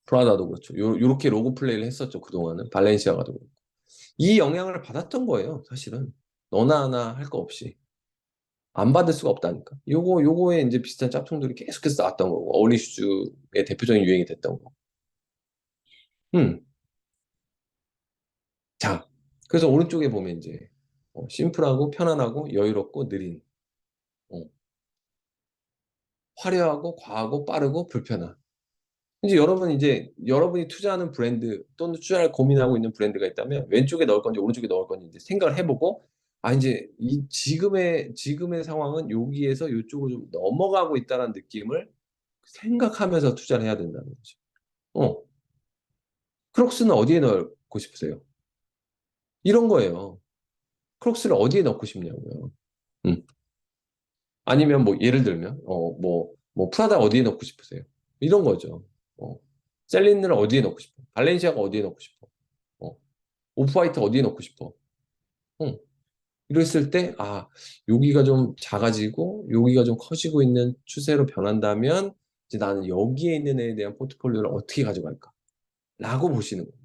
[SPEAKER 1] 프라다도 그렇죠. 요렇게 로고 플레이를 했었죠. 그동안은 발렌시아가도 그렇고. 이 영향을 받았던 거예요. 사실은 너나 하나 할 거 없이 안 받을 수가 없다니까. 요거에 이제 비슷한 짝퉁들이 계속해서 나왔던 거고 어울리 슈즈의 대표적인 유행이 됐던 거. 음. 자, 그래서 오른쪽에 보면 이제 심플하고 편안하고 여유롭고 느린 어, 화려하고 과하고 빠르고 불편한 이제 여러분이 투자하는 브랜드 또는 투자를 고민하고 있는 브랜드가 있다면 왼쪽에 넣을 건지 오른쪽에 넣을 건지 이제 생각을 해보고 이제 이 지금의 상황은 여기에서 이쪽으로 좀 넘어가고 있다는 느낌을 생각하면서 투자를 해야 된다는 거죠. 어, 크록스는 어디에 넣고 싶으세요? 이런 거예요. 크록스를 어디에 넣고 싶냐고요. 음. 아니면 뭐 예를 들면 뭐 프라다 어디에 넣고 싶으세요? 이런 거죠. 셀린느를 어디에 넣고 싶어? 발렌시아가 어디에 넣고 싶어? 어, 오프화이트 어디에 넣고 싶어? 어, 이랬을 때 여기가 좀 작아지고 여기가 좀 커지고 있는 추세로 변한다면 이제 나는 여기에 있는 애에 대한 포트폴리오를 어떻게 가져갈까? 라고 보시는 거예요.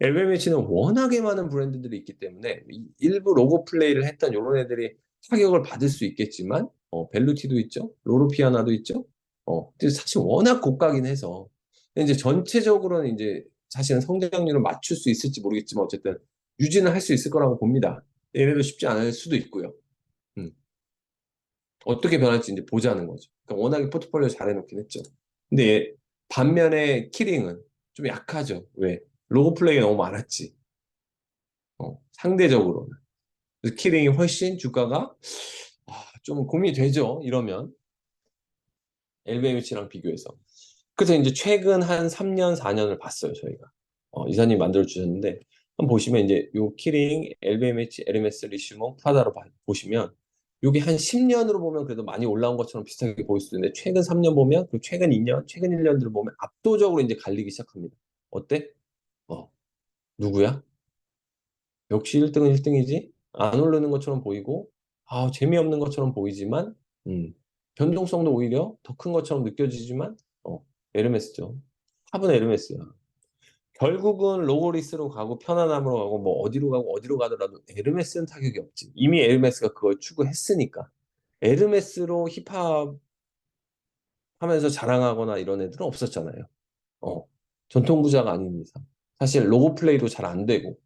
[SPEAKER 1] LVMH는 워낙에 많은 브랜드들이 있기 때문에 일부 로고 플레이를 했던 이런 애들이 타격을 받을 수 있겠지만 벨루티도 있죠. 로로피아나도 있죠. 근데 사실 워낙 고가긴 해서 근데 이제 전체적으로는 이제 사실은 성장률을 맞출 수 있을지 모르겠지만 어쨌든 유지는 할 수 있을 거라고 봅니다. 얘네도 쉽지 않을 수도 있고요. 음. 어떻게 변할지 이제 보자는 거죠. 그러니까 워낙에 포트폴리오 잘 해놓긴 했죠. 근데 반면에 키링은 좀 약하죠. 왜? 로고 플레이가 너무 많았지. 상대적으로는. 그래서 키링이 훨씬 주가가 좀 고민이 되죠. 이러면 LVMH랑 비교해서. 그래서 이제 최근 한 3년, 4년을 봤어요. 저희가. 이사님 만들어 주셨는데 한번 보시면 이제 요 키링, LVMH, 에르메스, 리슈몽, 프라다로 보시면 요게 한 10년으로 보면 그래도 많이 올라온 것처럼 비슷하게 보일 수도 있는데 최근 3년 보면 그리고 최근 2년, 최근 1년들을 보면 압도적으로 이제 갈리기 시작합니다. 어때? 어, 누구야? 역시 1등은 1등이지? 안 오르는 것처럼 보이고, 재미없는 것처럼 보이지만, 변동성도 오히려 더 큰 것처럼 느껴지지만, 에르메스죠. 탑은 에르메스야. 결국은 로고리스로 가고 편안함으로 가고 뭐 어디로 가고 어디로 가더라도 에르메스는 타격이 없지. 이미 에르메스가 그걸 추구했으니까. 에르메스로 힙합 하면서 자랑하거나 이런 애들은 없었잖아요. 어, 전통 부자가 아닌 이상. 사실 로고 플레이도 잘 안 되고,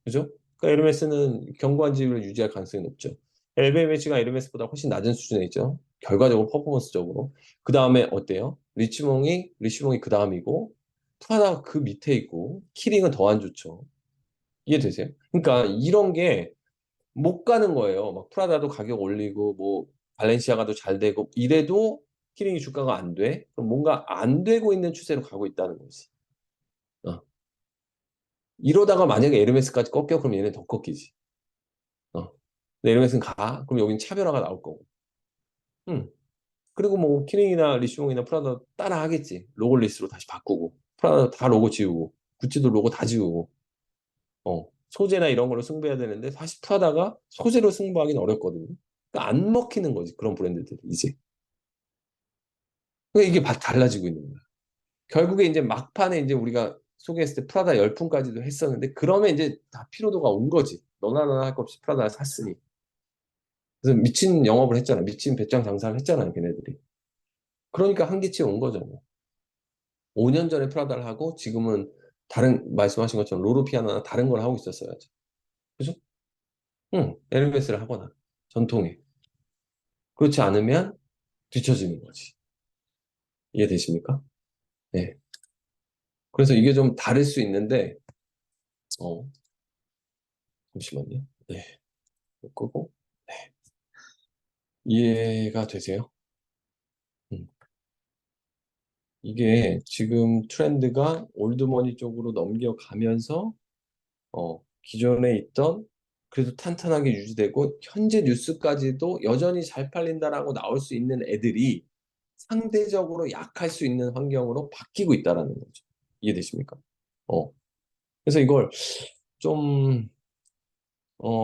[SPEAKER 1] 그죠? 그러니까 에르메스는 견고한 지위를 유지할 가능성이 높죠. LVMH가 에르메스보다 훨씬 낮은 수준에 있죠. 결과적으로 퍼포먼스적으로. 그 다음에 어때요? 리치몽이 그 다음이고, 프라다가 그 밑에 있고, 키링은 더 안 좋죠. 이해되세요? 그러니까 이런 게 못 가는 거예요. 막 프라다도 가격 올리고, 뭐, 발렌시아가도 잘 되고, 이래도 키링이 주가가 안 돼? 그럼 뭔가 안 되고 있는 추세로 가고 있다는 거지. 어. 이러다가 만약에 에르메스까지 꺾여, 그럼 얘는 더 꺾이지. 어. 근데 에르메스는 가? 그럼 여긴 차별화가 나올 거고. 음. 그리고 뭐 키링이나 리슈몽이나 프라다 따라 하겠지. 로골리스로 다시 바꾸고. 프라다 다 로고 지우고. 구찌도 로고 다 지우고. 소재나 이런 걸로 승부해야 되는데 사실 프라다가 소재로 승부하기는 어렵거든요. 그러니까 안 먹히는 거지. 그런 브랜드들이 이제. 그러니까 이게 달라지고 있는 거야. 결국에 이제 막판에 이제 우리가 소개했을 때 프라다 열풍까지도 했었는데 그러면 이제 다 피로도가 온 거지. 너나 나나 할 것 없이 프라다를 샀으니. 그래서 미친 영업을 했잖아. 미친 배짱 장사를 했잖아요, 걔네들이. 그러니까 한계치에 온 거죠. 뭐. 5년 전에 프라다를 하고 지금은 다른 말씀하신 것처럼 로로피아나나 다른 걸 하고 있었어야죠. 그죠? 응, 에르메스를 하거나 전통에. 그렇지 않으면 뒤처지는 거지. 이해되십니까? 네. 그래서 이게 좀 다를 수 있는데, 어, 잠시만요. 네. 끄고. 네. 이해가 되세요? 음. 이게 지금 트렌드가 올드머니 쪽으로 넘겨가면서 기존에 있던 그래도 탄탄하게 유지되고 현재 뉴스까지도 여전히 잘 팔린다라고 나올 수 있는 애들이 상대적으로 약할 수 있는 환경으로 바뀌고 있다라는 거죠. 이해되십니까? 어. 그래서 이걸 좀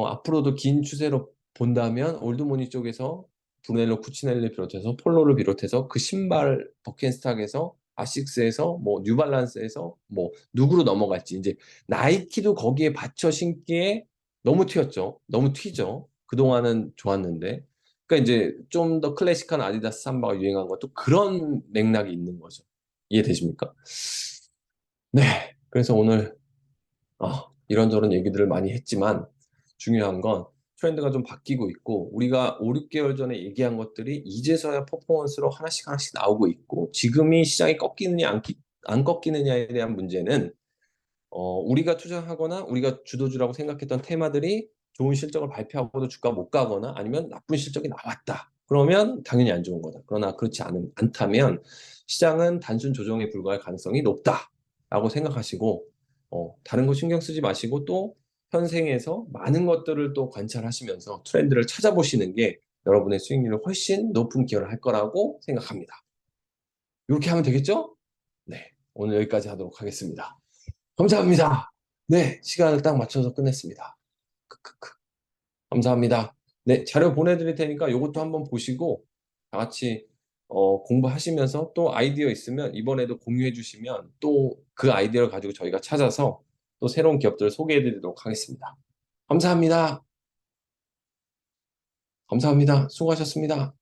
[SPEAKER 1] 앞으로도 긴 추세로 본다면 올드모니 쪽에서 브루넬로 쿠치넬리 비롯해서 폴로를 비롯해서 그 신발 버켄스탁에서 아식스에서 뭐 뉴발란스에서 뭐 누구로 넘어갈지 이제 나이키도 거기에 받쳐 신기에 너무 튀었죠. 너무 튀죠. 그동안은 좋았는데. 그러니까 이제 좀 더 클래식한 아디다스 삼바가 유행한 것도 그런 맥락이 있는 거죠. 이해되십니까? 네. 그래서 오늘 이런저런 얘기들을 많이 했지만 중요한 건 트렌드가 좀 바뀌고 있고 우리가 5, 6개월 전에 얘기한 것들이 이제서야 퍼포먼스로 하나씩 하나씩 나오고 있고 지금이 시장이 꺾이느냐 안 꺾이느냐에 대한 문제는 우리가 투자하거나 우리가 주도주라고 생각했던 테마들이 좋은 실적을 발표하고도 주가 못 가거나 아니면 나쁜 실적이 나왔다. 그러면 당연히 안 좋은 거다. 그러나 그렇지 않다면 시장은 단순 조정에 불과할 가능성이 높다라고 생각하시고 다른 거 신경 쓰지 마시고 또 현생에서 많은 것들을 또 관찰하시면서 트렌드를 찾아보시는 게 여러분의 수익률을 훨씬 높은 기여를 할 거라고 생각합니다. 이렇게 하면 되겠죠? 네, 오늘 여기까지 하도록 하겠습니다. 감사합니다. 네, 시간을 딱 맞춰서 끝냈습니다. 크크크. 감사합니다. 네, 자료 보내드릴 테니까 이것도 한번 보시고 다 같이 공부하시면서 또 아이디어 있으면 이번에도 공유해 주시면 또 그 아이디어를 가지고 저희가 찾아서 또 새로운 기업들을 소개해 드리도록 하겠습니다. 감사합니다. 감사합니다. 수고하셨습니다.